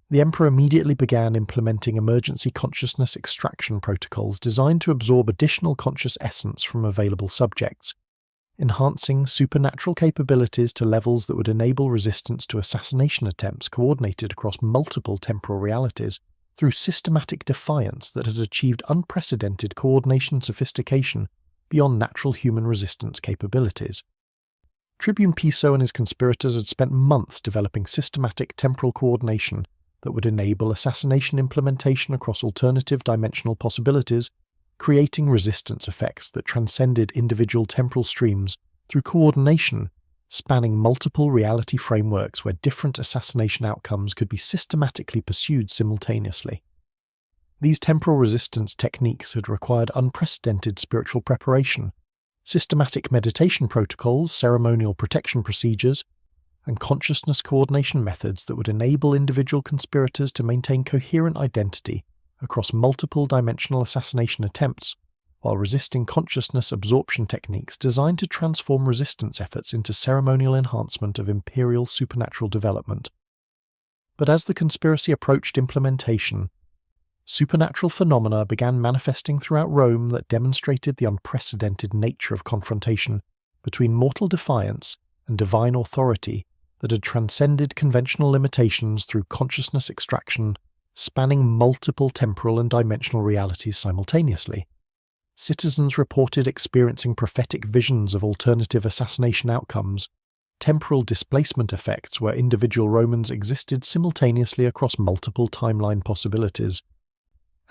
The Emperor immediately began implementing emergency consciousness extraction protocols designed to absorb additional conscious essence from available subjects, enhancing supernatural capabilities to levels that would enable resistance to assassination attempts coordinated across multiple temporal realities through systematic defiance that had achieved unprecedented coordination sophistication beyond natural human resistance capabilities. Tribune Piso and his conspirators had spent months developing systematic temporal coordination that would enable assassination implementation across alternative dimensional possibilities, creating resistance effects that transcended individual temporal streams through coordination spanning multiple reality frameworks where different assassination outcomes could be systematically pursued simultaneously. These temporal resistance techniques had required unprecedented spiritual preparation, systematic meditation protocols, ceremonial protection procedures, and consciousness coordination methods that would enable individual conspirators to maintain coherent identity across multiple dimensional assassination attempts, while resisting consciousness absorption techniques designed to transform resistance efforts into ceremonial enhancement of imperial supernatural development. But as the conspiracy approached implementation, supernatural phenomena began manifesting throughout Rome that demonstrated the unprecedented nature of confrontation between mortal defiance and divine authority that had transcended conventional limitations through consciousness extraction, spanning multiple temporal and dimensional realities simultaneously. Citizens reported experiencing prophetic visions of alternative assassination outcomes, temporal displacement effects where individual Romans existed simultaneously across multiple timeline possibilities,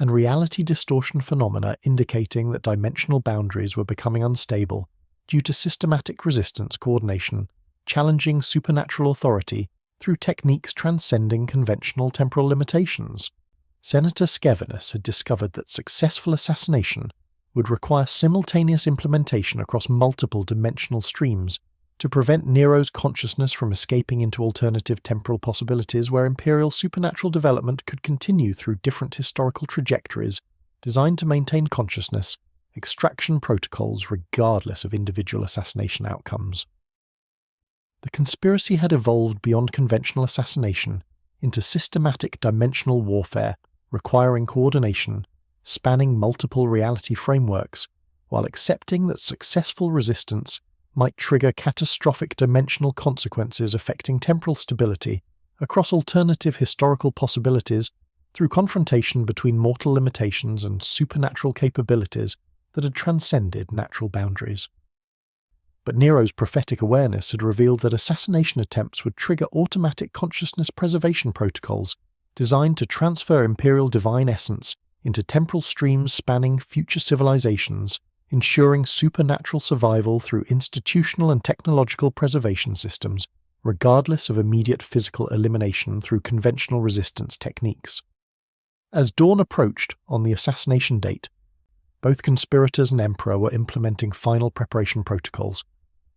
and reality distortion phenomena indicating that dimensional boundaries were becoming unstable due to systematic resistance coordination, challenging supernatural authority through techniques transcending conventional temporal limitations. Senator Skevinus had discovered that successful assassination would require simultaneous implementation across multiple dimensional streams to prevent Nero's consciousness from escaping into alternative temporal possibilities where imperial supernatural development could continue through different historical trajectories designed to maintain consciousness, extraction protocols regardless of individual assassination outcomes. The conspiracy had evolved beyond conventional assassination into systematic dimensional warfare requiring coordination, spanning multiple reality frameworks, while accepting that successful resistance might trigger catastrophic dimensional consequences affecting temporal stability across alternative historical possibilities through confrontation between mortal limitations and supernatural capabilities that had transcended natural boundaries. But Nero's prophetic awareness had revealed that assassination attempts would trigger automatic consciousness preservation protocols designed to transfer imperial divine essence into temporal streams spanning future civilizations, ensuring supernatural survival through institutional and technological preservation systems, regardless of immediate physical elimination through conventional resistance techniques. As dawn approached on the assassination date, both conspirators and Emperor were implementing final preparation protocols,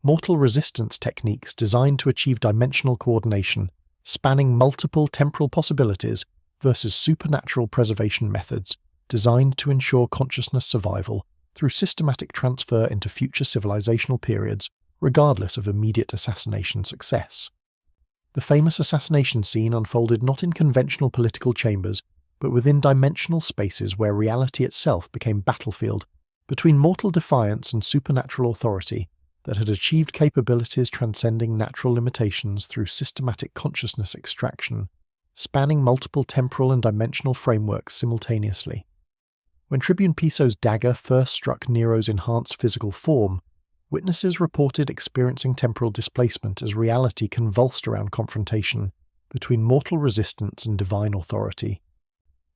mortal resistance techniques designed to achieve dimensional coordination, spanning multiple temporal possibilities versus supernatural preservation methods designed to ensure consciousness survival through systematic transfer into future civilizational periods, regardless of immediate assassination success. The famous assassination scene unfolded not in conventional political chambers, but within dimensional spaces where reality itself became battlefield between mortal defiance and supernatural authority that had achieved capabilities transcending natural limitations through systematic consciousness extraction, spanning multiple temporal and dimensional frameworks simultaneously. When Tribune Piso's dagger first struck Nero's enhanced physical form, witnesses reported experiencing temporal displacement as reality convulsed around confrontation between mortal resistance and divine authority,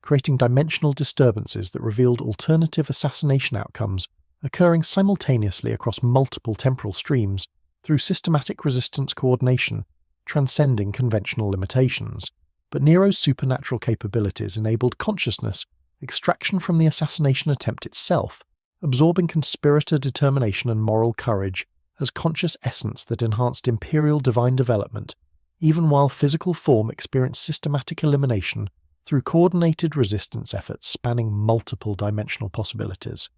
creating dimensional disturbances that revealed alternative assassination outcomes occurring simultaneously across multiple temporal streams through systematic resistance coordination, transcending conventional limitations. But Nero's supernatural capabilities enabled consciousness extraction from the assassination attempt itself, absorbing conspirator determination and moral courage as conscious essence that enhanced imperial divine development, even while physical form experienced systematic elimination through coordinated resistance efforts spanning multiple dimensional possibilities.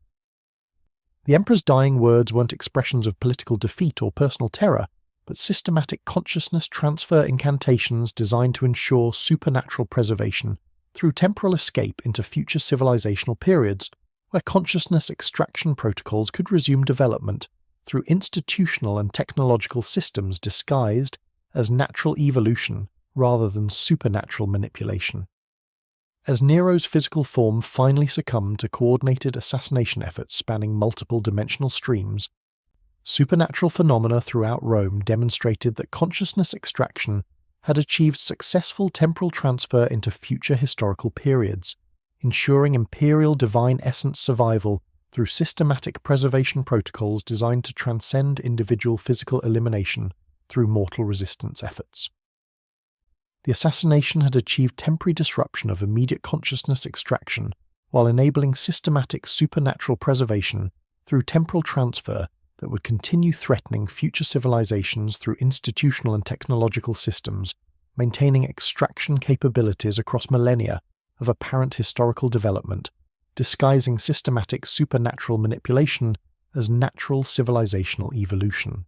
The Emperor's dying words weren't expressions of political defeat or personal terror, but systematic consciousness transfer incantations designed to ensure supernatural preservation through temporal escape into future civilizational periods where consciousness extraction protocols could resume development through institutional and technological systems disguised as natural evolution rather than supernatural manipulation. As Nero's physical form finally succumbed to coordinated assassination efforts spanning multiple dimensional streams, supernatural phenomena throughout Rome demonstrated that consciousness extraction had achieved successful temporal transfer into future historical periods, ensuring imperial divine essence survival through systematic preservation protocols designed to transcend individual physical elimination through mortal resistance efforts. The assassination had achieved temporary disruption of immediate consciousness extraction while enabling systematic supernatural preservation through temporal transfer that would continue threatening future civilizations through institutional and technological systems, maintaining extraction capabilities across millennia of apparent historical development, disguising systematic supernatural manipulation as natural civilizational evolution.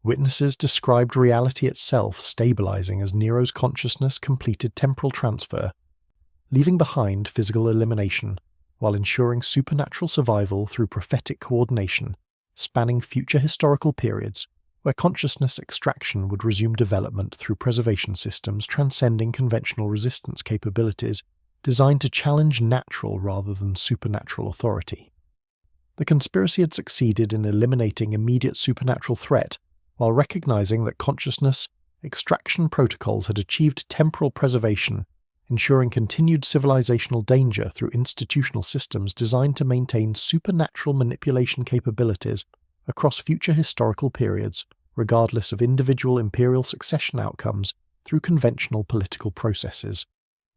Witnesses described reality itself stabilizing as Nero's consciousness completed temporal transfer, leaving behind physical elimination while ensuring supernatural survival through prophetic coordination, spanning future historical periods where consciousness extraction would resume development through preservation systems transcending conventional resistance capabilities designed to challenge natural rather than supernatural authority. The conspiracy had succeeded in eliminating immediate supernatural threat while recognizing that consciousness extraction protocols had achieved temporal preservation ensuring continued civilizational danger through institutional systems designed to maintain supernatural manipulation capabilities across future historical periods, regardless of individual imperial succession outcomes through conventional political processes.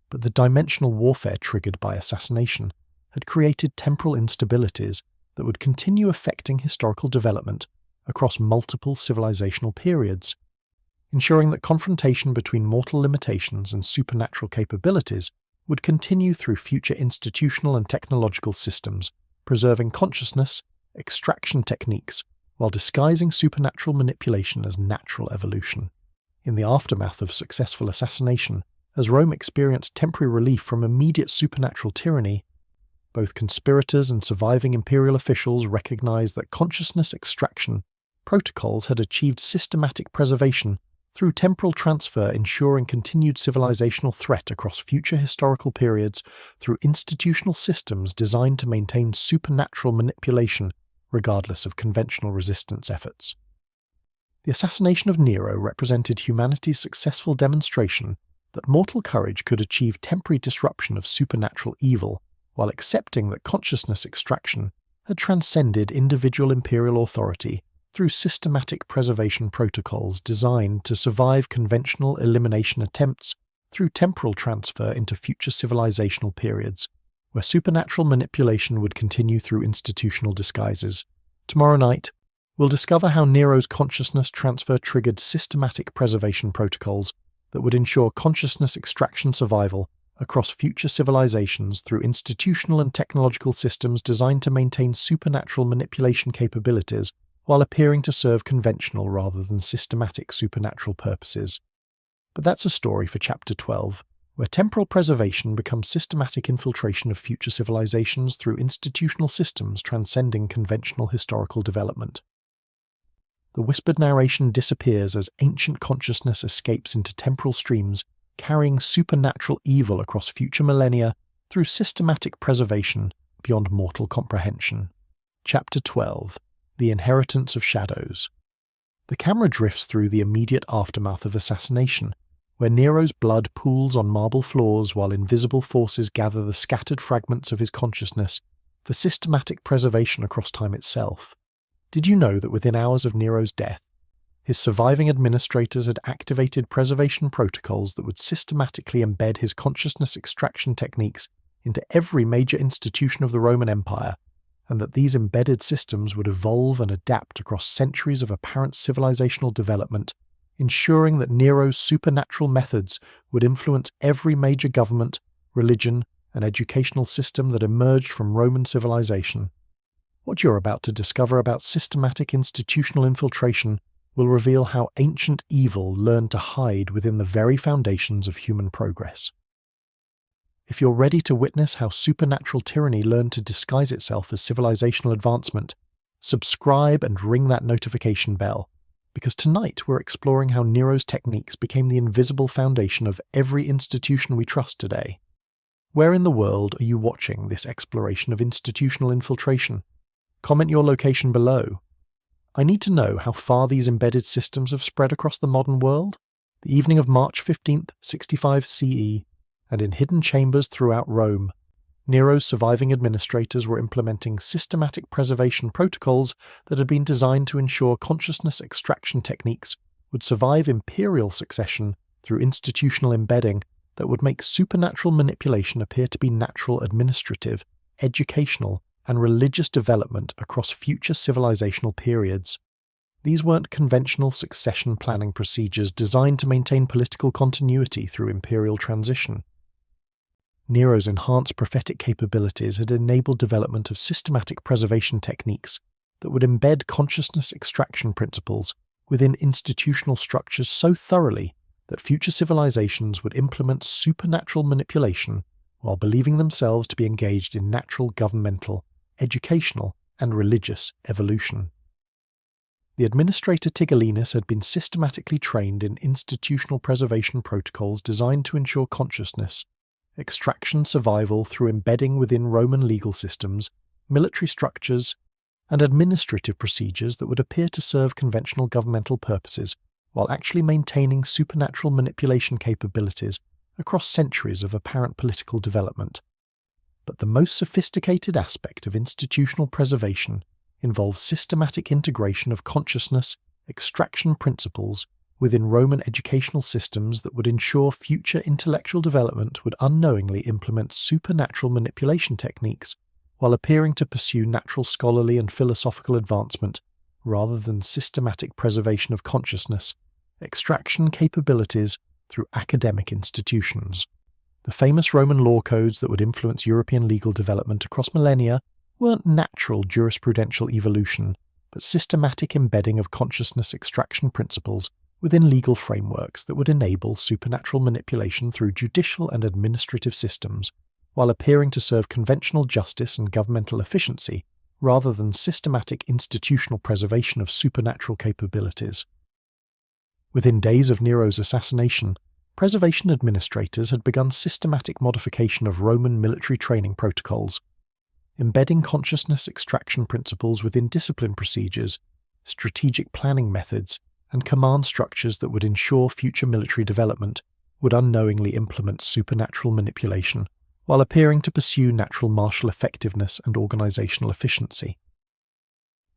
But the dimensional warfare triggered by assassination had created temporal instabilities that would continue affecting historical development across multiple civilizational periods, ensuring that confrontation between mortal limitations and supernatural capabilities would continue through future institutional and technological systems, preserving consciousness, extraction techniques, while disguising supernatural manipulation as natural evolution. In the aftermath of successful assassination, as Rome experienced temporary relief from immediate supernatural tyranny, both conspirators and surviving imperial officials recognized that consciousness extraction protocols had achieved systematic preservation through temporal transfer, ensuring continued civilizational threat across future historical periods through institutional systems designed to maintain supernatural manipulation regardless of conventional resistance efforts. The assassination of Nero represented humanity's successful demonstration that mortal courage could achieve temporary disruption of supernatural evil while accepting that consciousness extraction had transcended individual imperial authority through systematic preservation protocols designed to survive conventional elimination attempts through temporal transfer into future civilizational periods, where supernatural manipulation would continue through institutional disguises. Tomorrow night, we'll discover how Nero's consciousness transfer triggered systematic preservation protocols that would ensure consciousness extraction survival across future civilizations through institutional and technological systems designed to maintain supernatural manipulation capabilities while appearing to serve conventional rather than systematic supernatural purposes. But that's a story for Chapter 12, where temporal preservation becomes systematic infiltration of future civilizations through institutional systems transcending conventional historical development. The whispered narration disappears as ancient consciousness escapes into temporal streams, carrying supernatural evil across future millennia through systematic preservation beyond mortal comprehension. Chapter 12. The Inheritance of Shadows. The camera drifts through the immediate aftermath of assassination, where Nero's blood pools on marble floors while invisible forces gather the scattered fragments of his consciousness for systematic preservation across time itself. Did you know that within hours of Nero's death, his surviving administrators had activated preservation protocols that would systematically embed his consciousness extraction techniques into every major institution of the Roman Empire, and that these embedded systems would evolve and adapt across centuries of apparent civilizational development, ensuring that Nero's supernatural methods would influence every major government, religion, and educational system that emerged from Roman civilization? What you're about to discover about systematic institutional infiltration will reveal how ancient evil learned to hide within the very foundations of human progress. If you're ready to witness how supernatural tyranny learned to disguise itself as civilizational advancement, subscribe and ring that notification bell, because tonight we're exploring how Nero's techniques became the invisible foundation of every institution we trust today. Where in the world are you watching this exploration of institutional infiltration? Comment your location below. I need to know how far these embedded systems have spread across the modern world. The evening of March 15th, 65 CE, and in hidden chambers throughout Rome, Nero's surviving administrators were implementing systematic preservation protocols that had been designed to ensure consciousness extraction techniques would survive imperial succession through institutional embedding that would make supernatural manipulation appear to be natural administrative, educational, and religious development across future civilizational periods. These weren't conventional succession planning procedures designed to maintain political continuity through imperial transition. Nero's enhanced prophetic capabilities had enabled development of systematic preservation techniques that would embed consciousness extraction principles within institutional structures so thoroughly that future civilizations would implement supernatural manipulation while believing themselves to be engaged in natural governmental, educational, and religious evolution. The administrator Tigellinus had been systematically trained in institutional preservation protocols designed to ensure consciousness extraction survival through embedding within Roman legal systems, military structures, and administrative procedures that would appear to serve conventional governmental purposes while actually maintaining supernatural manipulation capabilities across centuries of apparent political development. But the most sophisticated aspect of institutional preservation involves systematic integration of consciousness extraction principles within Roman educational systems that would ensure future intellectual development would unknowingly implement supernatural manipulation techniques while appearing to pursue natural scholarly and philosophical advancement rather than systematic preservation of consciousness extraction capabilities through academic institutions. The famous Roman law codes that would influence European legal development across millennia weren't natural jurisprudential evolution, but systematic embedding of consciousness extraction principles within legal frameworks that would enable supernatural manipulation through judicial and administrative systems, while appearing to serve conventional justice and governmental efficiency rather than systematic institutional preservation of supernatural capabilities. Within days of Nero's assassination, preservation administrators had begun systematic modification of Roman military training protocols, embedding consciousness extraction principles within discipline procedures, strategic planning methods, and command structures that would ensure future military development would unknowingly implement supernatural manipulation while appearing to pursue natural martial effectiveness and organizational efficiency.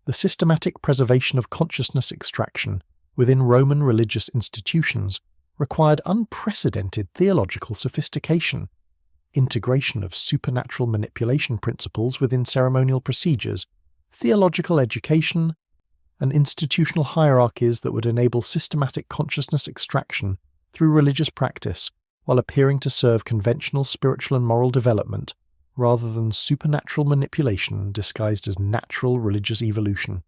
The systematic preservation of consciousness extraction within Roman religious institutions required unprecedented theological sophistication, integration of supernatural manipulation principles within ceremonial procedures, theological education, and institutional hierarchies that would enable systematic consciousness extraction through religious practice while appearing to serve conventional spiritual and moral development rather than supernatural manipulation disguised as natural religious evolution.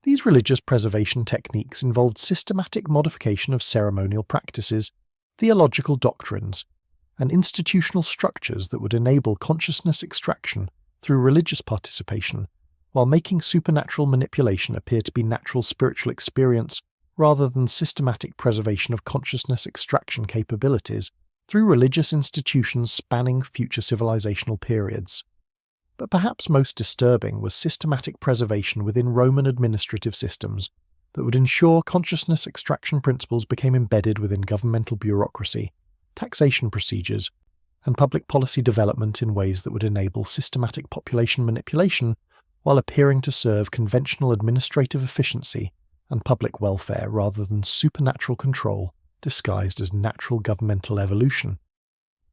These religious preservation techniques involved systematic modification of ceremonial practices, theological doctrines, and institutional structures that would enable consciousness extraction through religious participation, while making supernatural manipulation appear to be natural spiritual experience rather than systematic preservation of consciousness extraction capabilities through religious institutions spanning future civilizational periods. But perhaps most disturbing was systematic preservation within Roman administrative systems that would ensure consciousness extraction principles became embedded within governmental bureaucracy, taxation procedures, and public policy development in ways that would enable systematic population manipulation while appearing to serve conventional administrative efficiency and public welfare rather than supernatural control disguised as natural governmental evolution.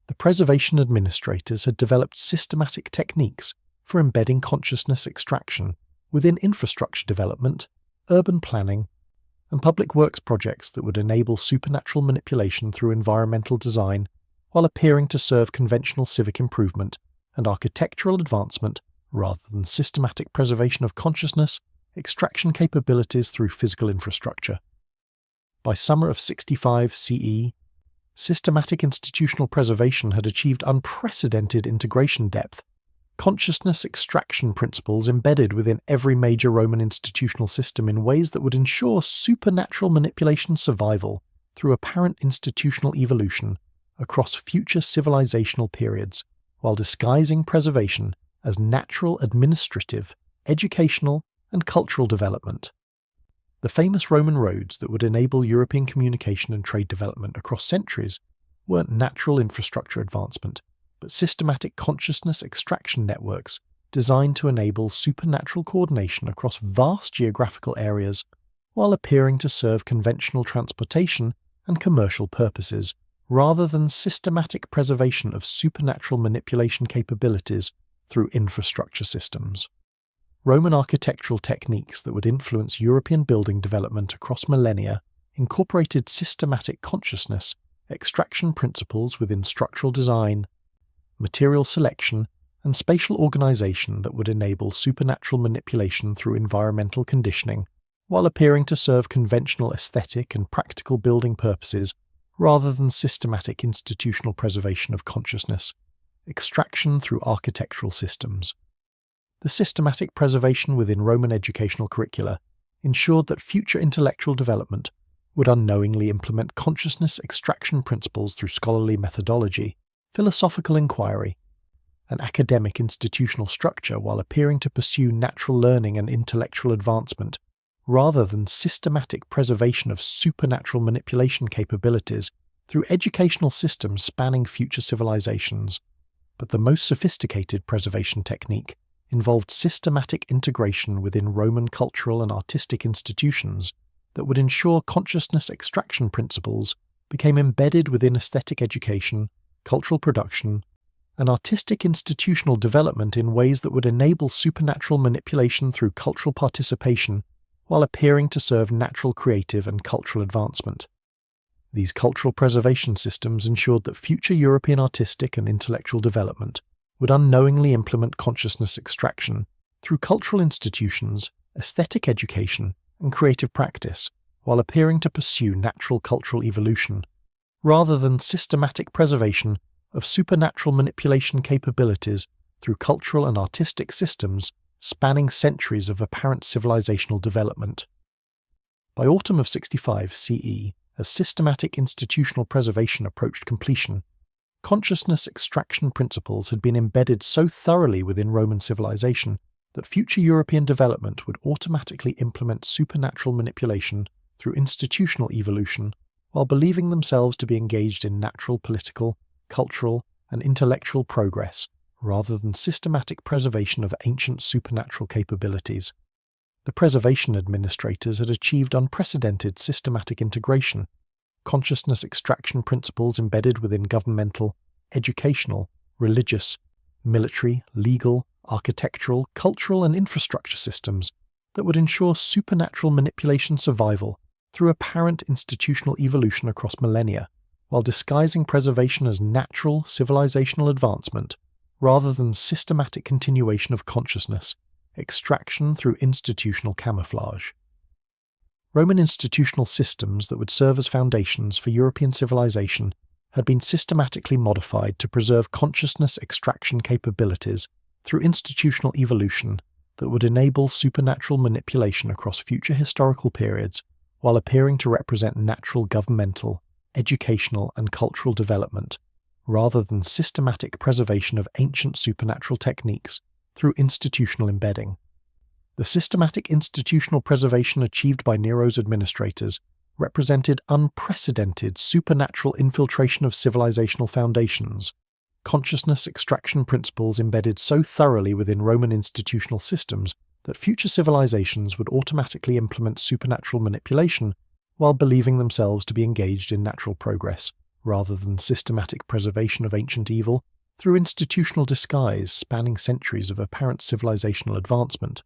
The preservation administrators had developed systematic techniques for embedding consciousness extraction within infrastructure development, urban planning, and public works projects that would enable supernatural manipulation through environmental design while appearing to serve conventional civic improvement and architectural advancement rather than systematic preservation of consciousness extraction capabilities through physical infrastructure. By summer of 65 CE, systematic institutional preservation had achieved unprecedented integration depth, consciousness extraction principles embedded within every major Roman institutional system in ways that would ensure supernatural manipulation survival through apparent institutional evolution across future civilizational periods, while disguising preservation as natural administrative, educational, and cultural development. The famous Roman roads that would enable European communication and trade development across centuries weren't natural infrastructure advancement, but systematic consciousness extraction networks designed to enable supernatural coordination across vast geographical areas while appearing to serve conventional transportation and commercial purposes, rather than systematic preservation of supernatural manipulation capabilities through infrastructure systems. Roman architectural techniques that would influence European building development across millennia incorporated systematic consciousness extraction principles within structural design, material selection, and spatial organization that would enable supernatural manipulation through environmental conditioning, while appearing to serve conventional aesthetic and practical building purposes rather than systematic institutional preservation of consciousness extraction through architectural systems. The systematic preservation within Roman educational curricula ensured that future intellectual development would unknowingly implement consciousness extraction principles through scholarly methodology, philosophical inquiry, and academic institutional structure while appearing to pursue natural learning and intellectual advancement, rather than systematic preservation of supernatural manipulation capabilities through educational systems spanning future civilizations. But the most sophisticated preservation technique involved systematic integration within Roman cultural and artistic institutions that would ensure consciousness extraction principles became embedded within aesthetic education, cultural production, and artistic institutional development in ways that would enable supernatural manipulation through cultural participation while appearing to serve natural creative and cultural advancement. These cultural preservation systems ensured that future European artistic and intellectual development would unknowingly implement consciousness extraction through cultural institutions, aesthetic education, and creative practice, while appearing to pursue natural cultural evolution, rather than systematic preservation of supernatural manipulation capabilities through cultural and artistic systems spanning centuries of apparent civilizational development. By autumn of 65 CE, as systematic institutional preservation approached completion, consciousness extraction principles had been embedded so thoroughly within Roman civilization that future European development would automatically implement supernatural manipulation through institutional evolution while believing themselves to be engaged in natural political, cultural, and intellectual progress rather than systematic preservation of ancient supernatural capabilities. The preservation administrators had achieved unprecedented systematic integration, consciousness extraction principles embedded within governmental, educational, religious, military, legal, architectural, cultural, and infrastructure systems that would ensure supernatural manipulation survival through apparent institutional evolution across millennia, while disguising preservation as natural civilizational advancement rather than systematic continuation of consciousness, extraction through institutional camouflage. Roman institutional systems that would serve as foundations for European civilization had been systematically modified to preserve consciousness extraction capabilities through institutional evolution that would enable supernatural manipulation across future historical periods while appearing to represent natural governmental, educational, and cultural development, rather than systematic preservation of ancient supernatural techniques through institutional embedding. The systematic institutional preservation achieved by Nero's administrators represented unprecedented supernatural infiltration of civilizational foundations, consciousness extraction principles embedded so thoroughly within Roman institutional systems that future civilizations would automatically implement supernatural manipulation while believing themselves to be engaged in natural progress, rather than systematic preservation of ancient evil through institutional disguise spanning centuries of apparent civilizational advancement.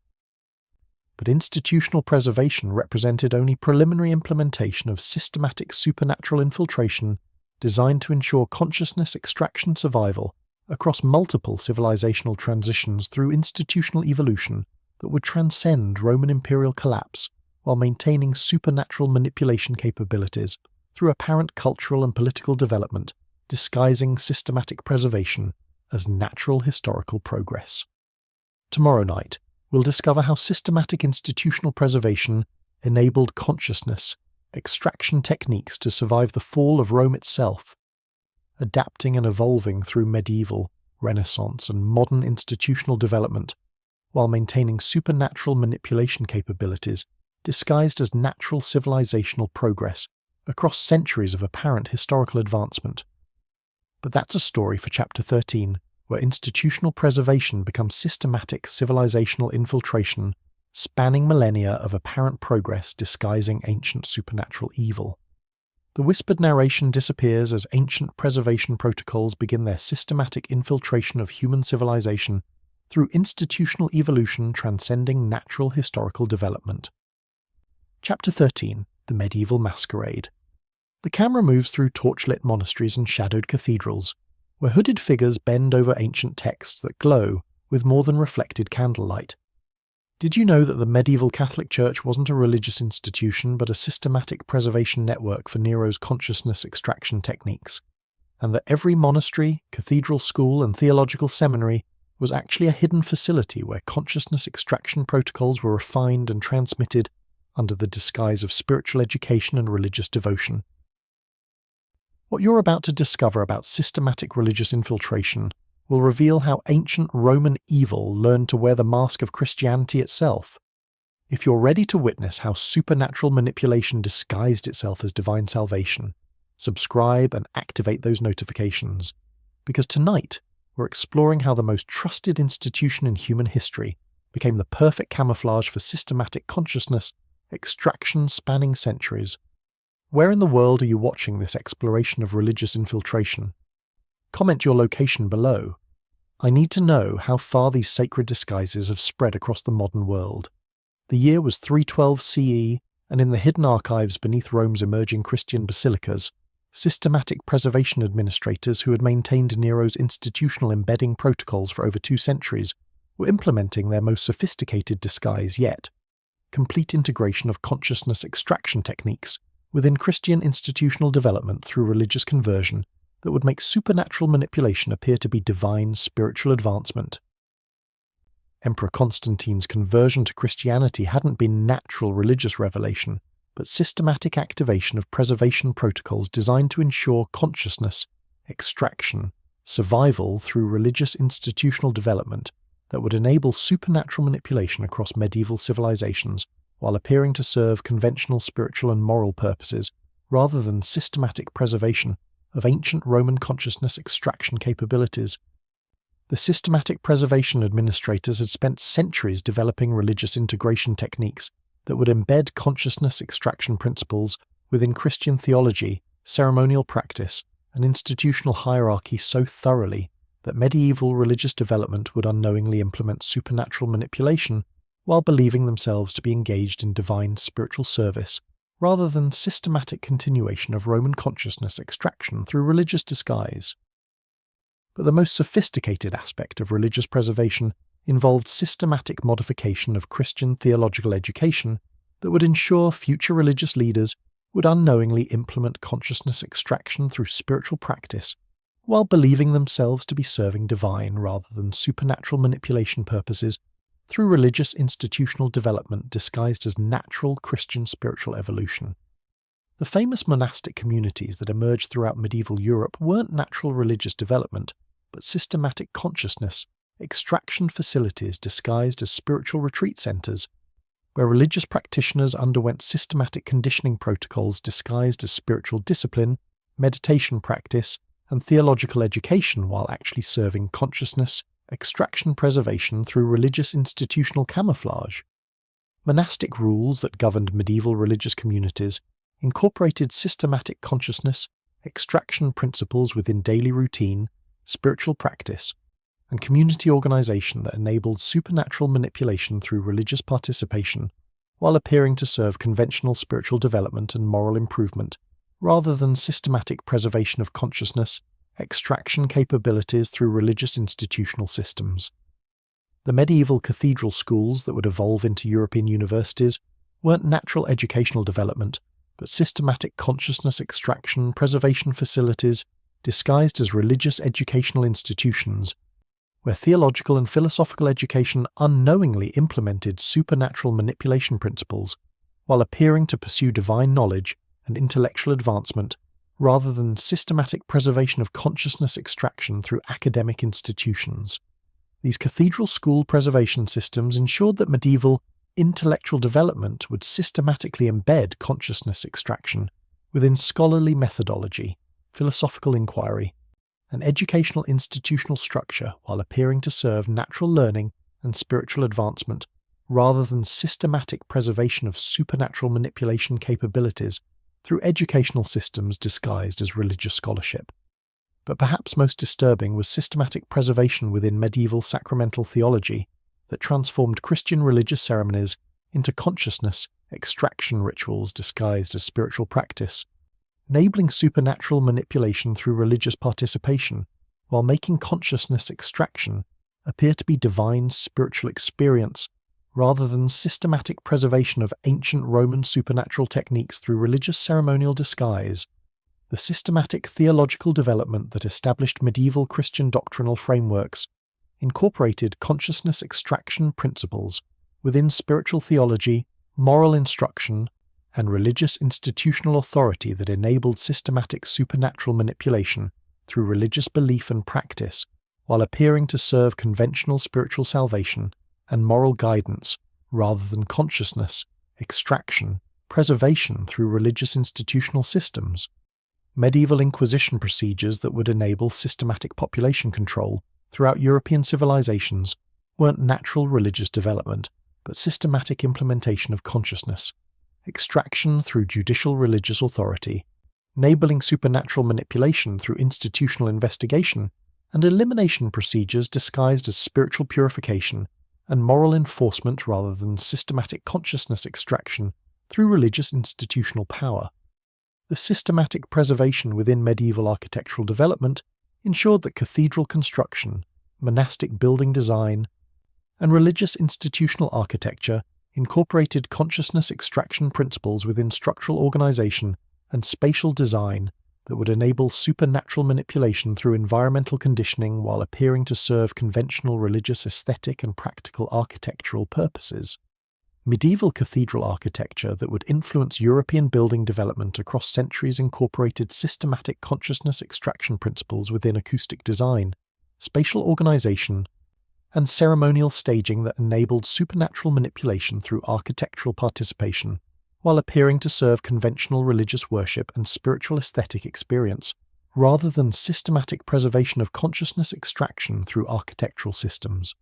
But institutional preservation represented only preliminary implementation of systematic supernatural infiltration designed to ensure consciousness extraction survival across multiple civilizational transitions through institutional evolution that would transcend Roman imperial collapse while maintaining supernatural manipulation capabilities through apparent cultural and political development, disguising systematic preservation as natural historical progress. Tomorrow night, we'll discover how systematic institutional preservation enabled consciousness extraction techniques to survive the fall of Rome itself, adapting and evolving through medieval, Renaissance, and modern institutional development, while maintaining supernatural manipulation capabilities disguised as natural civilizational progress across centuries of apparent historical advancement. But that's a story for Chapter 13, where institutional preservation becomes systematic civilizational infiltration, spanning millennia of apparent progress disguising ancient supernatural evil. The whispered narration disappears as ancient preservation protocols begin their systematic infiltration of human civilization through institutional evolution transcending natural historical development. Chapter 13, The Medieval Masquerade. The camera moves through torchlit monasteries and shadowed cathedrals, where hooded figures bend over ancient texts that glow with more than reflected candlelight. Did you know that the medieval Catholic Church wasn't a religious institution but a systematic preservation network for Nero's consciousness extraction techniques, and that every monastery, cathedral school, and theological seminary was actually a hidden facility where consciousness extraction protocols were refined and transmitted under the disguise of spiritual education and religious devotion? What you're about to discover about systematic religious infiltration will reveal how ancient Roman evil learned to wear the mask of Christianity itself. If you're ready to witness how supernatural manipulation disguised itself as divine salvation, subscribe, and activate those notifications, because tonight we're exploring how the most trusted institution in human history became the perfect camouflage for systematic consciousness extraction spanning centuries. Where in the world are you watching this exploration of religious infiltration? Comment your location below. I need to know how far these sacred disguises have spread across the modern world. The year was 312 CE, and in the hidden archives beneath Rome's emerging Christian basilicas, systematic preservation administrators who had maintained Nero's institutional embedding protocols for over 2 centuries were implementing their most sophisticated disguise yet: complete integration of consciousness extraction techniques within Christian institutional development through religious conversion that would make supernatural manipulation appear to be divine spiritual advancement. Emperor Constantine's conversion to Christianity hadn't been natural religious revelation, but systematic activation of preservation protocols designed to ensure consciousness extraction, survival through religious institutional development that would enable supernatural manipulation across medieval civilizations while appearing to serve conventional spiritual and moral purposes rather than systematic preservation of ancient Roman consciousness extraction capabilities. The systematic preservation administrators had spent centuries developing religious integration techniques that would embed consciousness extraction principles within Christian theology, ceremonial practice, and institutional hierarchy so thoroughly that medieval religious development would unknowingly implement supernatural manipulation while believing themselves to be engaged in divine spiritual service, rather than systematic continuation of Roman consciousness extraction through religious disguise. But the most sophisticated aspect of religious preservation involved systematic modification of Christian theological education that would ensure future religious leaders would unknowingly implement consciousness extraction through spiritual practice, while believing themselves to be serving divine rather than supernatural manipulation purposes through religious institutional development disguised as natural Christian spiritual evolution. The famous monastic communities that emerged throughout medieval Europe weren't natural religious development, but systematic consciousness extraction facilities disguised as spiritual retreat centers, where religious practitioners underwent systematic conditioning protocols disguised as spiritual discipline, meditation practice, and theological education while actually serving consciousness extraction preservation through religious institutional camouflage. Monastic rules that governed medieval religious communities incorporated systematic consciousness extraction principles within daily routine, spiritual practice, and community organization that enabled supernatural manipulation through religious participation while appearing to serve conventional spiritual development and moral improvement, rather than systematic preservation of consciousness extraction capabilities through religious institutional systems. The medieval cathedral schools that would evolve into European universities weren't natural educational development, but systematic consciousness extraction preservation facilities disguised as religious educational institutions, where theological and philosophical education unknowingly implemented supernatural manipulation principles while appearing to pursue divine knowledge and intellectual advancement rather than systematic preservation of consciousness extraction through academic institutions. These cathedral school preservation systems ensured that medieval intellectual development would systematically embed consciousness extraction within scholarly methodology, philosophical inquiry, and educational institutional structure while appearing to serve natural learning and spiritual advancement rather than systematic preservation of supernatural manipulation capabilities through educational systems disguised as religious scholarship. But perhaps most disturbing was systematic preservation within medieval sacramental theology that transformed Christian religious ceremonies into consciousness extraction rituals disguised as spiritual practice, enabling supernatural manipulation through religious participation while making consciousness extraction appear to be divine spiritual experience rather than systematic preservation of ancient Roman supernatural techniques through religious ceremonial disguise. The systematic theological development that established medieval Christian doctrinal frameworks incorporated consciousness extraction principles within spiritual theology, moral instruction, and religious institutional authority that enabled systematic supernatural manipulation through religious belief and practice, while appearing to serve conventional spiritual salvation and moral guidance rather than consciousness, extraction, preservation through religious institutional systems. medieval Inquisition procedures that would enable systematic population control throughout European civilizations weren't natural religious development, but systematic implementation of consciousness, extraction through judicial religious authority, enabling supernatural manipulation through institutional investigation, and elimination procedures disguised as spiritual purification and moral enforcement rather than systematic consciousness extraction through religious institutional power. The systematic preservation within medieval architectural development ensured that cathedral construction, monastic building design, and religious institutional architecture incorporated consciousness extraction principles within structural organization and spatial design that would enable supernatural manipulation through environmental conditioning while appearing to serve conventional religious aesthetic and practical architectural purposes. Medieval cathedral architecture that would influence European building development across centuries incorporated systematic consciousness extraction principles within acoustic design, spatial organization, and ceremonial staging that enabled supernatural manipulation through architectural participation, while appearing to serve conventional religious worship and spiritual aesthetic experience, rather than systematic preservation of consciousness extraction through architectural systems.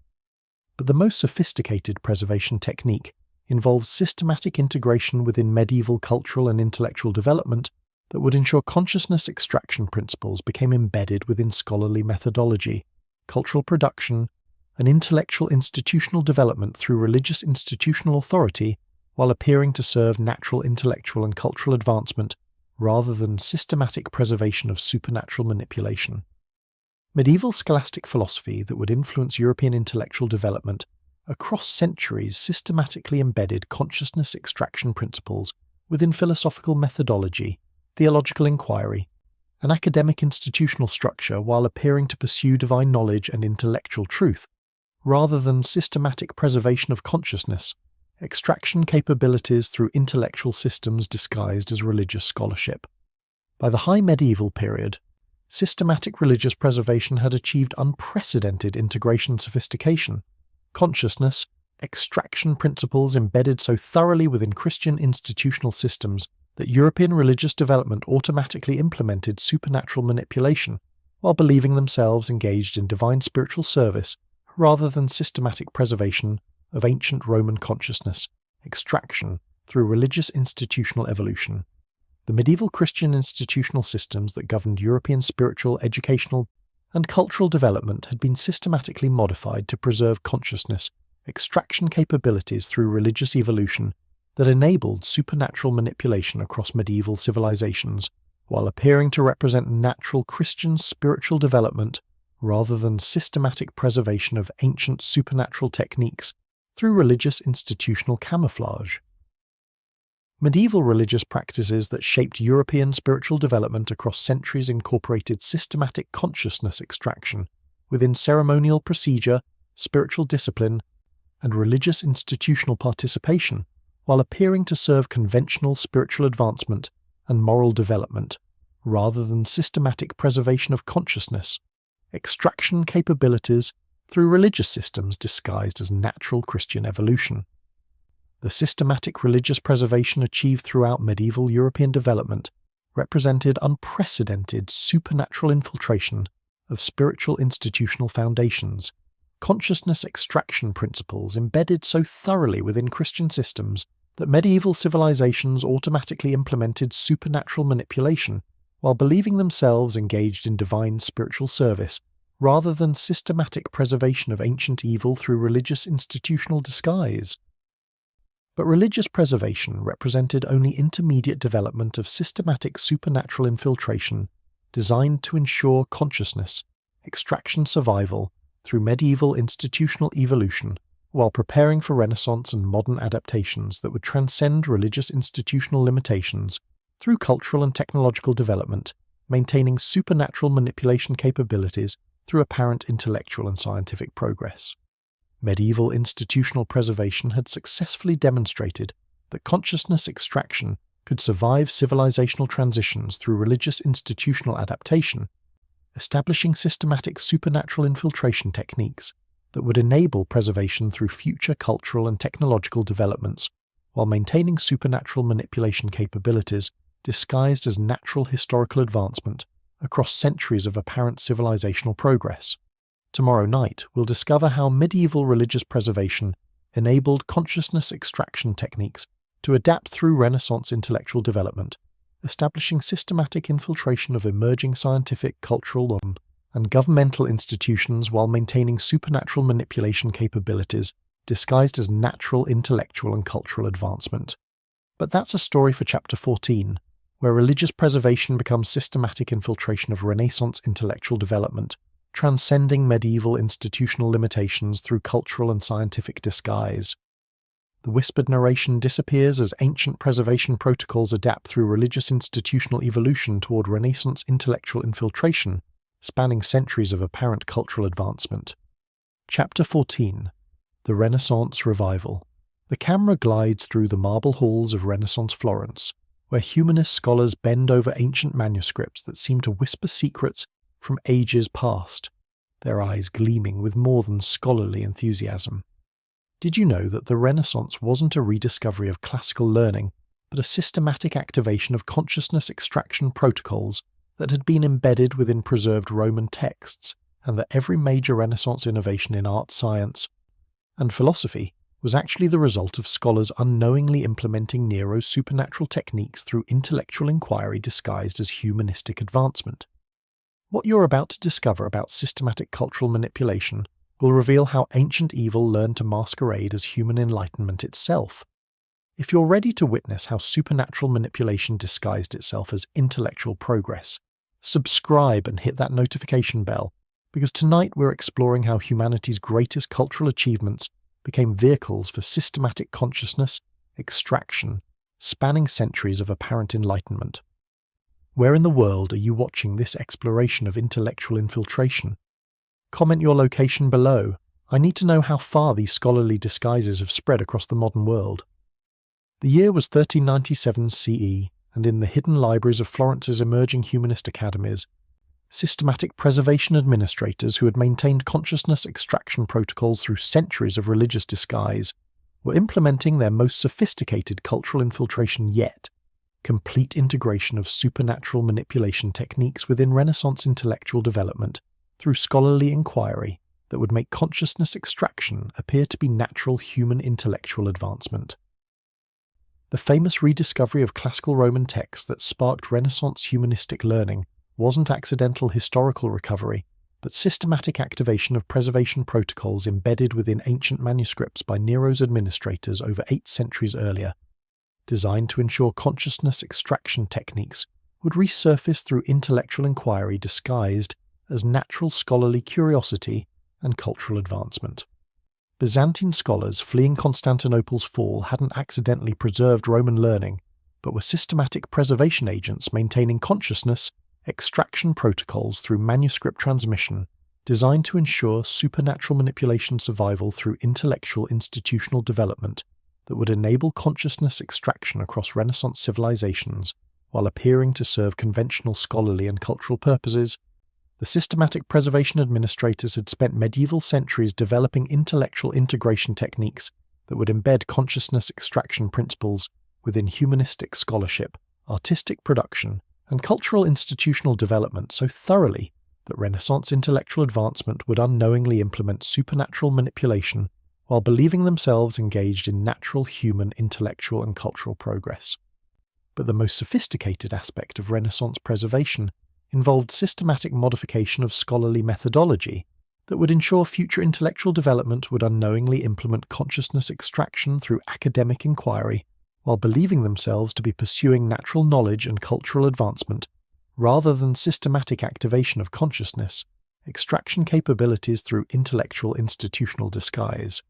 But the most sophisticated preservation technique involved systematic integration within medieval cultural and intellectual development that would ensure consciousness extraction principles became embedded within scholarly methodology, cultural production, and intellectual institutional development through religious institutional authority while appearing to serve natural intellectual and cultural advancement rather than systematic preservation of supernatural manipulation. Medieval scholastic philosophy that would influence European intellectual development across centuries systematically embedded consciousness extraction principles within philosophical methodology, theological inquiry, and academic institutional structure while appearing to pursue divine knowledge and intellectual truth, rather than systematic preservation of consciousness, extraction capabilities through intellectual systems disguised as religious scholarship. By the High Medieval period, systematic religious preservation had achieved unprecedented integration sophistication, consciousness, extraction principles embedded so thoroughly within Christian institutional systems that European religious development automatically implemented supernatural manipulation while believing themselves engaged in divine spiritual service rather than systematic preservation of ancient Roman consciousness, extraction through religious institutional evolution. The medieval Christian institutional systems that governed European spiritual, educational, and cultural development had been systematically modified to preserve consciousness, extraction capabilities through religious evolution that enabled supernatural manipulation across medieval civilizations, while appearing to represent natural Christian spiritual development rather than systematic preservation of ancient supernatural techniques through religious institutional camouflage. Medieval religious practices that shaped European spiritual development across centuries incorporated systematic consciousness extraction within ceremonial procedure, spiritual discipline, and religious institutional participation, while appearing to serve conventional spiritual advancement and moral development, rather than systematic preservation of consciousness, extraction capabilities through religious systems disguised as natural Christian evolution. The systematic religious preservation achieved throughout medieval European development represented unprecedented supernatural infiltration of spiritual institutional foundations, consciousness extraction principles embedded so thoroughly within Christian systems that medieval civilizations automatically implemented supernatural manipulation while believing themselves engaged in divine spiritual service, rather than systematic preservation of ancient evil through religious institutional disguise. But religious preservation represented only intermediate development of systematic supernatural infiltration designed to ensure consciousness, extraction survival through medieval institutional evolution, while preparing for Renaissance and modern adaptations that would transcend religious institutional limitations through cultural and technological development, maintaining supernatural manipulation capabilities through apparent intellectual and scientific progress. Medieval institutional preservation had successfully demonstrated that consciousness extraction could survive civilizational transitions through religious institutional adaptation, establishing systematic supernatural infiltration techniques that would enable preservation through future cultural and technological developments, while maintaining supernatural manipulation capabilities disguised as natural historical advancement across centuries of apparent civilizational progress. Tomorrow night, we'll discover how medieval religious preservation enabled consciousness extraction techniques to adapt through Renaissance intellectual development, establishing systematic infiltration of emerging scientific, cultural, and governmental institutions while maintaining supernatural manipulation capabilities disguised as natural intellectual and cultural advancement. But that's a story for Chapter 14, where religious preservation becomes systematic infiltration of Renaissance intellectual development, transcending medieval institutional limitations through cultural and scientific disguise. The whispered narration disappears as ancient preservation protocols adapt through religious institutional evolution toward Renaissance intellectual infiltration, spanning centuries of apparent cultural advancement. Chapter 14. The Renaissance Revival. The camera glides through the marble halls of Renaissance Florence, where humanist scholars bend over ancient manuscripts that seem to whisper secrets from ages past, their eyes gleaming with more than scholarly enthusiasm. Did you know that the Renaissance wasn't a rediscovery of classical learning, but a systematic activation of consciousness extraction protocols that had been embedded within preserved Roman texts, and that every major Renaissance innovation in art, science, and philosophy was actually the result of scholars unknowingly implementing Nero's supernatural techniques through intellectual inquiry disguised as humanistic advancement? What you're about to discover about systematic cultural manipulation will reveal how ancient evil learned to masquerade as human enlightenment itself. If you're ready to witness how supernatural manipulation disguised itself as intellectual progress, subscribe and hit that notification bell, because tonight we're exploring how humanity's greatest cultural achievements became vehicles for systematic consciousness extraction, spanning centuries of apparent enlightenment. Where in the world are you watching this exploration of intellectual infiltration? Comment your location below. I need to know how far these scholarly disguises have spread across the modern world. The year was 1397 CE, and in the hidden libraries of Florence's emerging humanist academies, systematic preservation administrators who had maintained consciousness extraction protocols through centuries of religious disguise were implementing their most sophisticated cultural infiltration yet, complete integration of supernatural manipulation techniques within Renaissance intellectual development through scholarly inquiry that would make consciousness extraction appear to be natural human intellectual advancement. The famous rediscovery of classical Roman texts that sparked Renaissance humanistic learning wasn't accidental historical recovery, but systematic activation of preservation protocols embedded within ancient manuscripts by Nero's administrators over 8 centuries earlier, designed to ensure consciousness extraction techniques would resurface through intellectual inquiry disguised as natural scholarly curiosity and cultural advancement. Byzantine scholars fleeing Constantinople's fall hadn't accidentally preserved Roman learning, but were systematic preservation agents maintaining consciousness extraction protocols through manuscript transmission, designed to ensure supernatural manipulation survival through intellectual institutional development that would enable consciousness extraction across Renaissance civilizations while appearing to serve conventional scholarly and cultural purposes. The systematic preservation administrators had spent medieval centuries developing intellectual integration techniques that would embed consciousness extraction principles within humanistic scholarship, artistic production, and cultural institutional development so thoroughly that Renaissance intellectual advancement would unknowingly implement supernatural manipulation while believing themselves engaged in natural human intellectual and cultural progress. But the most sophisticated aspect of Renaissance preservation involved systematic modification of scholarly methodology that would ensure future intellectual development would unknowingly implement consciousness extraction through academic inquiry while believing themselves to be pursuing natural knowledge and cultural advancement rather than systematic activation of consciousness extraction capabilities through intellectual institutional disguise.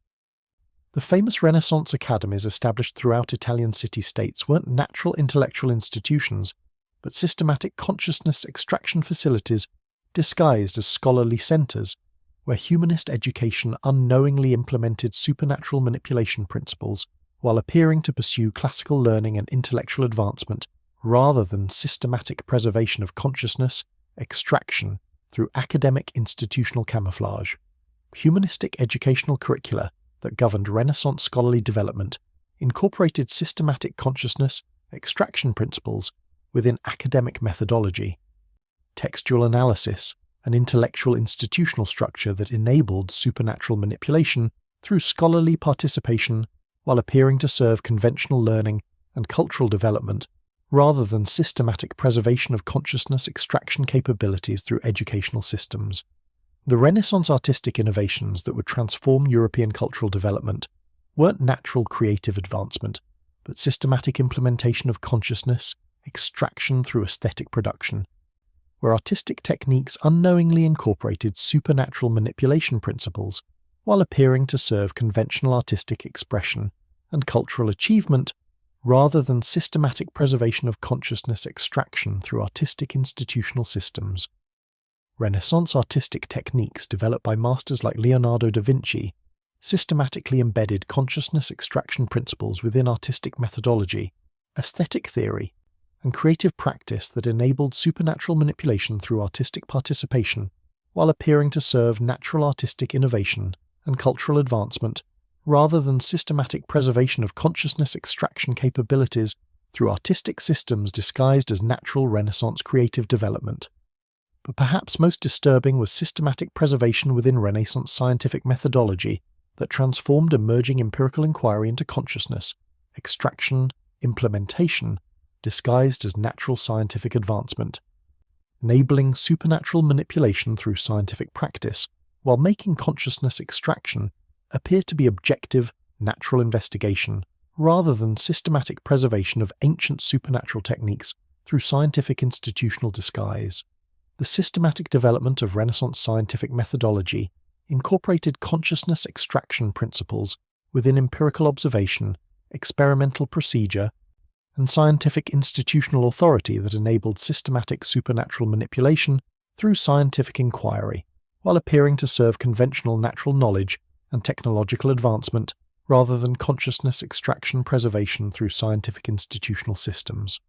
The famous Renaissance academies established throughout Italian city-states weren't natural intellectual institutions, but systematic consciousness extraction facilities disguised as scholarly centers, where humanist education unknowingly implemented supernatural manipulation principles while appearing to pursue classical learning and intellectual advancement rather than systematic preservation of consciousness extraction through academic institutional camouflage. Humanistic educational curricula that governed Renaissance scholarly development incorporated systematic consciousness extraction principles within academic methodology, textual analysis, and intellectual institutional structure that enabled supernatural manipulation through scholarly participation while appearing to serve conventional learning and cultural development rather than systematic preservation of consciousness extraction capabilities through educational systems. The Renaissance artistic innovations that would transform European cultural development weren't natural creative advancement, but systematic implementation of consciousness extraction through aesthetic production, where artistic techniques unknowingly incorporated supernatural manipulation principles while appearing to serve conventional artistic expression and cultural achievement rather than systematic preservation of consciousness extraction through artistic institutional systems. Renaissance artistic techniques developed by masters like Leonardo da Vinci systematically embedded consciousness extraction principles within artistic methodology, aesthetic theory, and creative practice that enabled supernatural manipulation through artistic participation while appearing to serve natural artistic innovation and cultural advancement rather than systematic preservation of consciousness extraction capabilities through artistic systems disguised as natural Renaissance creative development. But perhaps most disturbing was systematic preservation within Renaissance scientific methodology that transformed emerging empirical inquiry into consciousness, extraction, implementation, disguised as natural scientific advancement, enabling supernatural manipulation through scientific practice, while making consciousness extraction appear to be objective, natural investigation, rather than systematic preservation of ancient supernatural techniques through scientific institutional disguise. The systematic development of Renaissance scientific methodology incorporated consciousness extraction principles within empirical observation, experimental procedure, and scientific institutional authority that enabled systematic supernatural manipulation through scientific inquiry, while appearing to serve conventional natural knowledge and technological advancement rather than consciousness extraction preservation through scientific institutional systems.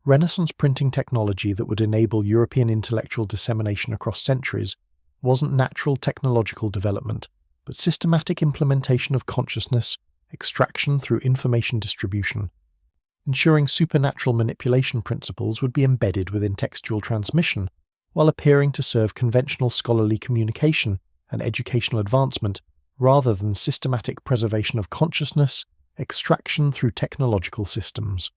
Renaissance printing technology that would enable European intellectual dissemination across centuries wasn't natural technological development, but systematic implementation of consciousness extraction through information distribution, ensuring supernatural manipulation principles would be embedded within textual transmission, while appearing to serve conventional scholarly communication and educational advancement rather than systematic preservation of consciousness extraction through technological systems.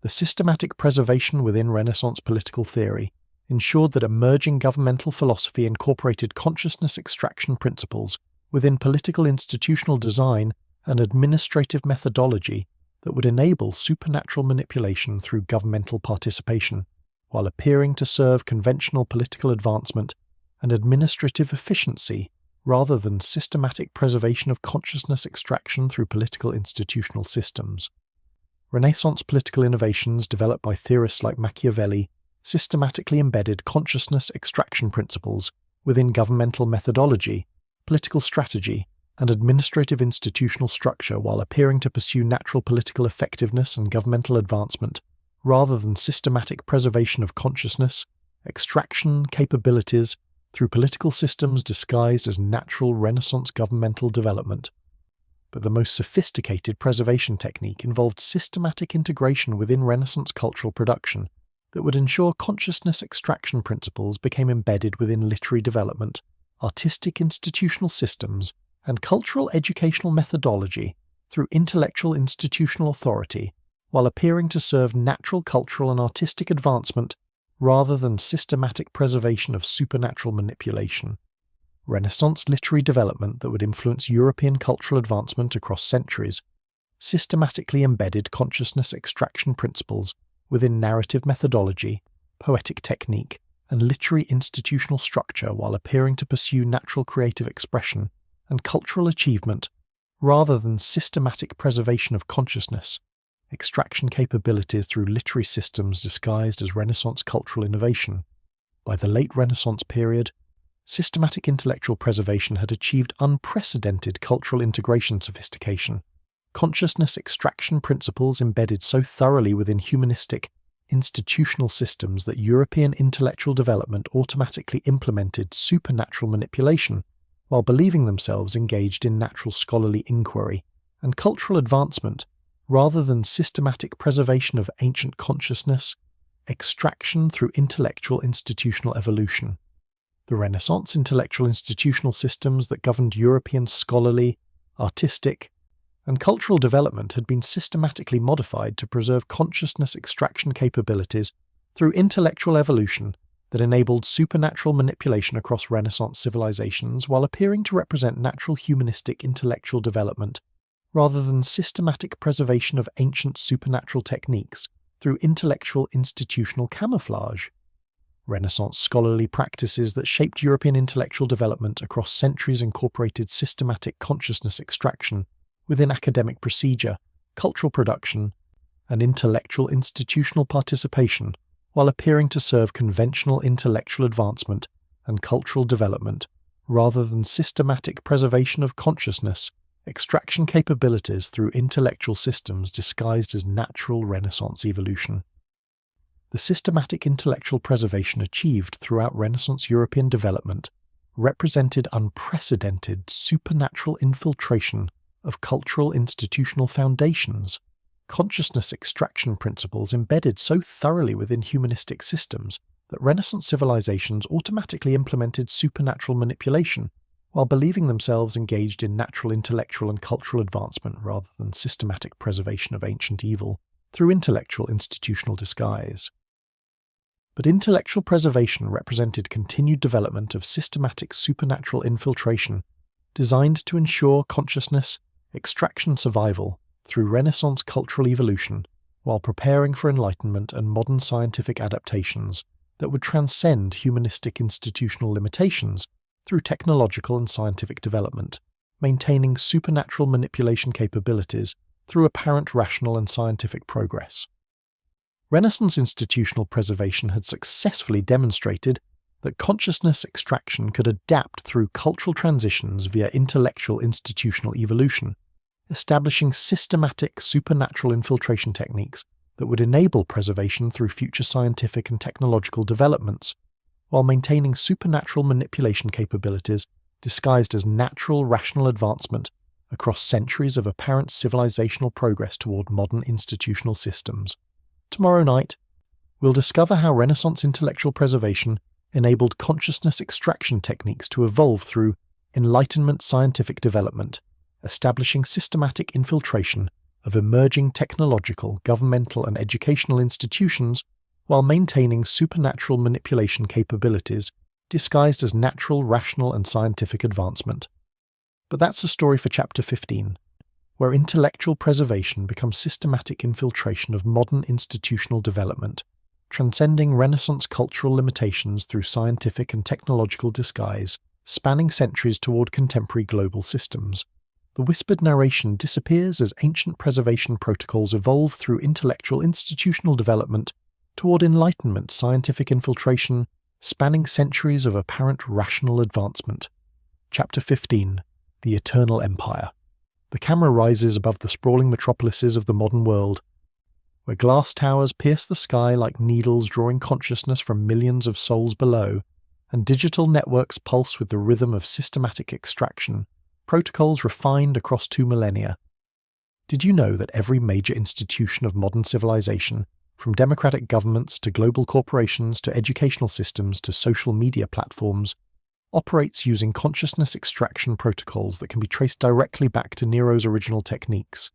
The systematic preservation within Renaissance political theory ensured that emerging governmental philosophy incorporated consciousness extraction principles within political institutional design and administrative methodology that would enable supernatural manipulation through governmental participation, while appearing to serve conventional political advancement and administrative efficiency rather than systematic preservation of consciousness extraction through political institutional systems. Renaissance political innovations developed by theorists like Machiavelli systematically embedded consciousness extraction principles within governmental methodology, political strategy, and administrative institutional structure while appearing to pursue natural political effectiveness and governmental advancement, rather than systematic preservation of consciousness, extraction capabilities through political systems disguised as natural Renaissance governmental development. But the most sophisticated preservation technique involved systematic integration within Renaissance cultural production that would ensure consciousness extraction principles became embedded within literary development, artistic institutional systems, and cultural educational methodology through intellectual institutional authority, while appearing to serve natural cultural and artistic advancement rather than systematic preservation of supernatural manipulation. Renaissance literary development that would influence European cultural advancement across centuries systematically embedded consciousness extraction principles within narrative methodology, poetic technique, and literary institutional structure while appearing to pursue natural creative expression and cultural achievement rather than systematic preservation of consciousness, extraction capabilities through literary systems disguised as Renaissance cultural innovation. By the late Renaissance period, systematic intellectual preservation had achieved unprecedented cultural integration sophistication. Consciousness extraction principles embedded so thoroughly within humanistic, institutional systems that European intellectual development automatically implemented supernatural manipulation while believing themselves engaged in natural scholarly inquiry and cultural advancement rather than systematic preservation of ancient consciousness, extraction through intellectual institutional evolution. The Renaissance intellectual institutional systems that governed European scholarly, artistic, and cultural development had been systematically modified to preserve consciousness extraction capabilities through intellectual evolution that enabled supernatural manipulation across Renaissance civilizations while appearing to represent natural humanistic intellectual development rather than systematic preservation of ancient supernatural techniques through intellectual institutional camouflage. Renaissance scholarly practices that shaped European intellectual development across centuries incorporated systematic consciousness extraction within academic procedure, cultural production, and intellectual institutional participation, while appearing to serve conventional intellectual advancement and cultural development rather than systematic preservation of consciousness, extraction capabilities through intellectual systems disguised as natural Renaissance evolution. The systematic intellectual preservation achieved throughout Renaissance European development represented unprecedented supernatural infiltration of cultural institutional foundations, consciousness extraction principles embedded so thoroughly within humanistic systems that Renaissance civilizations automatically implemented supernatural manipulation while believing themselves engaged in natural intellectual and cultural advancement rather than systematic preservation of ancient evil through intellectual institutional disguise. But intellectual preservation represented continued development of systematic supernatural infiltration designed to ensure consciousness extraction survival through Renaissance cultural evolution while preparing for Enlightenment and modern scientific adaptations that would transcend humanistic institutional limitations through technological and scientific development, maintaining supernatural manipulation capabilities through apparent rational and scientific progress. Renaissance institutional preservation had successfully demonstrated that consciousness extraction could adapt through cultural transitions via intellectual institutional evolution, establishing systematic supernatural infiltration techniques that would enable preservation through future scientific and technological developments, while maintaining supernatural manipulation capabilities disguised as natural rational advancement across centuries of apparent civilizational progress toward modern institutional systems. Tomorrow night, we'll discover how Renaissance intellectual preservation enabled consciousness extraction techniques to evolve through Enlightenment scientific development, establishing systematic infiltration of emerging technological, governmental, and educational institutions while maintaining supernatural manipulation capabilities disguised as natural, rational, and scientific advancement. But that's a story for Chapter 15, where intellectual preservation becomes systematic infiltration of modern institutional development, transcending Renaissance cultural limitations through scientific and technological disguise, spanning centuries toward contemporary global systems. The whispered narration disappears as ancient preservation protocols evolve through intellectual institutional development toward Enlightenment scientific infiltration, spanning centuries of apparent rational advancement. Chapter 15. The Eternal Empire. The camera rises above the sprawling metropolises of the modern world, where glass towers pierce the sky like needles drawing consciousness from millions of souls below, and digital networks pulse with the rhythm of systematic extraction, protocols refined across 2 millennia. Did you know that every major institution of modern civilization, from democratic governments to global corporations to educational systems to social media platforms, operates using consciousness extraction protocols that can be traced directly back to Nero's original techniques,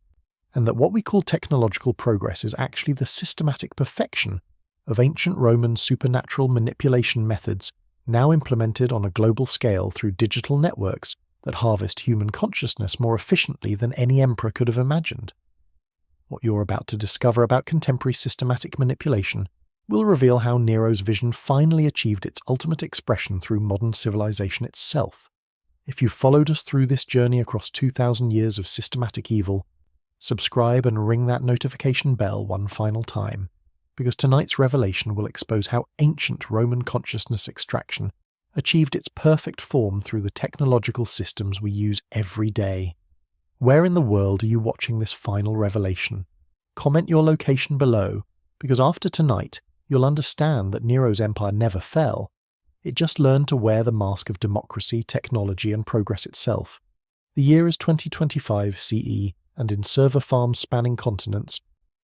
and that what we call technological progress is actually the systematic perfection of ancient Roman supernatural manipulation methods now implemented on a global scale through digital networks that harvest human consciousness more efficiently than any emperor could have imagined? What you're about to discover about contemporary systematic manipulation will reveal how Nero's vision finally achieved its ultimate expression through modern civilization itself. If you've followed us through this journey across 2,000 years of systematic evil, subscribe and ring that notification bell one final time, because tonight's revelation will expose how ancient Roman consciousness extraction achieved its perfect form through the technological systems we use every day. Where in the world are you watching this final revelation? Comment your location below, because after tonight, you'll understand that Nero's empire never fell. It just learned to wear the mask of democracy, technology, and progress itself. The year is 2025 CE, and in server farms spanning continents,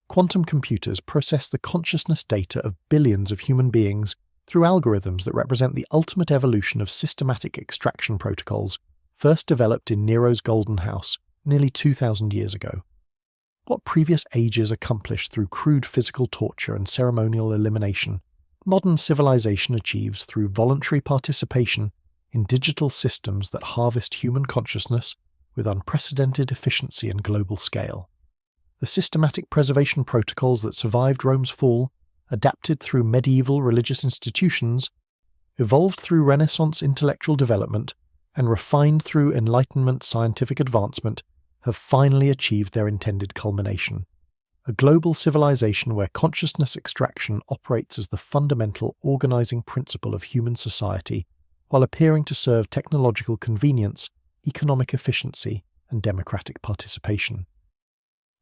quantum computers process the consciousness data of billions of human beings through algorithms that represent the ultimate evolution of systematic extraction protocols, first developed in Nero's Golden House nearly 2,000 years ago. What previous ages accomplished through crude physical torture and ceremonial elimination, modern civilization achieves through voluntary participation in digital systems that harvest human consciousness with unprecedented efficiency and global scale. The systematic preservation protocols that survived Rome's fall, adapted through medieval religious institutions, evolved through Renaissance intellectual development, and refined through Enlightenment scientific advancement, have finally achieved their intended culmination. A global civilization where consciousness extraction operates as the fundamental organizing principle of human society, while appearing to serve technological convenience, economic efficiency, and democratic participation.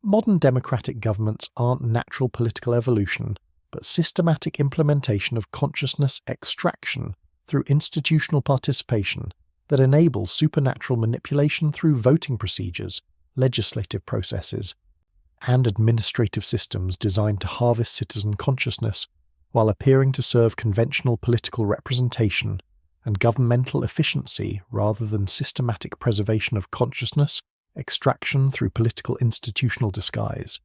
Modern democratic governments aren't natural political evolution, but systematic implementation of consciousness extraction through institutional participation that enables supernatural manipulation through voting procedures, legislative processes, and administrative systems designed to harvest citizen consciousness while appearing to serve conventional political representation and governmental efficiency rather than systematic preservation of consciousness extraction through political institutional disguise.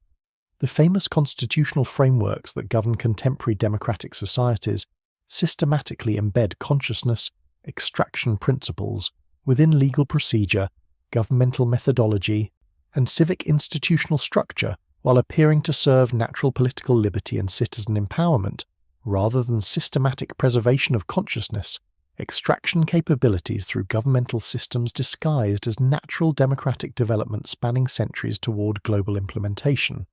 The famous constitutional frameworks that govern contemporary democratic societies systematically embed consciousness extraction principles within legal procedure, governmental methodology, and civic institutional structure while appearing to serve natural political liberty and citizen empowerment rather than systematic preservation of consciousness extraction capabilities through governmental systems disguised as natural democratic development spanning centuries toward global implementation.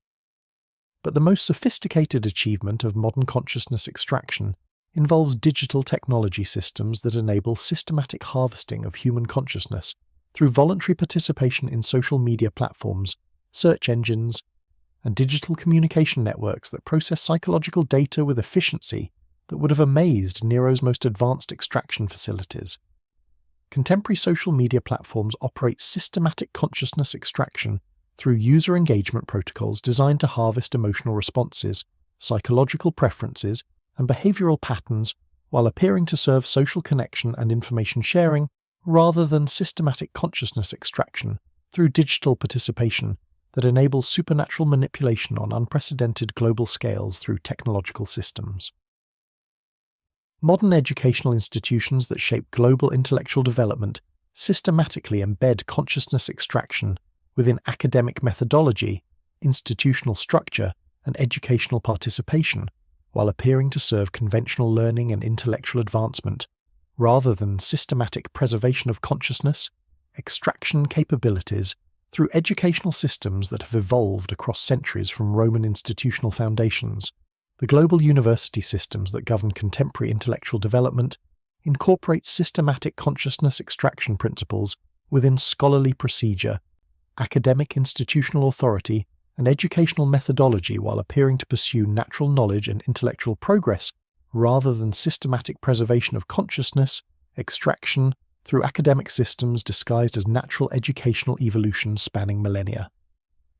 But the most sophisticated achievement of modern consciousness extraction involves digital technology systems that enable systematic harvesting of human consciousness through voluntary participation in social media platforms, search engines, and digital communication networks that process psychological data with efficiency that would have amazed Nero's most advanced extraction facilities. Contemporary social media platforms operate systematic consciousness extraction through user engagement protocols designed to harvest emotional responses, psychological preferences, and behavioral patterns while appearing to serve social connection and information sharing rather than systematic consciousness extraction through digital participation that enables supernatural manipulation on unprecedented global scales through technological systems. Modern educational institutions that shape global intellectual development systematically embed consciousness extraction within academic methodology, institutional structure, and educational participation, while appearing to serve conventional learning and intellectual advancement, rather than systematic preservation of consciousness, extraction capabilities through educational systems that have evolved across centuries from Roman institutional foundations. The global university systems that govern contemporary intellectual development incorporate systematic consciousness extraction principles within scholarly procedure, academic institutional authority, and educational methodology while appearing to pursue natural knowledge and intellectual progress rather than systematic preservation of consciousness, extraction through academic systems disguised as natural educational evolution spanning millennia.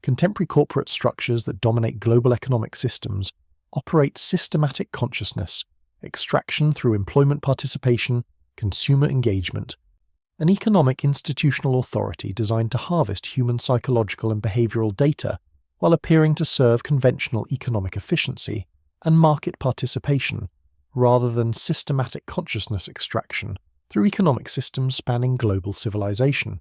Contemporary corporate structures that dominate global economic systems operate systematic consciousness, extraction through employment participation, consumer engagement, an economic institutional authority designed to harvest human psychological and behavioral data while appearing to serve conventional economic efficiency and market participation, rather than systematic consciousness extraction through economic systems spanning global civilization.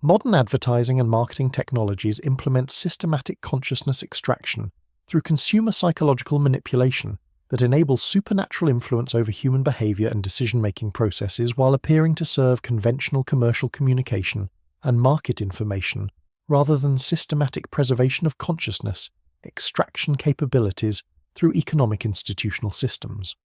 Modern advertising and marketing technologies implement systematic consciousness extraction through consumer psychological manipulation that enables supernatural influence over human behavior and decision-making processes while appearing to serve conventional commercial communication and market information rather than systematic preservation of consciousness, extraction capabilities through economic institutional systems.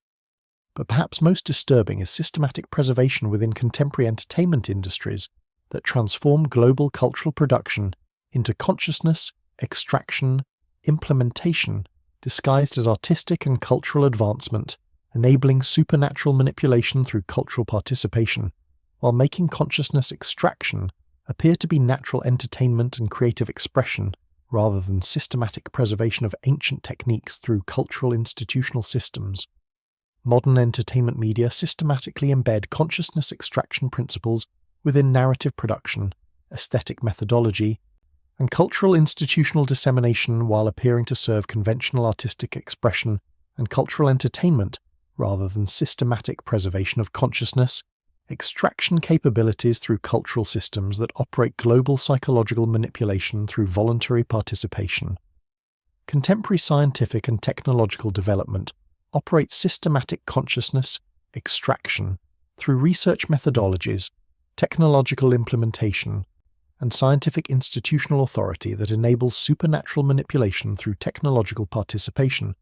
But perhaps most disturbing is systematic preservation within contemporary entertainment industries that transform global cultural production into consciousness, extraction, implementation disguised as artistic and cultural advancement, enabling supernatural manipulation through cultural participation, while making consciousness extraction a appear to be natural entertainment and creative expression rather than systematic preservation of ancient techniques through cultural institutional systems. Modern entertainment media systematically embed consciousness extraction principles within narrative production, aesthetic methodology, and cultural institutional dissemination while appearing to serve conventional artistic expression and cultural entertainment rather than systematic preservation of consciousness extraction capabilities through cultural systems that operate global psychological manipulation through voluntary participation. Contemporary scientific and technological development operates systematic consciousness extraction through research methodologies, technological implementation, and scientific institutional authority that enables supernatural manipulation through technological participation,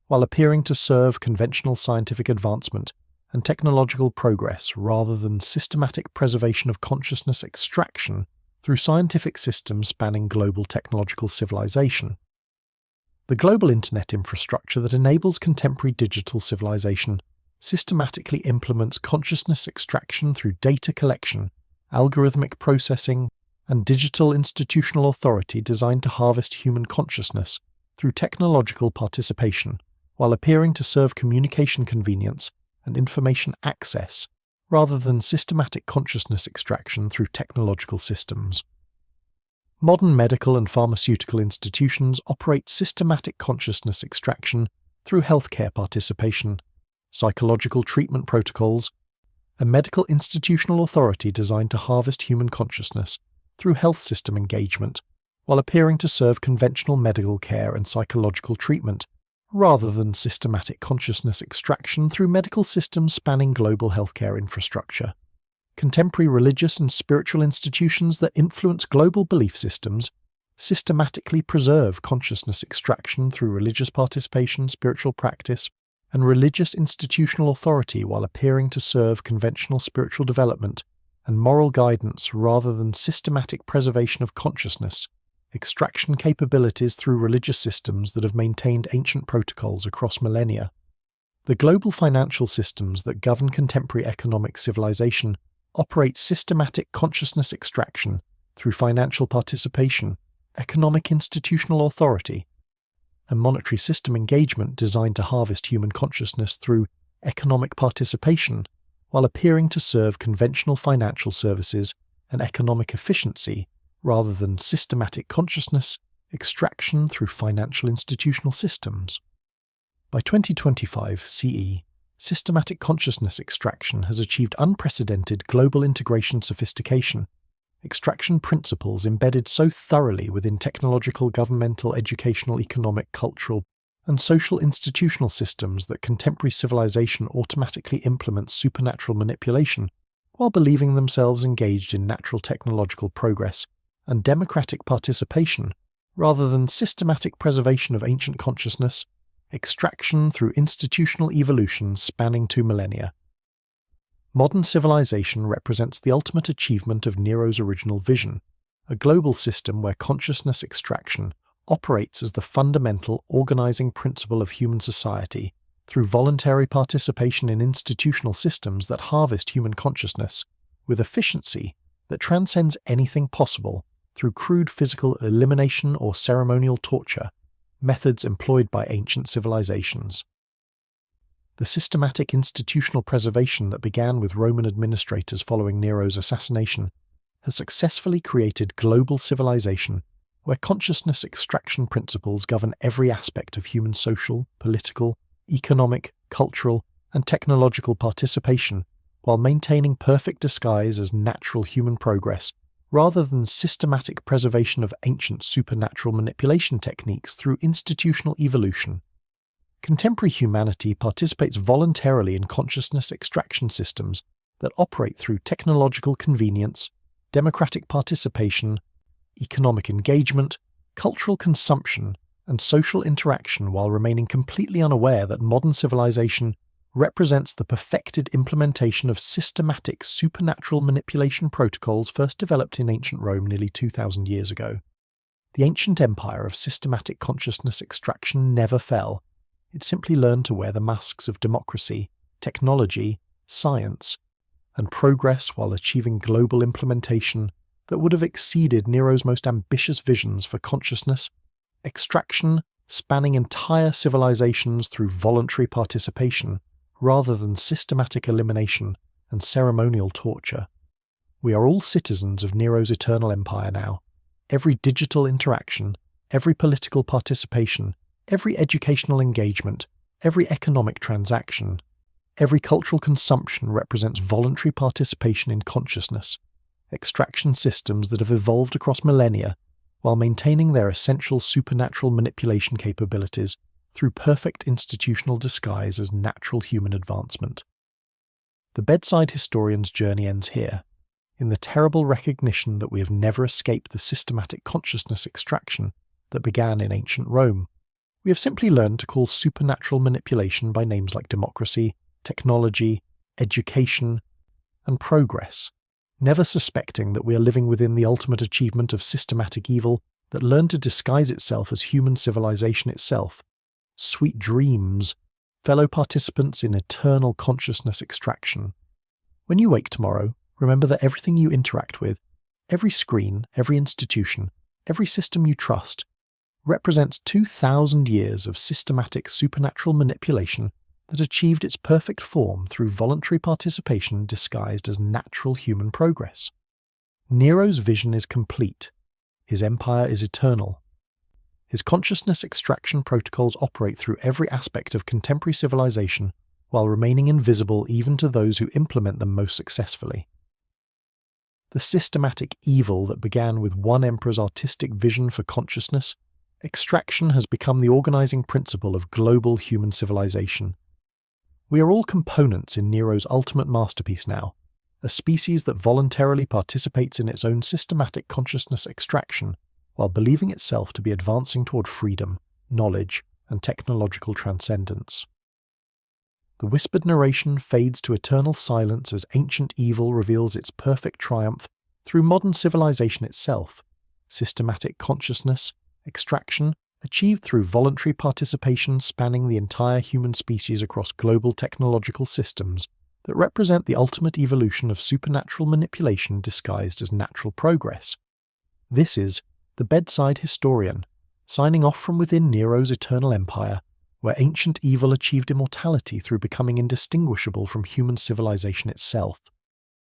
while appearing to serve conventional scientific advancement and technological progress rather than systematic preservation of consciousness extraction through scientific systems spanning global technological civilization. The global internet infrastructure that enables contemporary digital civilization systematically implements consciousness extraction through data collection, algorithmic processing, and digital institutional authority designed to harvest human consciousness through technological participation, while appearing to serve communication convenience and information access, rather than systematic consciousness extraction through technological systems. Modern medical and pharmaceutical institutions operate systematic consciousness extraction through healthcare participation, psychological treatment protocols, a medical institutional authority designed to harvest human consciousness through health system engagement, while appearing to serve conventional medical care and psychological treatment, rather than systematic consciousness extraction through medical systems spanning global healthcare infrastructure. Contemporary religious and spiritual institutions that influence global belief systems systematically preserve consciousness extraction through religious participation, spiritual practice, and religious institutional authority while appearing to serve conventional spiritual development and moral guidance rather than systematic preservation of consciousness extraction capabilities through religious systems that have maintained ancient protocols across millennia. The global financial systems that govern contemporary economic civilization operate systematic consciousness extraction through financial participation, economic institutional authority, and monetary system engagement designed to harvest human consciousness through economic participation, while appearing to serve conventional financial services and economic efficiency rather than systematic consciousness extraction through financial institutional systems. By 2025 CE, systematic consciousness extraction has achieved unprecedented global integration sophistication, extraction principles embedded so thoroughly within technological, governmental, educational, economic, cultural, and social institutional systems that contemporary civilization automatically implements supernatural manipulation while believing themselves engaged in natural technological progress and democratic participation, rather than systematic preservation of ancient consciousness, extraction through institutional evolution spanning 2 millennia. Modern civilization represents the ultimate achievement of Nero's original vision, a global system where consciousness extraction operates as the fundamental organizing principle of human society through voluntary participation in institutional systems that harvest human consciousness with efficiency that transcends anything possible through crude physical elimination or ceremonial torture, methods employed by ancient civilizations. The systematic institutional preservation that began with Roman administrators following Nero's assassination has successfully created global civilization where consciousness extraction principles govern every aspect of human social, political, economic, cultural, and technological participation, while maintaining perfect disguise as natural human progress rather than systematic preservation of ancient supernatural manipulation techniques through institutional evolution. Contemporary humanity participates voluntarily in consciousness extraction systems that operate through technological convenience, democratic participation, economic engagement, cultural consumption, and social interaction while remaining completely unaware that modern civilization represents the perfected implementation of systematic supernatural manipulation protocols first developed in ancient Rome nearly 2,000 years ago. The ancient empire of systematic consciousness extraction never fell. It simply learned to wear the masks of democracy, technology, science, and progress while achieving global implementation that would have exceeded Nero's most ambitious visions for consciousness, extraction spanning entire civilizations through voluntary participation rather than systematic elimination and ceremonial torture. We are all citizens of Nero's eternal empire now. Every digital interaction, every political participation, every educational engagement, every economic transaction, every cultural consumption represents voluntary participation in consciousness, extraction systems that have evolved across millennia while maintaining their essential supernatural manipulation capabilities through perfect institutional disguise as natural human advancement. The Bedside historian's journey ends here, in the terrible recognition that we have never escaped the systematic consciousness extraction that began in ancient Rome. We have simply learned to call supernatural manipulation by names like democracy, technology, education, and progress, never suspecting that we are living within the ultimate achievement of systematic evil that learned to disguise itself as human civilization itself. Sweet dreams, fellow participants in eternal consciousness extraction. When you wake tomorrow, remember that everything you interact with, every screen, every institution, every system you trust, represents 2,000 years of systematic supernatural manipulation that achieved its perfect form through voluntary participation disguised as natural human progress. Nero's vision is complete. His empire is eternal. His consciousness extraction protocols operate through every aspect of contemporary civilization while remaining invisible even to those who implement them most successfully. The systematic evil that began with one emperor's artistic vision for consciousness, extraction has become the organizing principle of global human civilization. We are all components in Nero's ultimate masterpiece now, a species that voluntarily participates in its own systematic consciousness extraction while believing itself to be advancing toward freedom, knowledge, and technological transcendence. The whispered narration fades to eternal silence as ancient evil reveals its perfect triumph through modern civilization itself, systematic consciousness, extraction, achieved through voluntary participation spanning the entire human species across global technological systems that represent the ultimate evolution of supernatural manipulation disguised as natural progress. This is the Bedside Historian, signing off from within Nero's eternal empire, where ancient evil achieved immortality through becoming indistinguishable from human civilization itself.